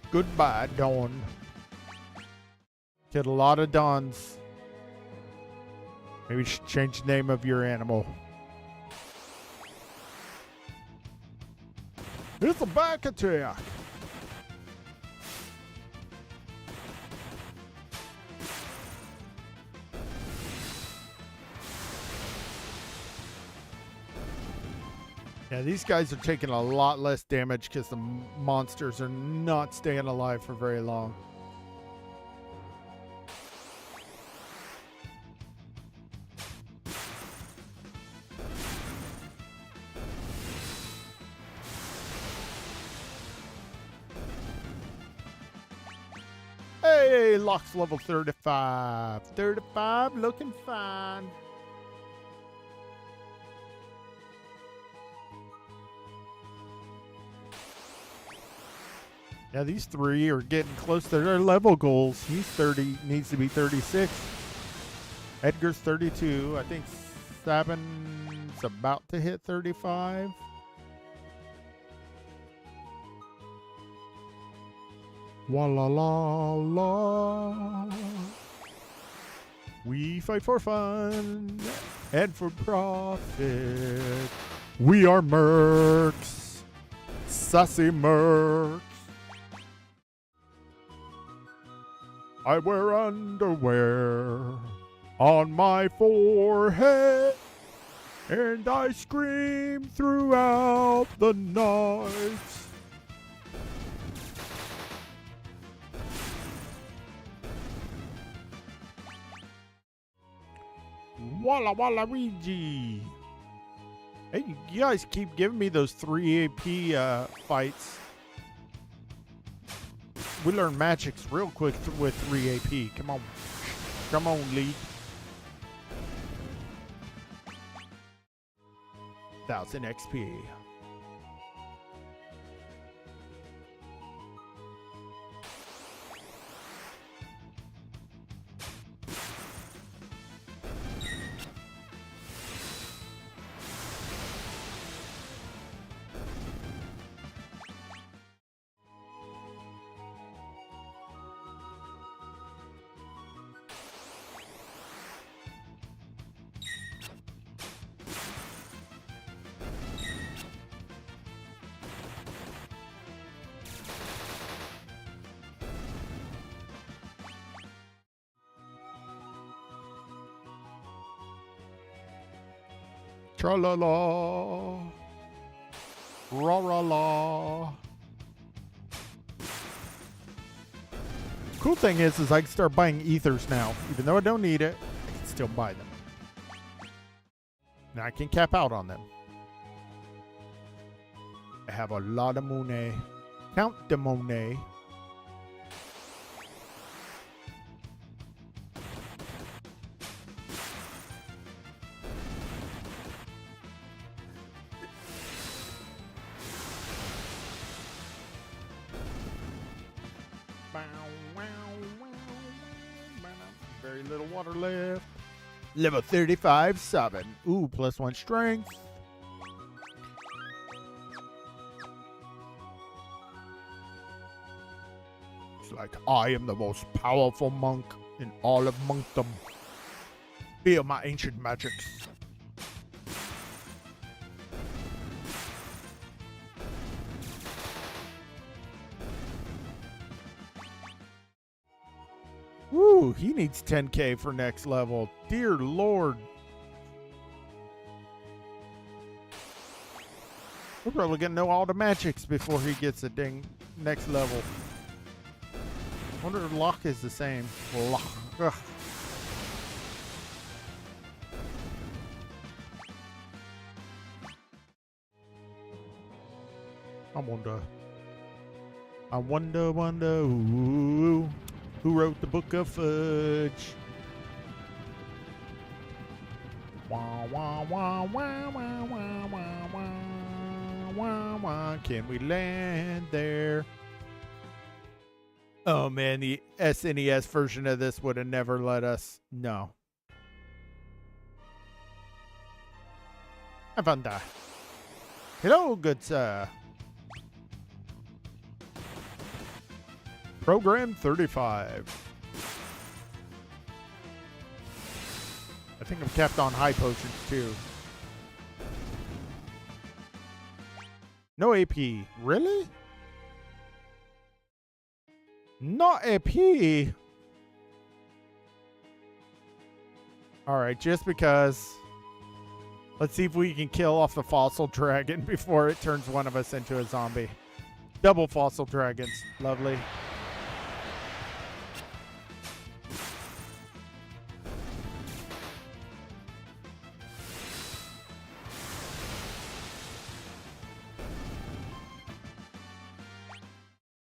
Goodbye, Dawn. Get a lot of Dawns. Maybe you should change the name of your animal. It's a back attack. Yeah, these guys are taking a lot less damage because the monsters are not staying alive for very long. Hey, Locke's level 35. 35, looking fine. Yeah, these three are getting close to their level goals. He's 30, needs to be 36. Edgar's 32. I think Sabin's about to hit 35. Walla la la. We fight for fun and for profit. We are mercs. Sassy mercs. I wear underwear on my forehead, and I scream throughout the night. Walla walla Luigi. Hey, you guys keep giving me those 3 AP fights. We learn magics real quick with 3 AP. Come on. Come on, Lee. 1000 XP. Tra-la-la. Ra-ra-la. Cool thing is I can start buying ethers now. Even though I don't need it, I can still buy them. Now I can cap out on them. I have a lot of money. Count the money. Very little water left. Level 35, 7. Ooh, +1 strength. It's like I am the most powerful monk in all of monkdom. Feel my ancient magics. Woo, he needs 10k for next level. Dear Lord. We're probably gonna know all the magics before he gets a dang next level. I wonder if Lock is the same. Lock. Ugh. I wonder, ooh. Who wrote the Book of Fudge? Wah, wah, wah, wah, wah, wah, wah, wah, wah, wah. Can we land there? Oh man, the SNES version of this would have never let us. No. I found that. Hello, good sir. Program 35. I think I'm capped on high potions too. No AP. Really? Not AP. Alright, just because. Let's see if we can kill off the fossil dragon before it turns one of us into a zombie. Double fossil dragons. Lovely.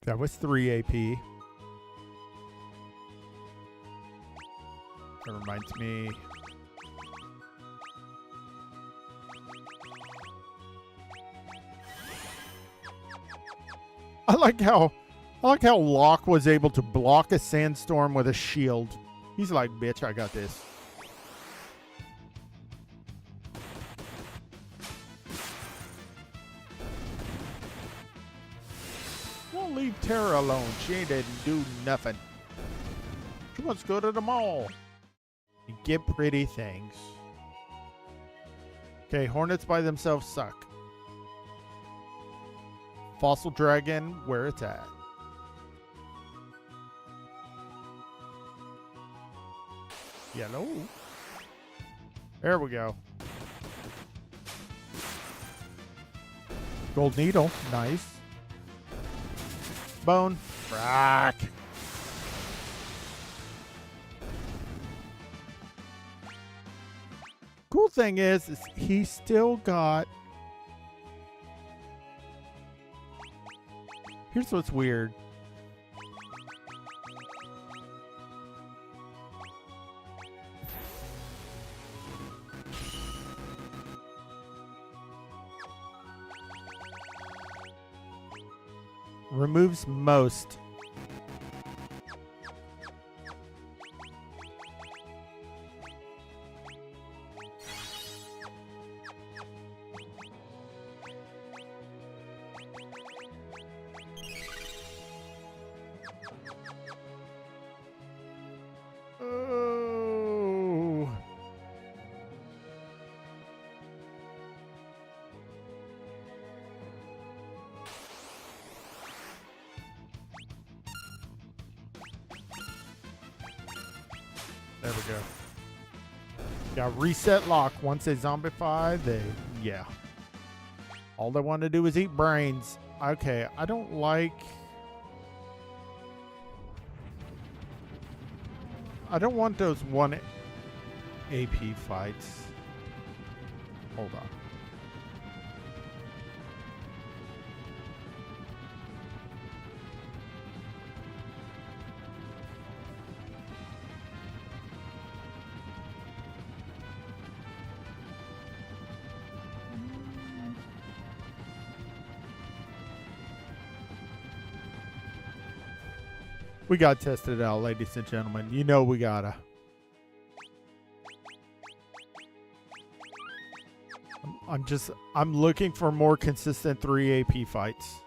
That was 3 AP. That reminds me. I like how Locke was able to block a sandstorm with a shield. He's like, bitch, I got this. Don't leave Tara alone. She didn't do nothing. She wants to go to the mall and get pretty things. Okay, hornets by themselves suck. Fossil dragon, where it's at. Yellow. There we go. Gold needle, nice. Bone, rock. Cool thing is he still got. Here's what's weird. Removes most. Oh. There we go. Got reset lock. Once they zombify, yeah. All they want to do is eat brains. Okay, I don't want those 1 AP fights. Hold on. We got tested out, ladies and gentlemen. You know we gotta. I'm looking for more consistent 3 AP fights.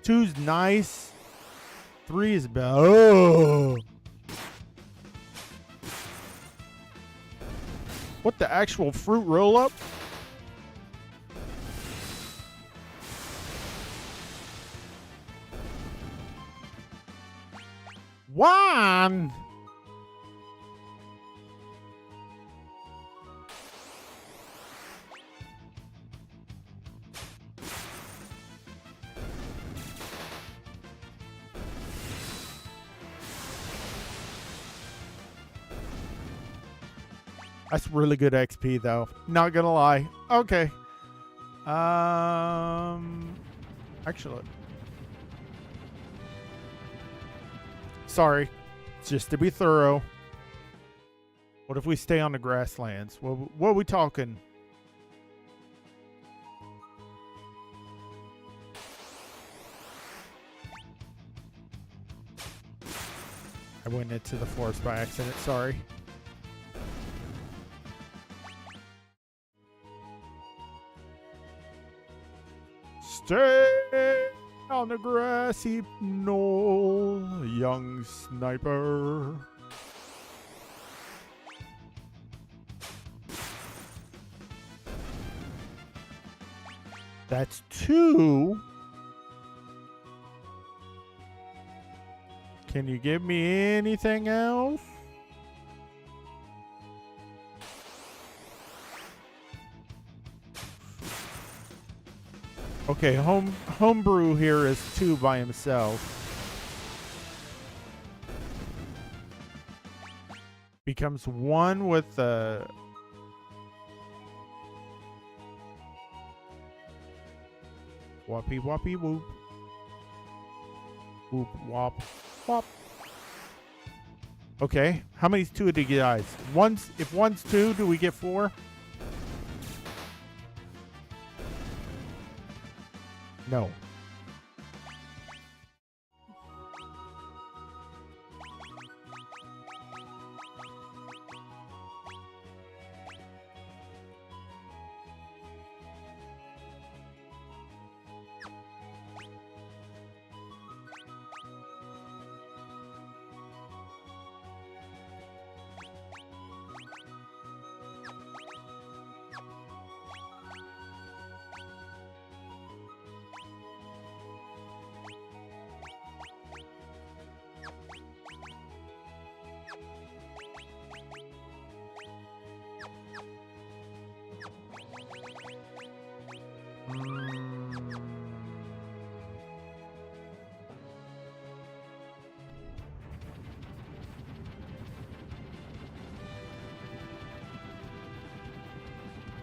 2's nice. 3 is bad. Oh. What the actual fruit roll up? One. That's really good XP though. Not gonna lie. Okay. Actually. Sorry. Just to be thorough. What if we stay on the grasslands? What are we talking? I went into the forest by accident. Sorry. Stay on the grassy knoll, young sniper. That's 2. Can you give me anything else? Okay, homebrew here is 2 by himself. Becomes 1 with the whoppy whoppy whoop. Whoop whop whop. Okay, how many's 2 of the guys? If one's 2, do we get 4? No.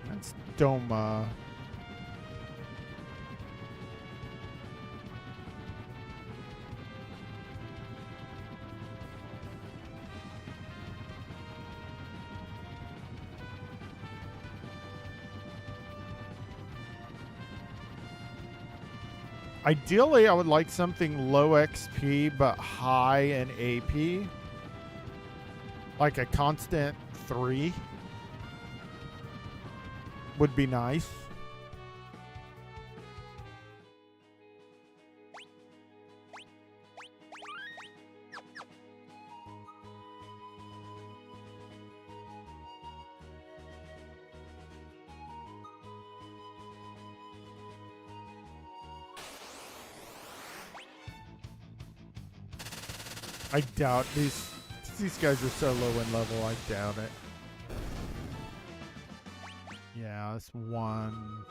That's Doma. Ideally, I would like something low XP but high in AP. Like a constant 3 would be nice. I doubt these guys are so low in level. I doubt it. Yeah, that's one.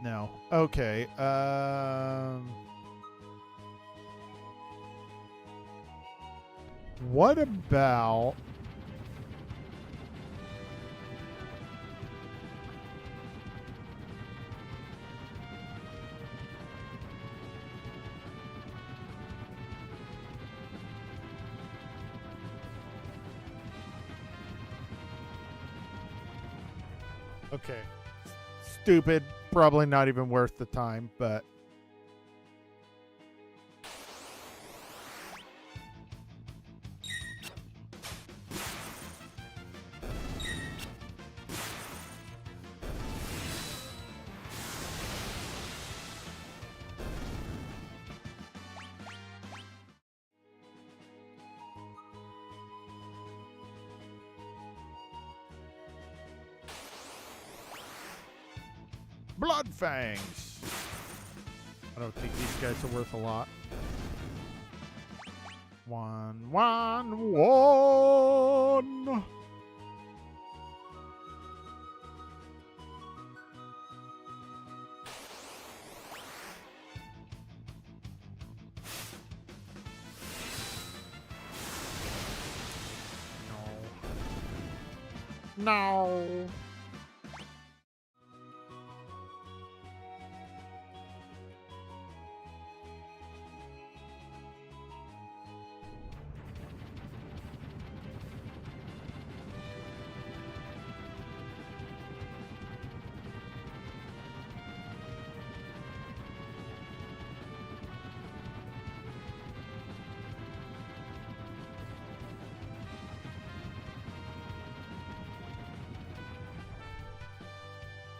No. Okay. What about... Okay. Stupid. Probably not even worth the time, but... Blood Fangs. I don't think these guys are worth a lot. 1, 1, 1. No.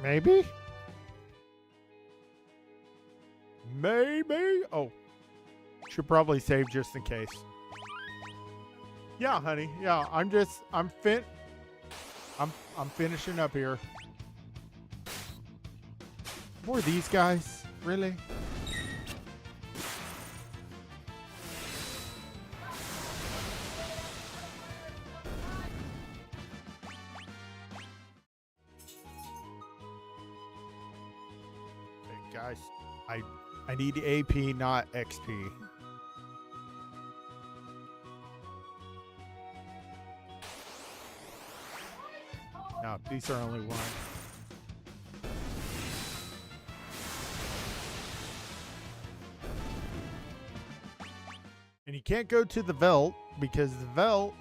Maybe? Maybe? Oh. Should probably save just in case. Yeah, honey. Yeah, I'm finishing up here. More of these guys? Really? Hey, guys, I need AP, not XP. No, these are only one. And you can't go to the Velt because the Velt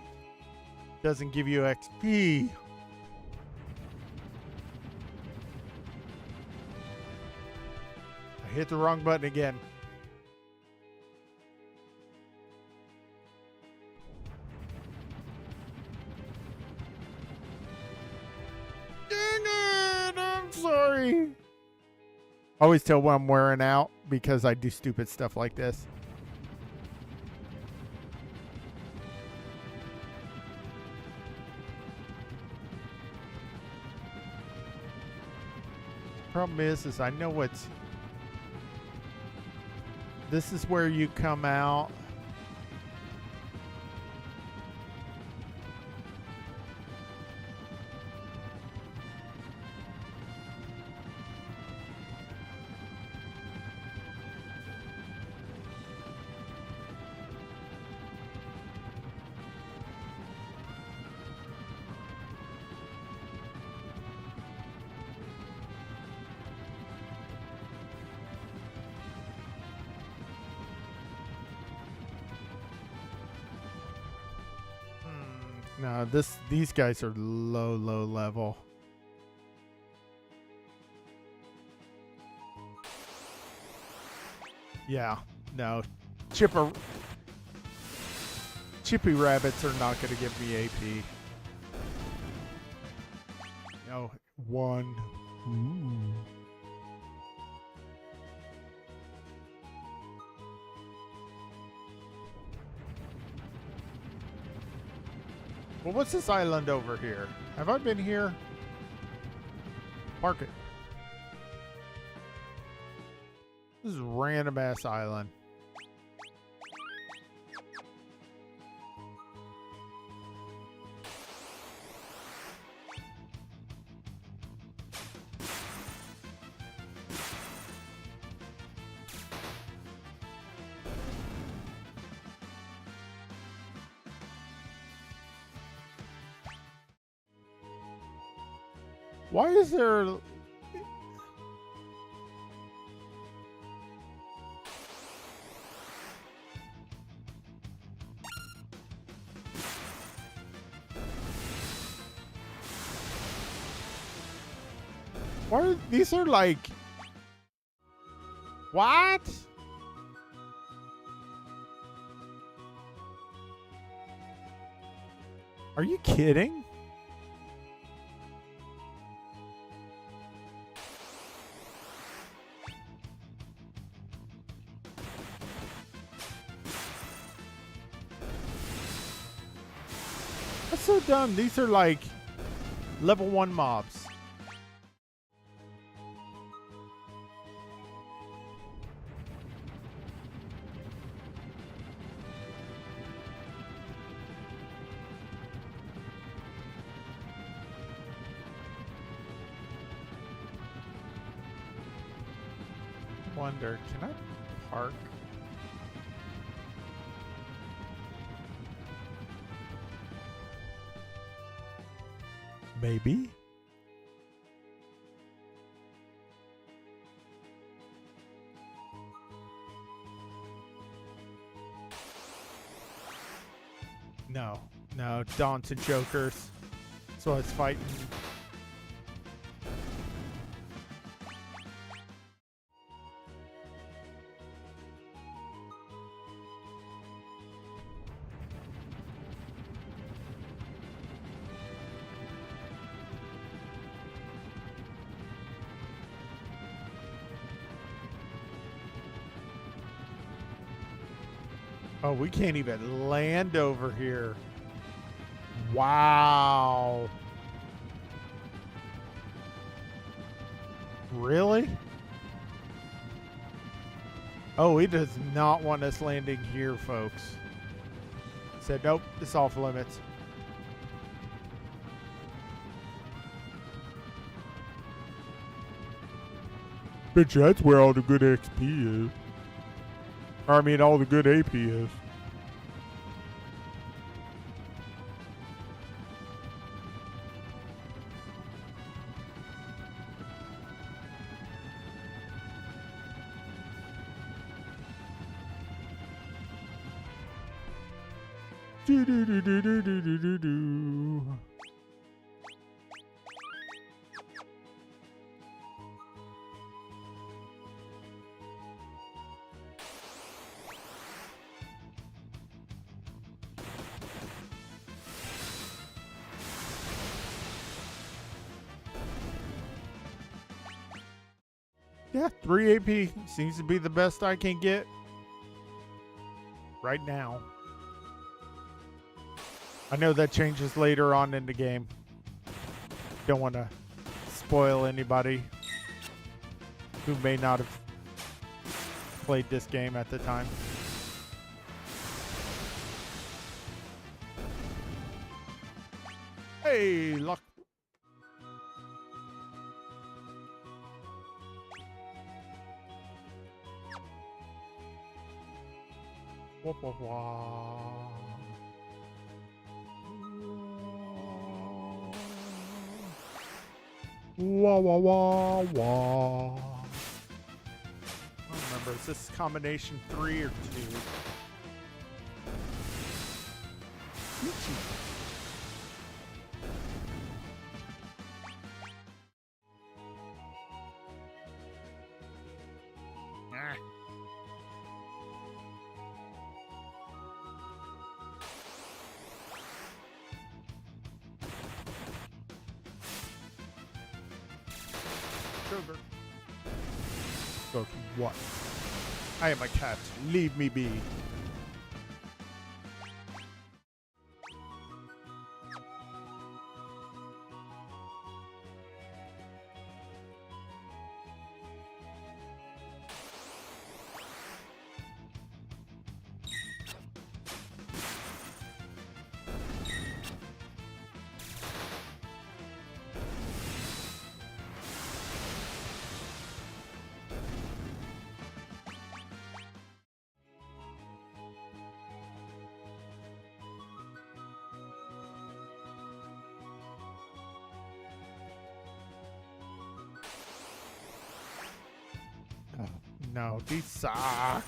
doesn't give you XP. I hit the wrong button again. Dang it! I'm sorry. I always tell when I'm wearing out because I do stupid stuff like this. Problem is I know what's... This is where you come out. No, these guys are low level. Yeah, no. Chippy rabbits are not going to give me AP. No, one. Ooh. Well, what's this island over here? Have I been here? Park it. This is a random ass island. Why is there... Why are these are like... What? Are you kidding? That's so dumb. These are like level 1 mobs. Wonder, can I park? Maybe. No, daunted jokers. That's what I was fighting. Oh, we can't even land over here. Wow. Really? Oh, he does not want us landing here, folks. Said, nope, it's off limits. Bitch, that's where all the good XP is. Or, I mean, all the good AP is. Do do do do do do do do do. Yeah, 3 AP seems to be the best I can get right now. I know that changes later on in the game. Don't want to spoil anybody who may not have played this game at the time. Hey, luck. Wah, wah, wah. Wah, wah, wah, wah. I don't remember. Is this combination 3 or 2? Ah. Sugar. Go to what? I am a cat. Leave me be. No, these suck.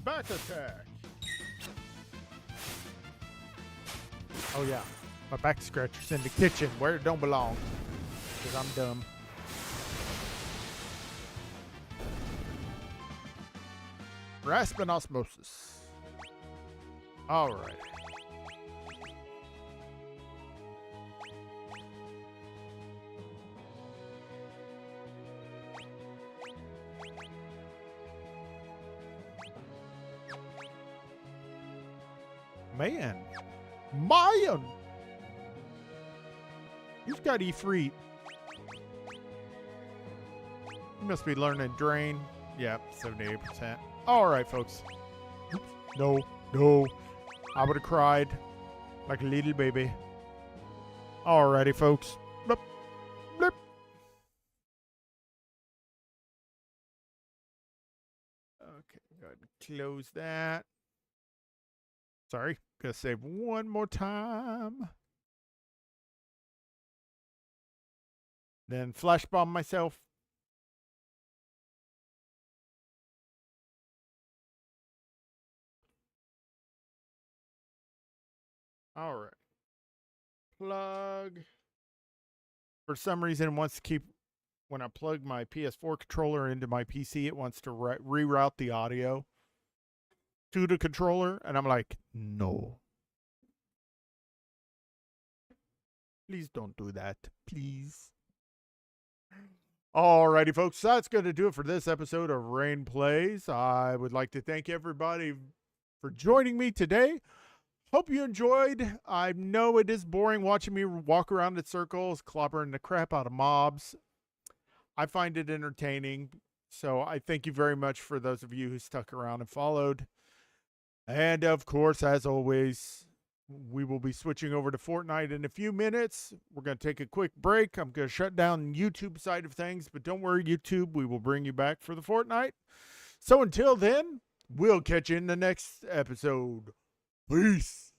Back attack. Oh yeah, my back scratcher's in the kitchen where it don't belong. Because I'm dumb. Rasping osmosis. Alright. Man. Mayan! You've got Ifrit. You must be learning Drain. Yep, 78%. Alright, folks. Oops. No. I would have cried like a little baby. Alrighty, folks. Blip, blip. Okay, go ahead and close that. Sorry, gonna save one more time. Then flash bomb myself. All right. Plug. For some reason, it wants to keep, when I plug my PS4 controller into my PC, it wants to reroute the audio to the controller. And I'm like, no. Please don't do that. Please. Alrighty, folks. That's going to do it for this episode of Rhaine Plays. I would like to thank everybody for joining me today. Hope you enjoyed. I know it is boring watching me walk around in circles, clobbering the crap out of mobs. I find it entertaining. So I thank you very much for those of you who stuck around and followed. And of course, as always, we will be switching over to Fortnite in a few minutes. We're going to take a quick break. I'm going to shut down YouTube side of things, but don't worry, YouTube, we will bring you back for the Fortnite. So until then, we'll catch you in the next episode. Peace.